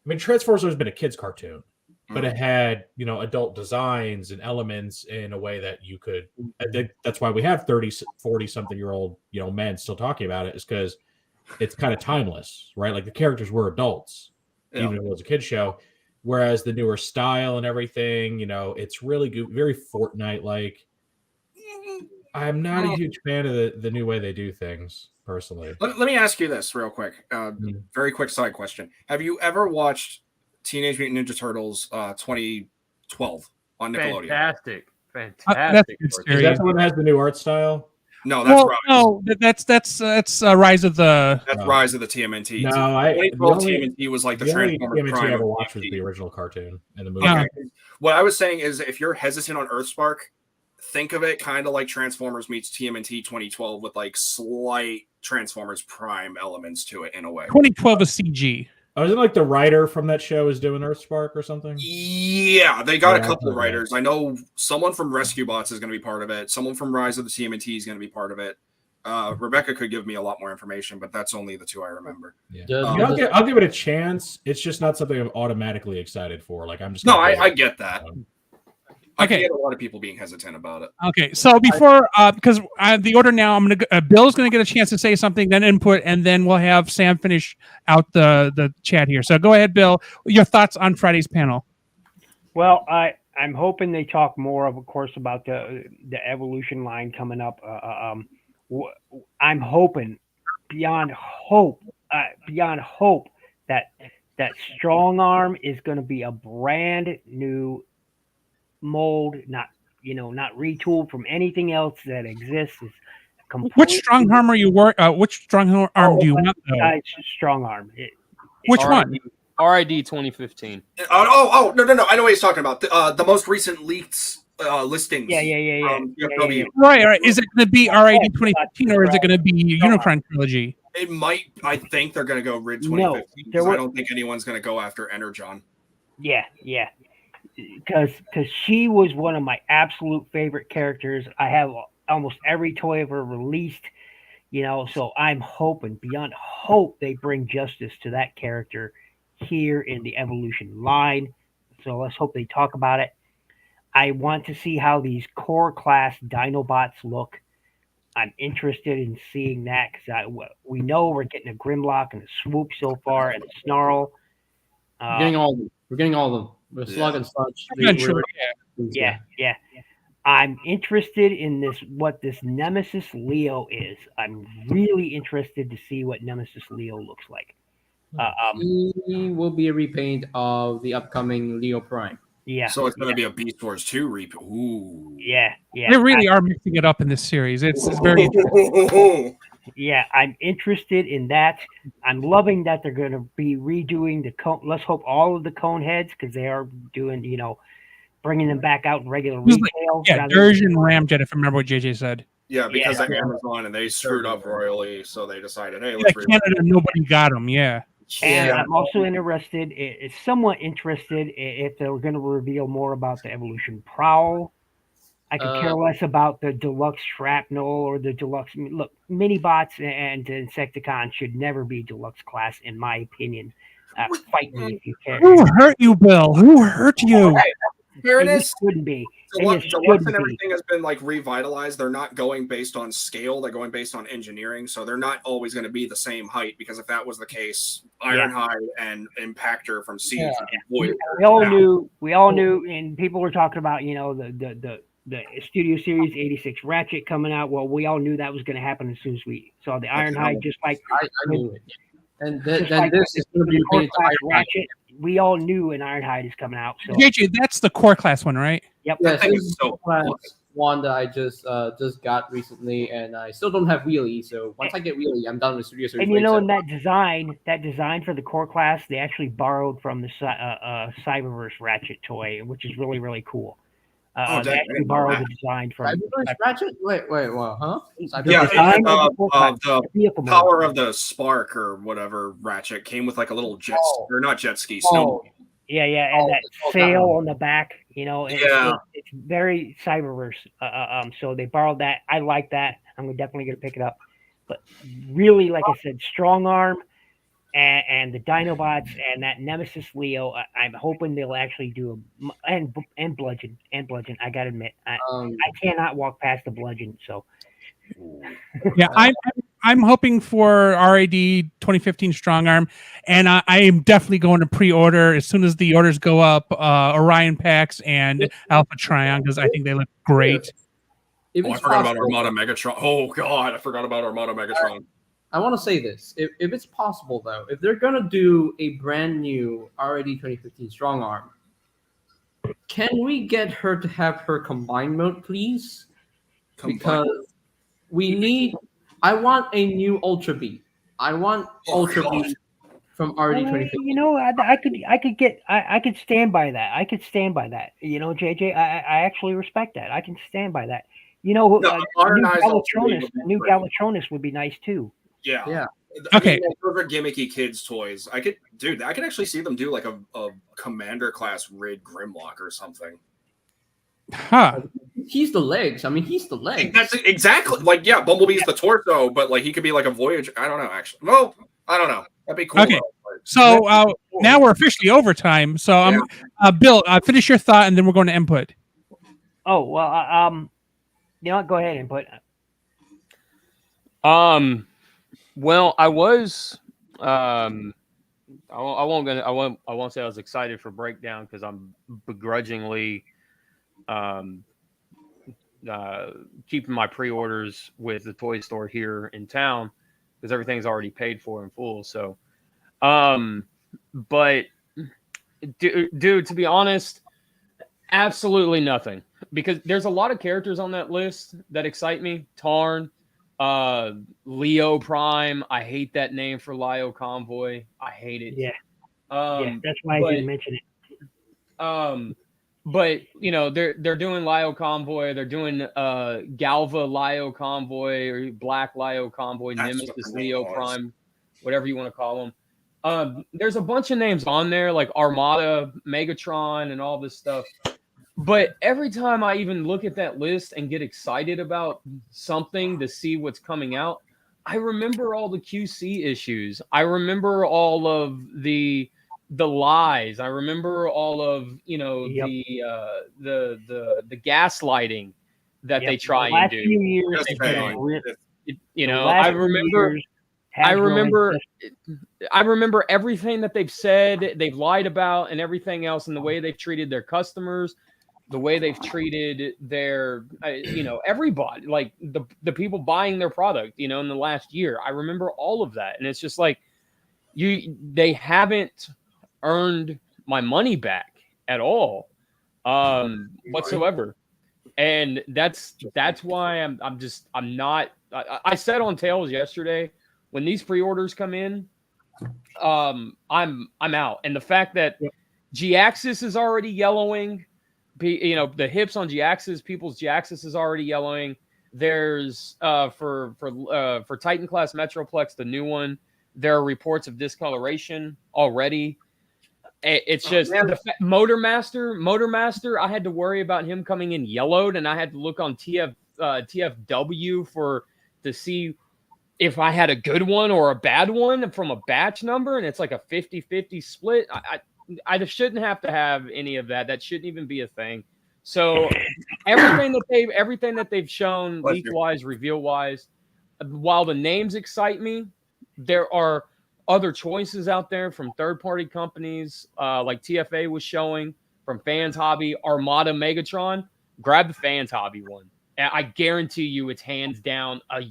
mean, Transformers has been a kids' cartoon, but it had adult designs and elements in a way that you could. I think that's why we have 30, 40 something year old men still talking about it, is because it's kind of timeless, right? Like the characters were adults. Even if it was a kid's show, whereas the newer style and everything, it's really good, very Fortnite-like. I'm not a huge fan of the new way they do things, personally. Let me ask you this real quick. Very quick side question. Have you ever watched Teenage Mutant Ninja Turtles 2012 on Nickelodeon? Fantastic. That's a good series. Is that the one that has the new art style? No, that's Rise. No, that's Rise of the. That's Rise of the TMNT. No, 2012 TMNT was like the only Transformers TMNT I Prime. ever watched was the original cartoon and the movie. Yeah. What I was saying is, if you're hesitant on Earthspark, think of it kind of like Transformers meets TMNT 2012 with like slight Transformers Prime elements to it in a way. 2012 is CG. Oh, isn't like the writer from that show is doing Earthspark or something? Yeah, they got a couple of writers. I know someone from Rescue Bots is going to be part of it. Someone from Rise of the TMNT is going to be part of it. Rebecca could give me a lot more information, but that's only the two I remember. Yeah. I'll give it a chance. It's just not something I'm automatically excited for. Like I'm just I get that. I Okay. can get a lot of people being hesitant about it. Okay, so before, because the order now, I'm gonna Bill's gonna get a chance to say something, then input, and then we'll have Sam finish out the chat here. So go ahead, Bill. Your thoughts on Friday's panel? Well, I'm hoping they talk more, of course, about the evolution line coming up. I'm hoping beyond hope that Strong Arm is going to be a brand new mold, not retooled from anything else that exists. It's Which strong arm are you which strong arm do you want though? It's Strong Arm. Which one? RID 2015. No! I know what he's talking about. The most recent leaked listings. Yeah. UFW. Right. Is it going to be RID 2015 or is it going to be Unicron Trilogy? It might. I think they're going to go RID 2015 because I don't think anyone's going to go after Energon. Yeah. Because she was one of my absolute favorite characters. I have almost every toy ever released, so I'm hoping, beyond hope, they bring justice to that character here in the Evolution line. So let's hope they talk about it. I want to see how these core class Dinobots look. I'm interested in seeing that because we know we're getting a Grimlock and a Swoop so far and a Snarl. We're getting all of them. We're getting all of them. We're Slug and such. Yeah. I'm interested in what this Nemesis Leo is. I'm really interested to see what Nemesis Leo looks like. He will be a repaint of the upcoming Leo Prime. Yeah. So it's going to be a Beast Wars 2 repaint. Ooh. Yeah. They really are mixing it up in this series. It's very interesting. Yeah, I'm interested in that. I'm loving that they're going to be redoing the cone. Let's hope all of the cone heads, because they are doing, bringing them back out in regular retail. Dirge and Ramjet, if I remember what JJ said. Yeah, because of Amazon, and they screwed up royally, so they decided, hey, let's Canada, nobody got them. Yeah. And I'm also somewhat interested if they were going to reveal more about the Evolution Prowl. I could care less about the deluxe shrapnel or the deluxe. Look, Minibots and Insecticons should never be deluxe class, in my opinion. Fight me if you care. Who hurt you, Bill? Who hurt you? Fairness shouldn't be. Deluxe and everything has been revitalized. They're not going based on scale. They're going based on engineering. So they're not always going to be the same height, because if that was the case, Ironhide and Impactor from Siege would be we all knew, and people were talking about the Studio Series 86 Ratchet coming out. Well, we all knew that was going to happen as soon as we saw the Ironhide. Just like I knew it. And then this is going to be painted Ratchet. We all knew an Ironhide is coming out. So JJ, that's the core class one, right? Yep. Yes, this is the class one that I just got recently, and I still don't have Wheelie. So once I get Wheelie, I'm done with Studio Series. And in that design for the core class, they actually borrowed from the Cyberverse Ratchet toy, which is really, really cool. They actually borrowed the design from Ratchet. Wait, what? Huh? Yeah, the power of the spark or whatever Ratchet came with a little jet, or not jet ski, snow. Yeah, and that sail on the back, it's very Cyberverse. So they borrowed that. I like that. I'm definitely going to pick it up. But really, like I said, Strong Arm and the Dinobots and that Nemesis Leo, I'm hoping they'll actually do and Bludgeon. I gotta admit, I cannot walk past the Bludgeon. So yeah, I'm hoping for RAD 2015 Strong Arm, and I am definitely going to pre-order as soon as the orders go up. Orion packs and Alpha Trion, because I think they look great. I forgot about Armada Megatron. Oh God, I forgot about Armada Megatron. I want to say this. If it's possible, though, if they're going to do a brand new RAD 2015 Strong Arm, can we get her to have her combined mode, please? Because I want a new Ultra Beat. I want Ultra Beat from RAD 2015. I could stand by that. JJ, I actually respect that. I can stand by that. New Galvatronus would be nice too. Yeah. Okay. I mean, those are gimmicky kids' toys. I could actually see them do a commander class Rid Grimlock or something. Huh. He's the legs. I mean, he's the legs. That's exactly Bumblebee's the torso, but he could be a Voyager. I don't know, actually. Well, I don't know. That'd be cool. Okay. So now we're officially overtime. So Bill, finish your thought, and then we're going to input. Oh well, you know what? Go ahead and put. Well, I was. I won't say I was excited for Breakdown because I'm begrudgingly um, keeping my pre-orders with the toy store here in town because everything's already paid for in full. So, um, but dude, to be honest, absolutely nothing because there's a lot of characters on that list that excite me. Tarn, Leo Prime. I hate that name for Lio Convoy. I hate it. Yeah, yeah. That's why I But didn't mention it. but you know they're doing Lio Convoy, they're doing Galva Lio Convoy or Black Lio Convoy, That's what Nemesis the name Leo was. Prime, whatever you want to call them. There's a bunch of names on there like Armada, Megatron, and all this stuff. But every time I even look at that list and get excited about something to see what's coming out, I remember all the QC issues. I remember all of the lies. I remember all of Yep. the gaslighting that they try the last and do. few years, Just have been saying. real- You the know, last I few remember. years, I Hasbro has remember. just- I remember everything that they've said, they've lied about, and everything else, and the way they've treated their customers, the way they've treated their, everybody, like the people buying their product, in the last year. I remember all of that, and it's just like they haven't earned my money back at all, whatsoever. And that's why I'm not. I said on Tails yesterday, when these pre-orders come in, I'm out. And the fact that G-Axis is already yellowing, the hips on G-Axis, people's G-Axis is already yellowing. There's for Titan class Metroplex, the new one, there are reports of discoloration already. It's just Motormaster. I had to worry about him coming in yellowed, and I had to look on TFW to see if I had a good one or a bad one from a batch number, and it's like a 50-50 split. I just shouldn't have to have any of that. That shouldn't even be a thing. So everything that they've shown leak wise, reveal wise, while the names excite me, there are other choices out there from third-party companies, like TFA was showing, from Fans Hobby, Armada, Megatron. Grab the Fans Hobby one. I guarantee you it's hands down a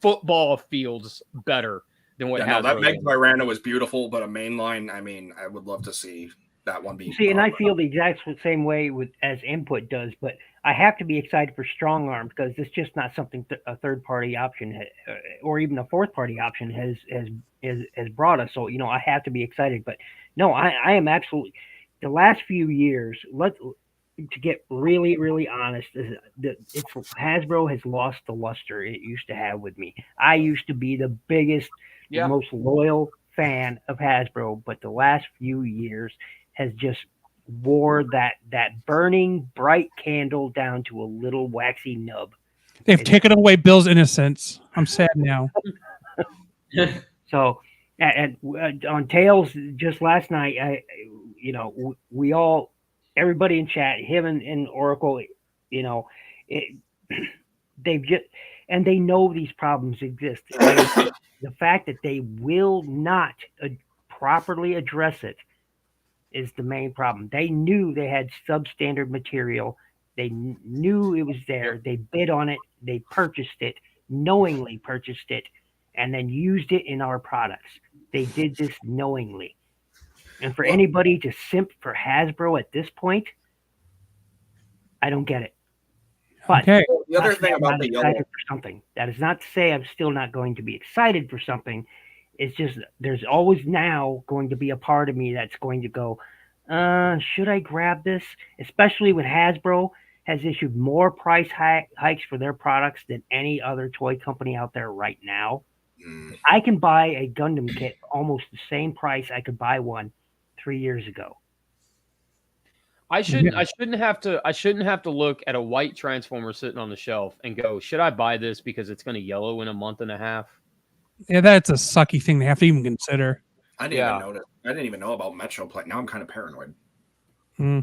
football field's better than what Hasbro. That Meg Tyrannus was beautiful, but a mainline, I mean, I would love to see that one be. See, and I feel the exact same way as Input does, but I have to be excited for Strong Arm because it's just not something a third-party option or even a fourth-party option has brought us. So I have to be excited. But no, I am absolutely. The last few years, to get really, really honest, Hasbro has lost the luster it used to have with me. I used to be the biggest, the most loyal fan of Hasbro, but the last few years has just wore that burning bright candle down to a little waxy nub. They've taken away Bill's innocence. I'm sad now. So, and on Tails just last night, we all, everybody in chat, him and Oracle, they've just, and they know these problems exist. The fact that they will not properly address it is the main problem. They knew they had substandard material. They knew it was there. They bid on it. They purchased it, knowingly purchased it, and then used it in our products. They did this knowingly. And for anybody to simp for Hasbro at this point, I don't get it. But okay. The other thing about the yellow, for something. That is not to say I'm still not going to be excited for something. It's just there's always now going to be a part of me that's going to go, should I grab this? Especially when Hasbro has issued more price hikes for their products than any other toy company out there right now. I can buy a Gundam kit almost the same price I could buy one 3 years ago. I shouldn't have to look at a white Transformer sitting on the shelf and go, should I buy this because it's going to yellow in a month and a half? Yeah, that's a sucky thing to have to even consider. I didn't even notice. I didn't even know about Metroplex. Now I'm kind of paranoid.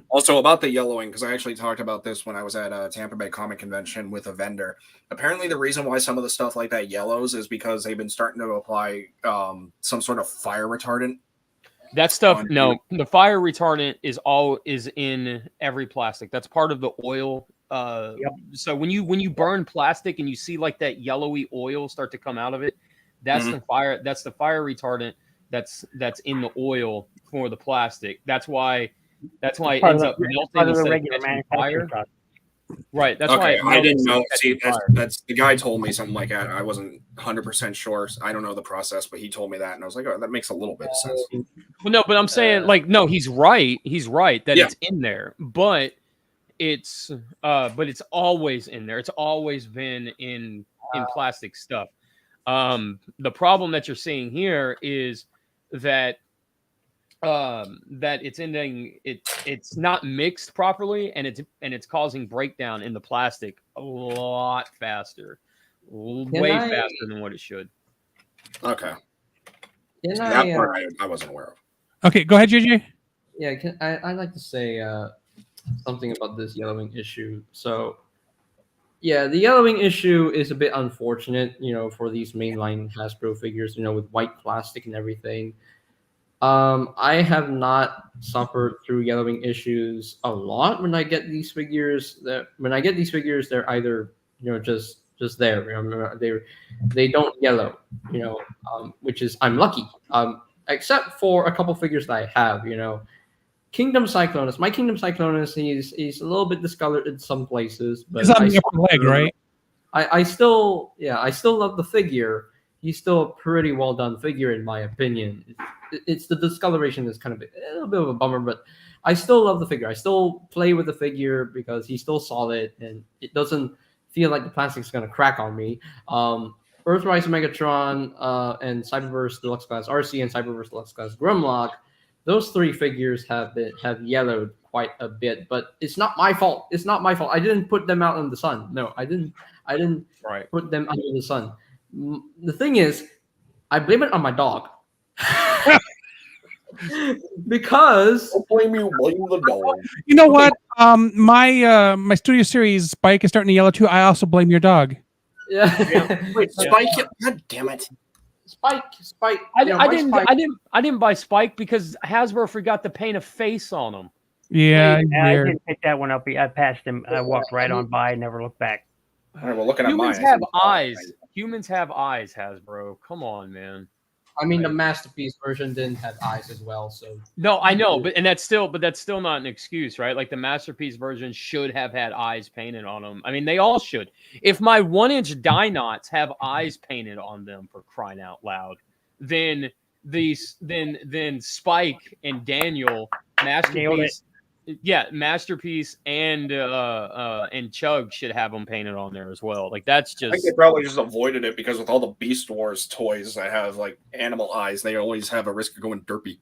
Also about the yellowing, because I actually talked about this when I was at a Tampa Bay Comic Convention with a vendor. Apparently, the reason why some of the stuff like that yellows is because they've been starting to apply some sort of fire retardant. That stuff, no, the fire retardant is in every plastic. That's part of the oil. So when you burn plastic and you see like that yellowy oil start to come out of it, that's the fire. That's the fire retardant. That's in the oil for the plastic. That's why it ends up melting instead of catching fire. Right. That's why. I didn't know. See, that's the guy told me something like that. I wasn't 100% sure. I don't know the process, but he told me that, and I was like, "Oh, that makes a little bit of sense." Well, no, but I'm saying no. He's right. He's right that it's in there, but it's always in there. It's always been in plastic stuff. The problem that you're seeing here is that it's not mixed properly, and it's causing breakdown in the plastic a lot faster, way faster than what it should. Okay. That part I wasn't aware of. Okay, go ahead, JJ. Yeah, I'd like to say something about this yellowing issue. So, yeah, the yellowing issue is a bit unfortunate, for these mainline Hasbro figures, with white plastic and everything. I have not suffered through yellowing issues a lot when I get these figures. They're either just there. They don't yellow. Which is I'm lucky. Except for a couple figures that I have. Kingdom Cyclonus. My Kingdom Cyclonus. He's a little bit discolored in some places, but it's on the upper leg, right? I still love the figure. He's still a pretty well done figure in my opinion. It's the discoloration that's kind of a little bit of a bummer, but I still love the figure. I still play with the figure because he's still solid and it doesn't feel like the plastic's gonna crack on me. Earthrise Megatron and Cyberverse Deluxe Class RC and Cyberverse Deluxe Class Grimlock, those three figures have yellowed quite a bit, but it's not my fault. It's not my fault. I didn't put them out in the sun. No, I didn't put them under the sun. The thing is, I blame it on my dog. Because blame the dog. You know what? My Studio Series Spike is starting to yellow too. I also blame your dog. Yeah. Wait, Spike. God damn it. Spike. I didn't buy Spike because Hasbro forgot to paint a face on him. Yeah, I didn't pick that one up. I passed him. I walked right on by, never looked back. All right, well, looking at mine. Humans have eyes. Humans have eyes, Hasbro. Come on, man. I mean, the Masterpiece version didn't have eyes as well, so. No, I know, but that's still not an excuse, right? Like the Masterpiece version should have had eyes painted on them. I mean, they all should. If my 1-inch Dinots have eyes painted on them, for crying out loud, then Spike and Daniel, Masterpiece. Yeah, Masterpiece and Chug should have them painted on there as well. Like that's just. I think they probably just avoided it because with all the Beast Wars toys that have like animal eyes, they always have a risk of going derpy.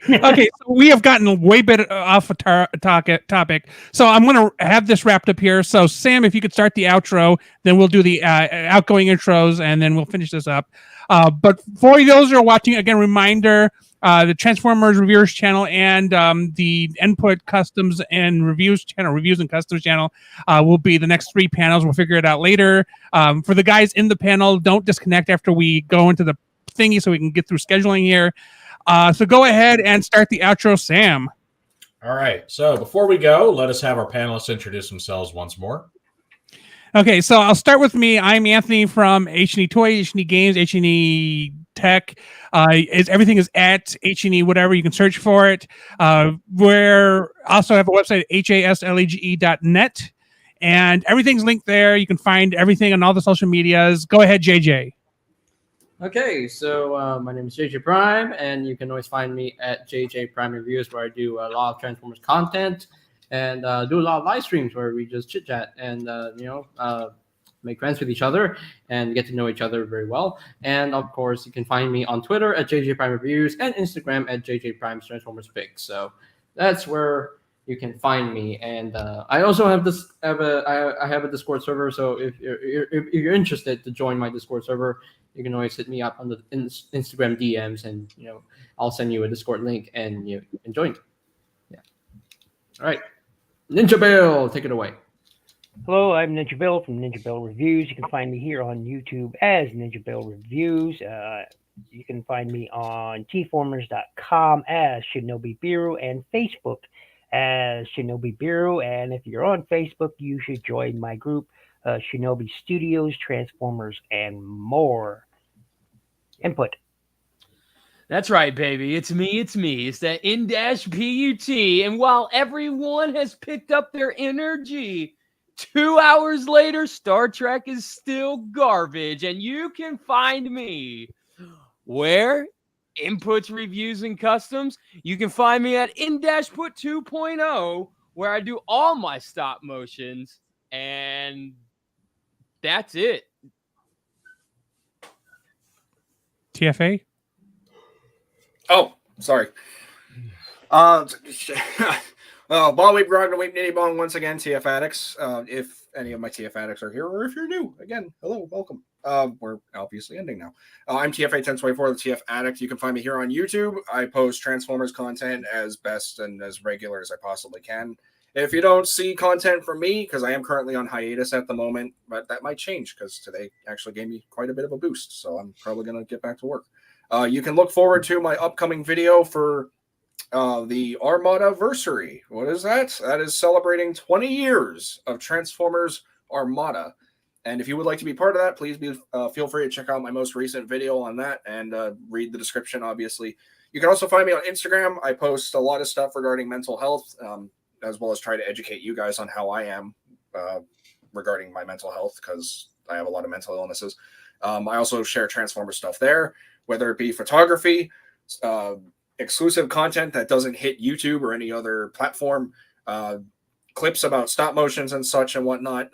Okay, so we have gotten way bit off a topic. So I'm going to have this wrapped up here. So Sam, if you could start the outro, then we'll do the outgoing intros, and then we'll finish this up. But for those who are watching, again, reminder. The Transformers Reviewers channel and the Input Customs and Reviews channel, Reviews and Customs channel, will be the next 3 panels. We'll figure it out later. For the guys in the panel, don't disconnect after we go into the thingy so we can get through scheduling here. So go ahead and start the outro, Sam. All right. So before we go, let us have our panelists introduce themselves once more. Okay, so I'll start with me. I'm Anthony from HNE Toys, HNE Games, HNE Tech. Everything is at HNE, whatever. You can search for it. We also have a website, haslege.net, and everything's linked there. You can find everything on all the social medias. Go ahead, JJ. Okay, so my name is JJ Prime, and you can always find me at JJ Prime Reviews, where I do a lot of Transformers content and do a lot of live streams where we just chit chat and make friends with each other and get to know each other very well. And of course, you can find me on Twitter at JJ Prime Reviews and Instagram at JJ Prime Transformers Picks. So that's where you can find me. And I also have I have a Discord server. So if you're interested to join my Discord server, you can always hit me up on the Instagram DMs, and I'll send you a Discord link and you can join. Yeah. All right, Ninja Bill, take it away. Hello, I'm Ninja Bill from Ninja Bill Reviews. You can find me here on YouTube as Ninja Bill Reviews. You can find me on tformers.com as Shinobi Biru and Facebook as Shinobi Biru. And if you're on Facebook, you should join my group, Shinobi Studios, Transformers, and more. Input. That's right, baby. It's me. It's me. It's that in-PUT. And while everyone has picked up their energy, 2 hours later, Star Trek is still garbage. And you can find me where? Inputs, reviews, and customs. You can find me at in-put 2.0, where I do all my stop motions. And that's it. TFA? Oh, sorry. Well, Ball Weep, Grog, Weep, Nitty Bong once again, TF Addicts. If any of my TF Addicts are here, or if you're new, again, hello, welcome. We're obviously ending now. I'm TFA1024, the TF Addict. You can find me here on YouTube. I post Transformers content as best and as regular as I possibly can. If you don't see content from me, because I am currently on hiatus at the moment, but that might change because today actually gave me quite a bit of a boost, so I'm probably going to get back to work. You can look forward to my upcoming video for the Armada-versary. What is that? That is celebrating 20 years of Transformers Armada. And if you would like to be part of that, please feel free to check out my most recent video on that and read the description, obviously. You can also find me on Instagram. I post a lot of stuff regarding mental health, as well as try to educate you guys on how I am regarding my mental health, because I have a lot of mental illnesses. I also share Transformer stuff there, whether it be photography, exclusive content that doesn't hit YouTube or any other platform, clips about stop motions and such and whatnot.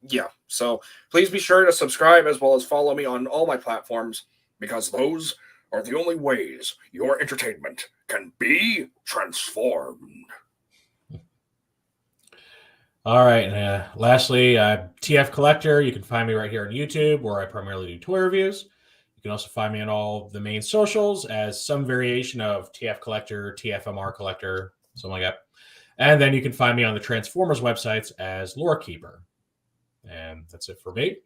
Yeah, so please be sure to subscribe as well as follow me on all my platforms, because those are the only ways your entertainment can be transformed. All right. Lastly, TF Collector. You can find me right here on YouTube, where I primarily do toy reviews. You can also find me on all the main socials as some variation of TF Collector, TFMR Collector, something like that. And then you can find me on the Transformers websites as Lore Keeper. And that's it for me.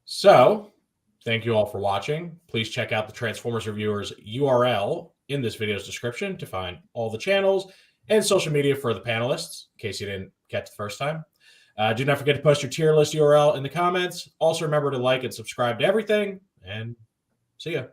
So, thank you all for watching. Please check out the Transformers Reviewers URL in this video's description to find all the channels and social media for the panelists, in case you didn't catch the first time. Do not forget to post your tier list URL in the comments. Also, remember to like and subscribe to everything, and see ya.